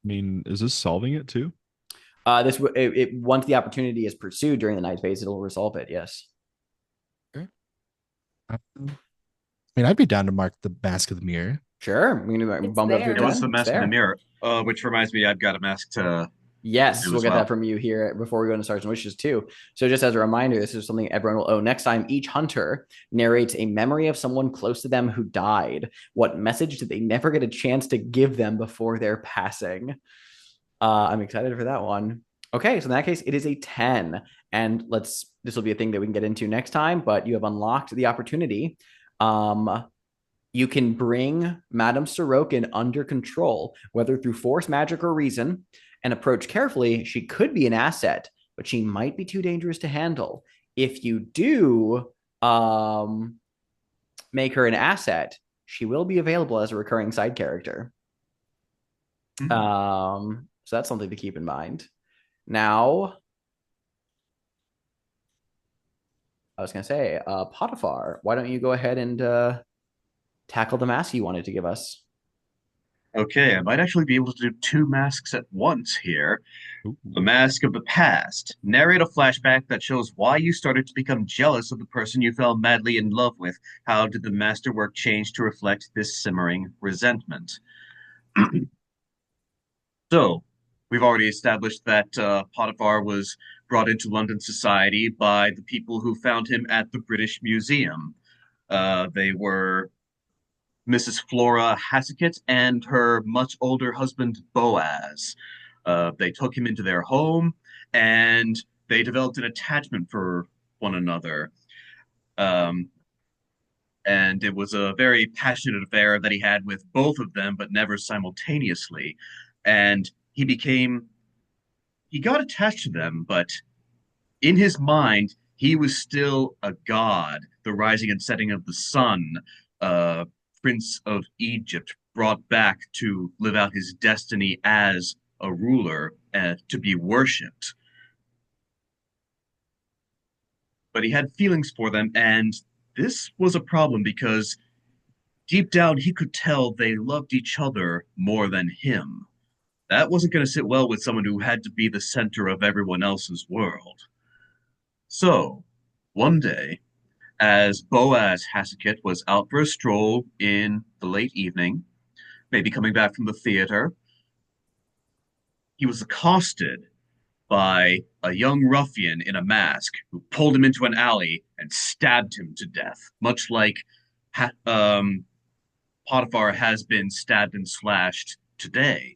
I mean, is this solving it too? Once the opportunity is pursued during the night phase, it'll resolve it. Yes. I mean, I'd be down to mark the mask of the mirror. Sure. We can It's bump it up to a there. 10. It was the It's mask in there. the mirror, which reminds me, I've got a mask to. Yes, do we'll as get well. that from you here before we go into Stars and Wishes too. So just as a reminder, this is something everyone will owe. Next time, each hunter narrates a memory of someone close to them who died. What message did they never get a chance to give them before their passing? I'm excited for that one. Okay, so in that case, it is a 10. And this will be a thing that we can get into next time, but you have unlocked the opportunity. You can bring Madame Sorokin under control, whether through force, magic, or reason, and approach carefully. She could be an asset, but she might be too dangerous to handle. if you do make her an asset, she will be available as a recurring side character. So that's something to keep in mind. Now, I was going to say, Potiphar, why don't you go ahead and tackle the mask you wanted to give us? Okay, I might actually be able to do two masks at once here. Ooh. The Mask of the Past. Narrate a flashback that shows why you started to become jealous of the person you fell madly in love with. How did the masterwork change to reflect this simmering resentment? So, we've already established that Potiphar was brought into London society by the people who found him at the British Museum. They were Mrs. Flora Haseket and her much older husband Boaz. They took him into their home and they developed an attachment for one another. Um, and it was a very passionate affair that he had with both of them, but never simultaneously. And he got attached to them, but in his mind, he was still a god, the rising and setting of the sun, uh, Prince of Egypt, brought back to live out his destiny as a ruler and to be worshipped. But he had feelings for them, and this was a problem because deep down he could tell they loved each other more than him. That wasn't going to sit well with someone who had to be the center of everyone else's world. So, one day, as Boaz Haseket was out for a stroll in the late evening, maybe coming back from the theater, he was accosted by a young ruffian in a mask who pulled him into an alley and stabbed him to death, much like Potiphar has been stabbed and slashed today.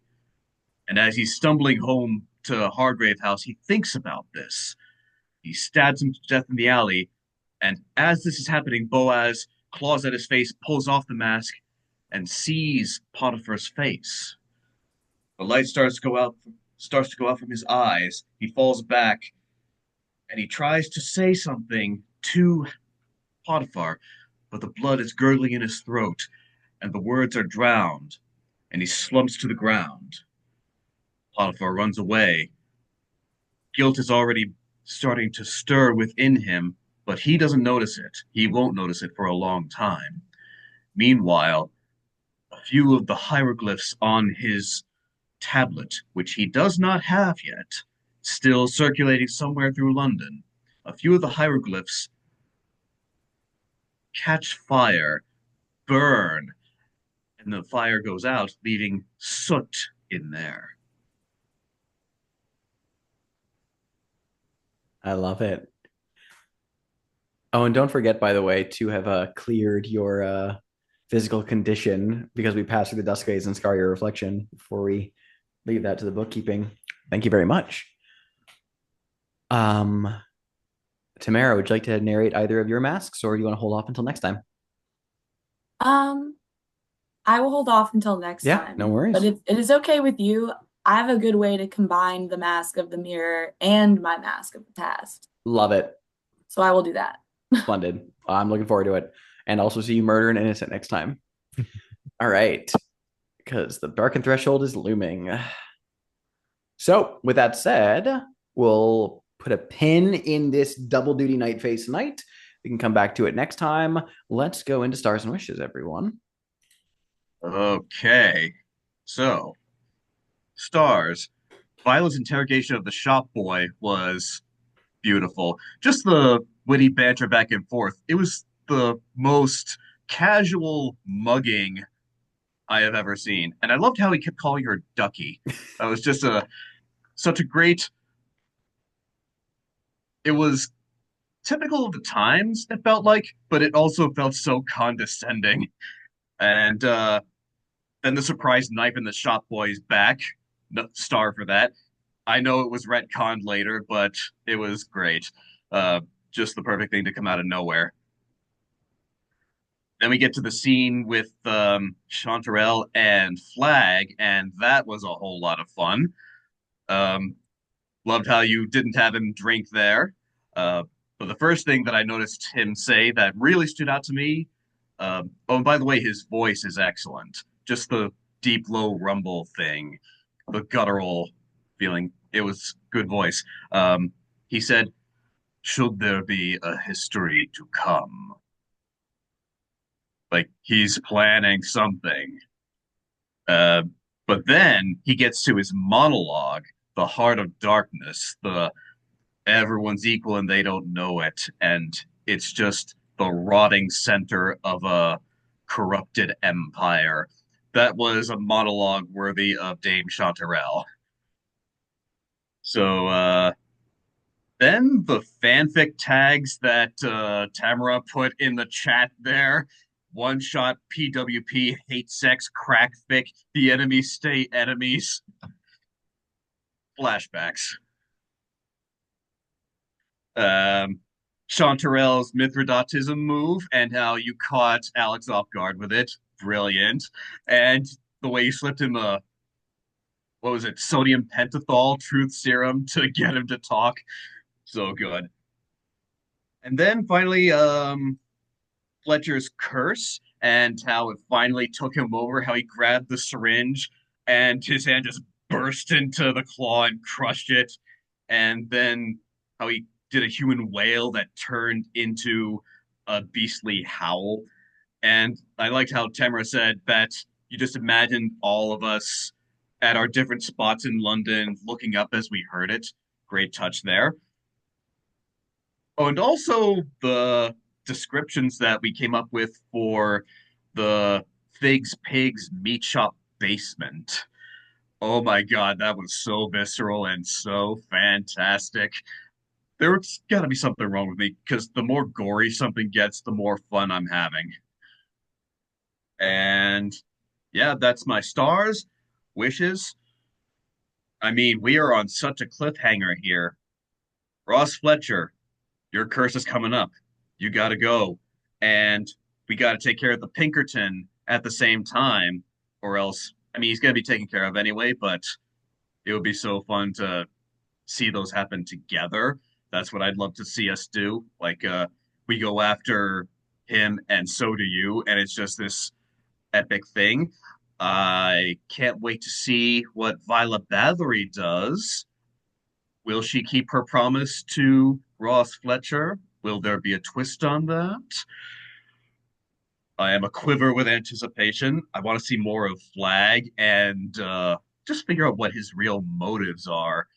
And as he's stumbling home to Hargrave House, he thinks about this. He stabs him to death in the alley, and as this is happening, Boaz claws at his face, pulls off the mask, and sees Potiphar's face. The light starts to go out from his eyes. He falls back, and he tries to say something to Potiphar, but the blood is gurgling in his throat, and the words are drowned, and he slumps to the ground. Potiphar runs away. Guilt is already starting to stir within him, but he doesn't notice it. He won't notice it for a long time. Meanwhile, a few of the hieroglyphs on his tablet, which he does not have yet, still circulating somewhere through London, a few of the hieroglyphs catch fire, burn, and the fire goes out, leaving soot in there. I love it. Oh, and don't forget, by the way, to have cleared your physical condition because we passed through the Dusk Phase and Scar Your Reflection before we leave that to the bookkeeping. Thank you very much. Tamara, would you like to narrate either of your masks, or do you want to hold off until next time? I will hold off until next Yeah, time. no worries. But if it is okay with you, I have a good way to combine the Mask of the Mirror and my Mask of the Past. Love it. So I will do that. Splendid. I'm looking forward to it. And also see you murder an innocent next time. All right. Because the darkened threshold is looming. So, with that said, we'll put a pin in this double duty night phase tonight. We can come back to it next time. Let's go into Stars and Wishes, everyone. Okay. So, stars. Violet's interrogation of the shop boy was beautiful. Just the witty banter back and forth. It was the most casual mugging I have ever seen. And I loved how he kept calling her Ducky. That was just such a great. It was typical of the times, it felt like, but it also felt so condescending. And then the surprise knife in the shop boy's back. Star for that. I know it was retconned later, but it was great. Just the perfect thing to come out of nowhere. Then we get to the scene with Chanterelle and Flag, and that was a whole lot of fun. Loved how you didn't have him drink there. But the first thing that I noticed him say that really stood out to me, oh, and by the way, his voice is excellent. Just the deep, low rumble thing, the guttural feeling. It was good voice. He said, "Should there be a history to come?" Like he's planning something. Uh, but then he gets to his monologue, the heart of darkness, the everyone's equal and they don't know it. And it's just the rotting center of a corrupted empire. That was a monologue worthy of Dame Chanterelle. So then the fanfic tags that Tamara put in the chat there. One shot PWP hate sex crack fic. The enemies stay enemies. Flashbacks. um, Chanterelle's Mithridatism move and how you caught Alex off guard with it. Brilliant. And the way you slipped him a, what was it, sodium pentothal truth serum to get him to talk. So good. And then finally, Fletcher's curse and how it finally took him over, how he grabbed the syringe and his hand just burst into the claw and crushed it. And then how he did a human whale that turned into a beastly howl. And I liked how Tamara said that you just imagined all of us at our different spots in London looking up as we heard it. Great touch there. Oh, and also the descriptions that we came up with for the Figs Pigs meat shop basement. Oh my God, that was so visceral and so fantastic. There's got to be something wrong with me because the more gory something gets, the more fun I'm having. And yeah, that's my stars, wishes. I mean, we are on such a cliffhanger here. Ross Fletcher, your curse is coming up. You got to go. And we got to take care of the Pinkerton at the same time, or else, I mean, he's going to be taken care of anyway, but it would be so fun to see those happen together. That's what I'd love to see us do. Like, we go after him, and so do you. And it's just this epic thing. I can't wait to see what Viola Bathory does. Will she keep her promise to Ross Fletcher? Will there be a twist on that? I am a quiver with anticipation. I want to see more of Flag and just figure out what his real motives are.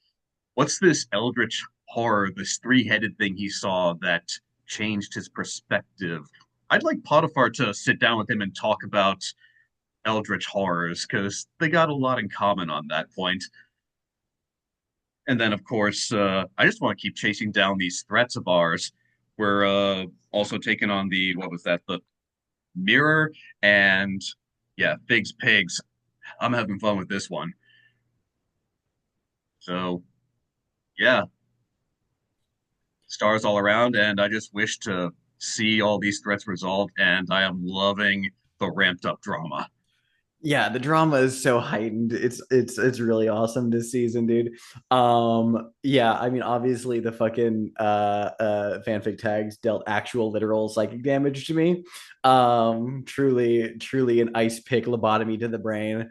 What's this eldritch horror, this three-headed thing he saw that changed his perspective? I'd like Potiphar to sit down with him and talk about eldritch horrors because they got a lot in common on that point. And then, of course, I just want to keep chasing down these threats of ours. We're also taking on the, what was that, the mirror and, yeah, Figs Pigs. I'm having fun with this one. So, yeah, stars all around. And I just wish to see all these threats resolved. And I am loving the ramped up drama. Yeah, the drama is so heightened. It's really awesome this season, dude. Yeah, I mean, obviously the fucking fanfic tags dealt actual literal psychic damage to me. Truly an ice pick lobotomy to the brain.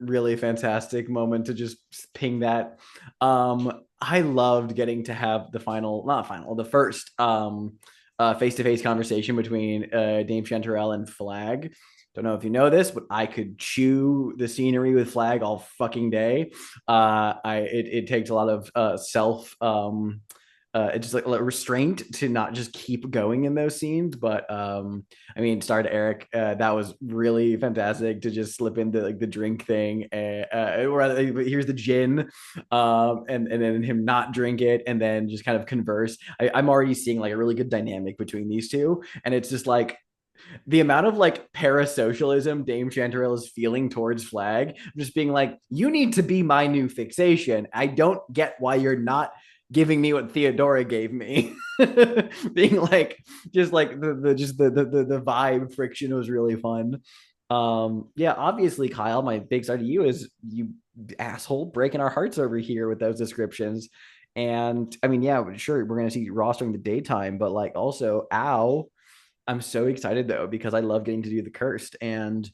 Really fantastic moment to just ping that. I loved getting to have the final, not final, the first face-to-face conversation between Dame Chanterelle and Flag. Don't know if you know this, but I could chew the scenery with Flag all fucking day. It takes a lot of self it's just like restraint to not just keep going in those scenes. But I mean, star to Eric, that was really fantastic to just slip into like the drink thing. Here's the gin, and then him not drink it, and then just kind of converse. I'm already seeing like a really good dynamic between these two, and it's just like the amount of like parasocialism Dame Chanterelle is feeling towards Flag, just being like, you need to be my new fixation. I don't get why you're not giving me what Theodora gave me. Being like, just like the vibe friction was really fun. Yeah, obviously, Kyle, my big side to you is you asshole breaking our hearts over here with those descriptions. And I mean, yeah, sure, we're gonna see Ross during the daytime, but like also Al, I'm so excited though because I love getting to do the cursed and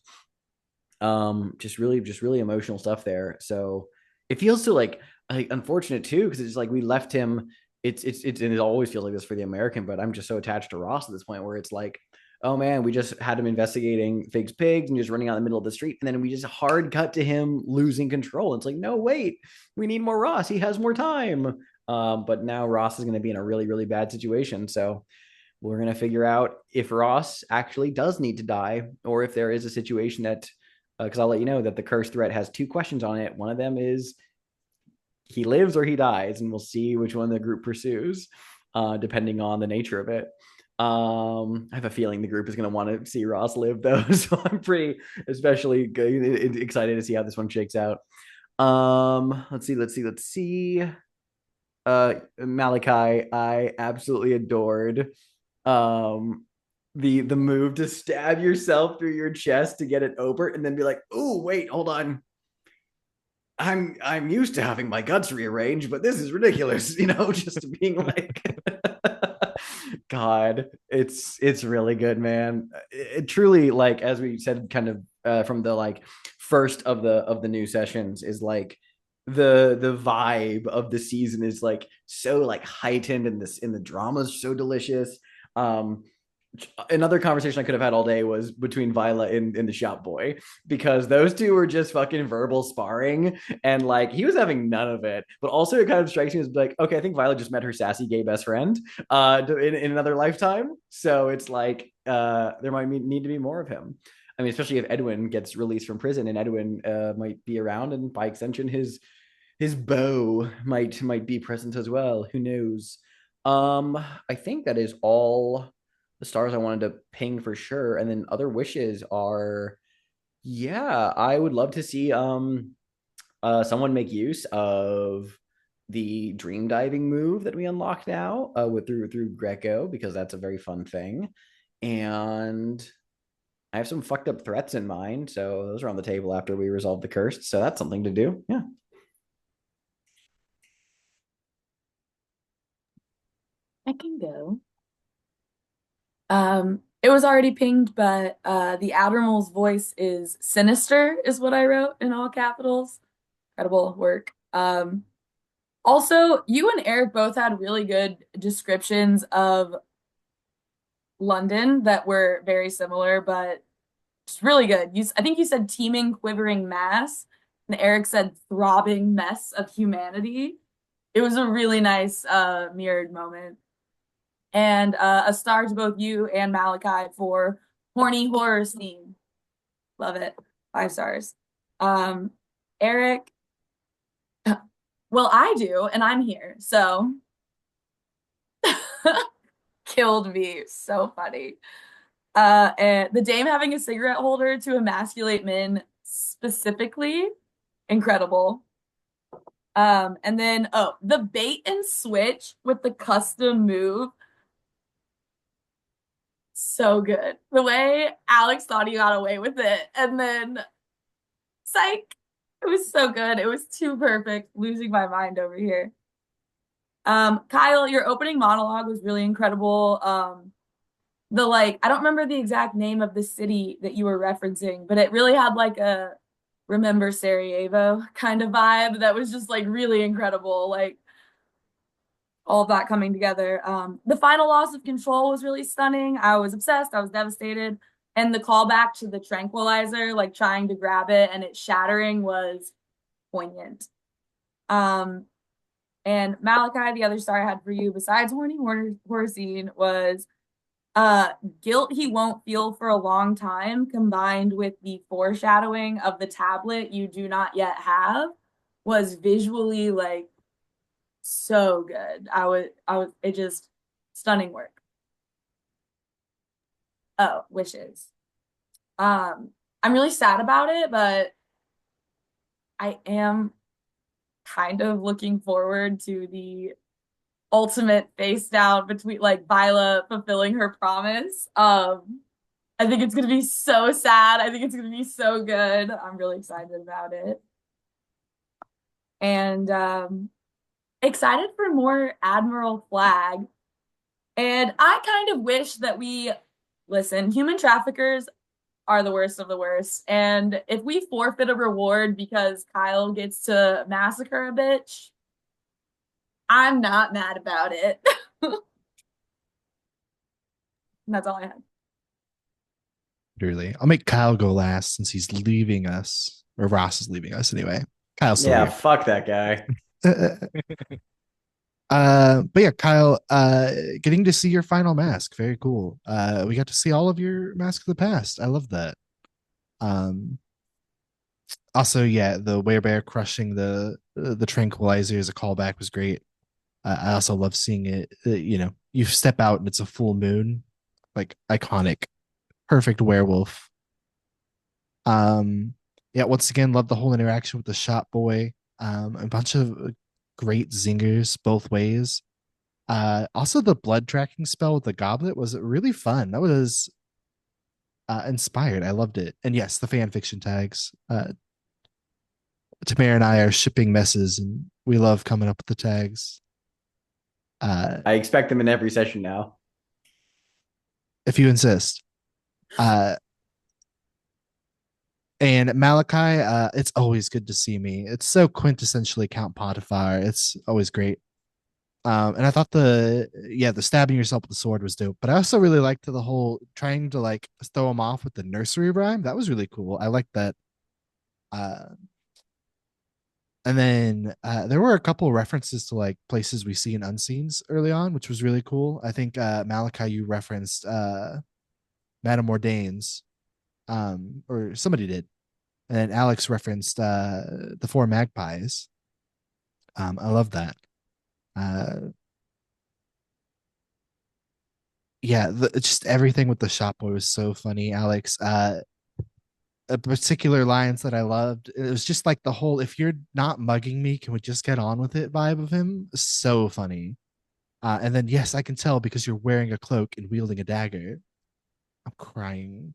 just really emotional stuff there. So it feels so like unfortunate too because it's like we left him. It's and it always feels like this for the American, but I'm just so attached to Ross at this point where it's like, oh man, we just had him investigating Fig's pigs and just running out in the middle of the street, and then we just hard cut to him losing control. It's like, no, wait, we need more Ross. He has more time. But now Ross is going to be in a really, really bad situation. So we're going to figure out if Ross actually does need to die or if there is a situation that, because I'll let you know that the curse threat has two questions on it. One of them is he lives or he dies, and we'll see which one the group pursues, depending on the nature of it. I have a feeling the group is going to want to see Ross live, though, so I'm pretty, especially excited to see how this one shakes out. Let's see. Malachi, I absolutely adored. Um, the move to stab yourself through your chest to get it over, and then be like, "Oh, wait, hold on." I'm used to having my guts rearranged, but this is ridiculous, just being like God, it's really good, man. It truly, like as we said kind of from the like first of the new sessions is like the vibe of the season is like so like heightened and this in the drama is so delicious. Um Another conversation I could have had all day was between Viola and the shop boy because those two were just fucking verbal sparring and like he was having none of it. But also it kind of strikes me as like, okay, I think Viola just met her sassy gay best friend in another lifetime. So it's like there might need to be more of him. I mean, especially if Edwin gets released from prison and Edwin might be around and by extension his beau might be present as well. Who knows? I think that is all the stars I wanted to ping for sure. And then other wishes are, yeah, I would love to see someone make use of the dream diving move that we unlock now with through Greco because that's a very fun thing. And I have some fucked up threats in mind, so those are on the table after we resolve the curse. So that's something to do. Yeah. I can go. It was already pinged, but the Admiral's voice is sinister, is what I wrote in all capitals. Incredible work. Also, you and Eric both had really good descriptions of London that were very similar, but just really good. I think you said teeming, quivering mass, and Eric said throbbing mess of humanity. It was a really nice mirrored moment. And a star to both you and Malachi for horny horror scene. Love it. 5 stars. Eric, well, I do, and I'm here, so killed me. So funny. And the dame having a cigarette holder to emasculate men specifically, incredible. And then the bait and switch with the custom move, so good. The way Alex thought he got away with it, and then psych, it was so good. It was too perfect. Losing my mind over here. Kyle, your opening monologue was really incredible. The like, I don't remember the exact name of the city that you were referencing, but it really had like a remember Sarajevo kind of vibe that was just like really incredible. Like all of that coming together. The final loss of control was really stunning. I was obsessed. I was devastated. And the callback to the tranquilizer, like trying to grab it and it shattering was poignant. And Malachi, the other star I had for you, besides horny horror scene, was guilt he won't feel for a long time, combined with the foreshadowing of the tablet you do not yet have, was visually like so good. It just stunning work. Oh, wishes. I'm really sad about it, but I am kind of looking forward to the ultimate face down between like Viola fulfilling her promise. I think it's gonna be so sad. I think it's gonna be so good. I'm really excited about it. And excited for more Admiral Flag. And I kind of wish that listen, human traffickers are the worst of the worst. And if we forfeit a reward because Kyle gets to massacre a bitch, I'm not mad about it. That's all I had. Literally. I'll make Kyle go last since he's leaving us, or Ross is leaving us anyway. Kyle's still Yeah, fuck that guy. here. But yeah, Kyle, getting to see your final mask, very cool. We got to see all of your Mask of the Past. I love that. Um, Also, yeah, the werebear crushing the tranquilizer as a callback was great. I also love seeing it. You step out and it's a full moon, like iconic, perfect werewolf. Yeah, once again, love the whole interaction with the shop boy. A bunch of great zingers both ways. Also the blood tracking spell with the goblet was really fun. That was inspired. I loved it. And yes, the fan fiction tags. Tamara and I are shipping messes, and we love coming up with the tags. I expect them in every session now. If you insist. And Malachi, it's always good to see me. It's so quintessentially Count Potiphar. It's always great. And I thought the stabbing yourself with the sword was dope. But I also really liked the whole trying to like throw him off with the nursery rhyme. That was really cool. I liked that. And then there were a couple of references to like places we see in Unseens early on, which was really cool. I think Malachi, you referenced Madame Ordain's, or somebody did. And then Alex referenced the Four Magpies. I love that. Yeah, just everything with the shop boy was so funny, Alex. A particular lines that I loved. It was just like the whole "if you're not mugging me, can we just get on with it" vibe of him. So funny. And then yes, I can tell because you're wearing a cloak and wielding a dagger. I'm crying.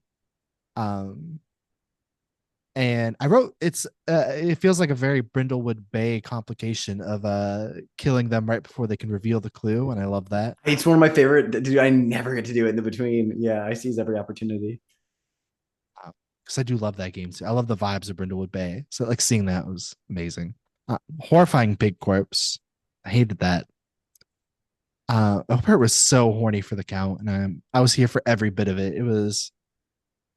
Um, and I wrote it feels like a very Brindlewood Bay complication of killing them right before they can reveal the clue, and I love that. It's one of my favorite. Dude, I never get to do it in the between. Yeah, I seize every opportunity. Because I do love that game too. I love the vibes of Brindlewood Bay. So like seeing that was amazing. Horrifying big corpse. I hated that. Opert was so horny for the count, and I was here for every bit of it. It was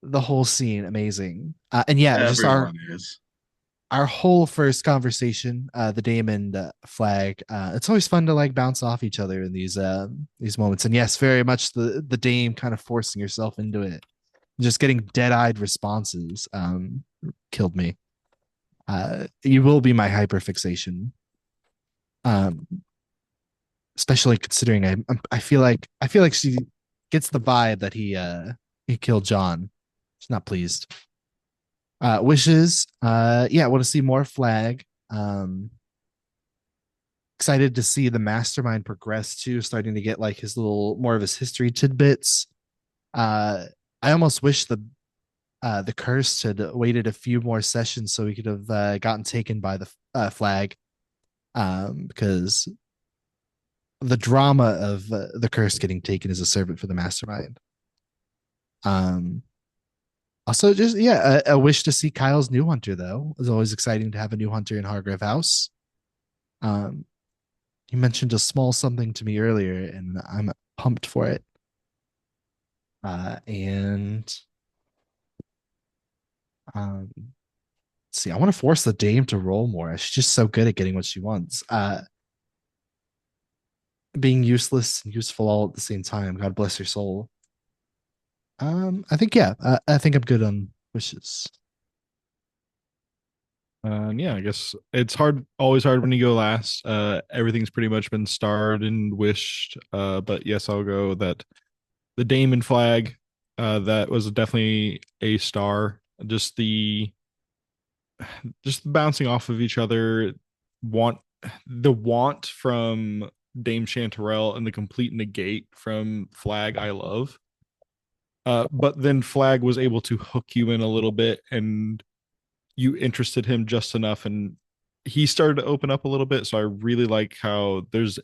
the whole scene amazing. And yeah, just Everyone is. our whole first conversation, the Dame and Flag. It's always fun to like bounce off each other in these moments. And yes, very much the Dame kind of forcing herself into it, just getting dead-eyed responses killed me. You will be my hyperfixation. Especially considering I feel like she gets the vibe that he killed John. She's not pleased. Wishes. Yeah, want to see more Flag. Excited to see the mastermind progress too, starting to get like his little more of his history tidbits. I almost wish the Cursed had waited a few more sessions so we could have gotten taken by the Flag, because the drama of the Cursed getting taken as a servant for the mastermind. Also, just yeah, a wish to see Kyle's new hunter though. It was always exciting to have a new hunter in Hargrave House. You mentioned a small something to me earlier, and I'm pumped for it. And let's see, I want to force the Dame to roll more. She's just so good at getting what she wants. Being useless and useful all at the same time. God bless her soul. I think yeah, I think I'm good on wishes. Yeah, I guess it's always hard when you go last. Everything's pretty much been starred and wished. But yes, I'll go that the Dame and Flag, that was definitely a star. Just bouncing off of each other, the want from Dame Chanterelle and the complete negate from Flag, I love. But then Flag was able to hook you in a little bit, and you interested him just enough, and he started to open up a little bit. So I really like how there's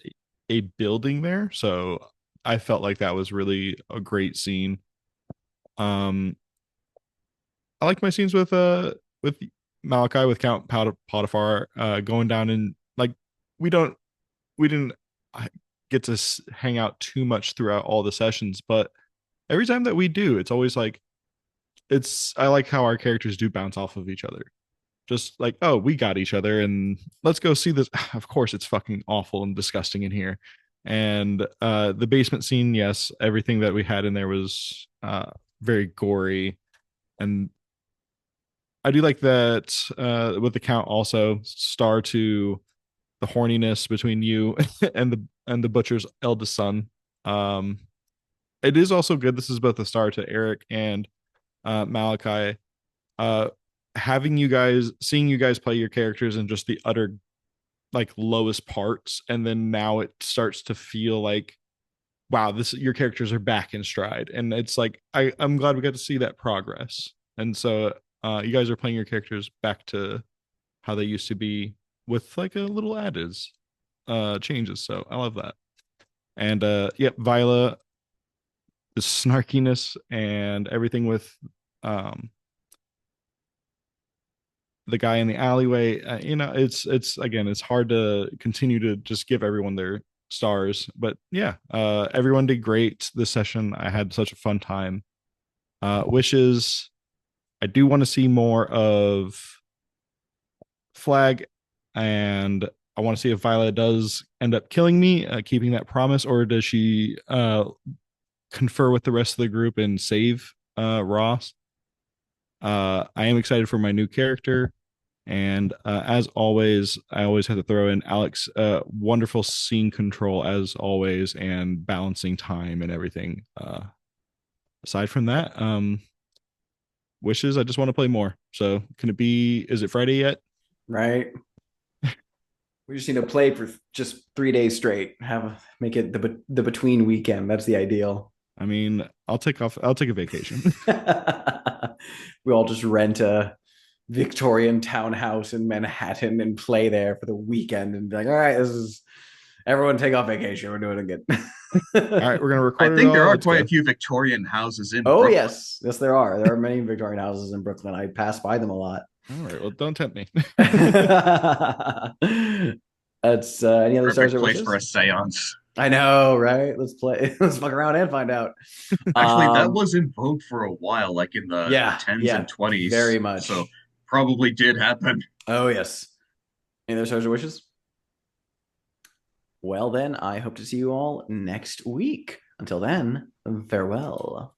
a building there. So I felt like that was really a great scene. Um, I like my scenes with Malachi, with Count Potiphar, going down and like we don't we didn't get to hang out too much throughout all the sessions, but every time that we do, it's always like I like how our characters do bounce off of each other. Just like, oh, we got each other and let's go see this. Of course, it's fucking awful and disgusting in here. And the basement scene, yes, everything that we had in there was very gory. And I do like that with the Count also star to the horniness between you and the butcher's eldest son. Um, it is also good. This is both a star to Eric and Malachi. Uh, seeing you guys play your characters in just the utter like lowest parts, and then now it starts to feel like, wow, this your characters are back in stride, and it's like I'm glad we got to see that progress. And so you guys are playing your characters back to how they used to be with like a little added changes. So I love that. And yep, Viola, the snarkiness and everything with um the guy in the alleyway, it's again, it's hard to continue to just give everyone their stars, but yeah, everyone did great this session. I had such a fun time. Wishes, I do want to see more of Flag, and I want to see if Viola does end up killing me, keeping that promise, or does she confer with the rest of the group and save Ross. I am excited for my new character. And as always, I always have to throw in Alex. Wonderful scene control as always, and balancing time and everything. Aside from that, wishes. I just want to play more. So can it be? Is it Friday yet? Right. We just need to play for just 3 days straight. Make it the between weekend. That's the ideal. I mean, I'll take a vacation. We all just rent a Victorian townhouse in Manhattan and play there for the weekend and be like, all right, everyone take off vacation. We're doing it again. All right, we're gonna record. I think there are Let's quite go. a few Victorian houses in Oh, Brooklyn. yes. Yes, there are. There are many Victorian houses in Brooklyn. I pass by them a lot. All right, well, don't tempt me. That's any other stars Perfect or place wishes? for a seance. I know, right? Let's play. Let's fuck around and find out. Actually, that was in vogue for a while, like in the 10s and 20s. Very much. So probably did happen. Oh, yes. Any other stars or wishes? Well, then, I hope to see you all next week. Until then, farewell.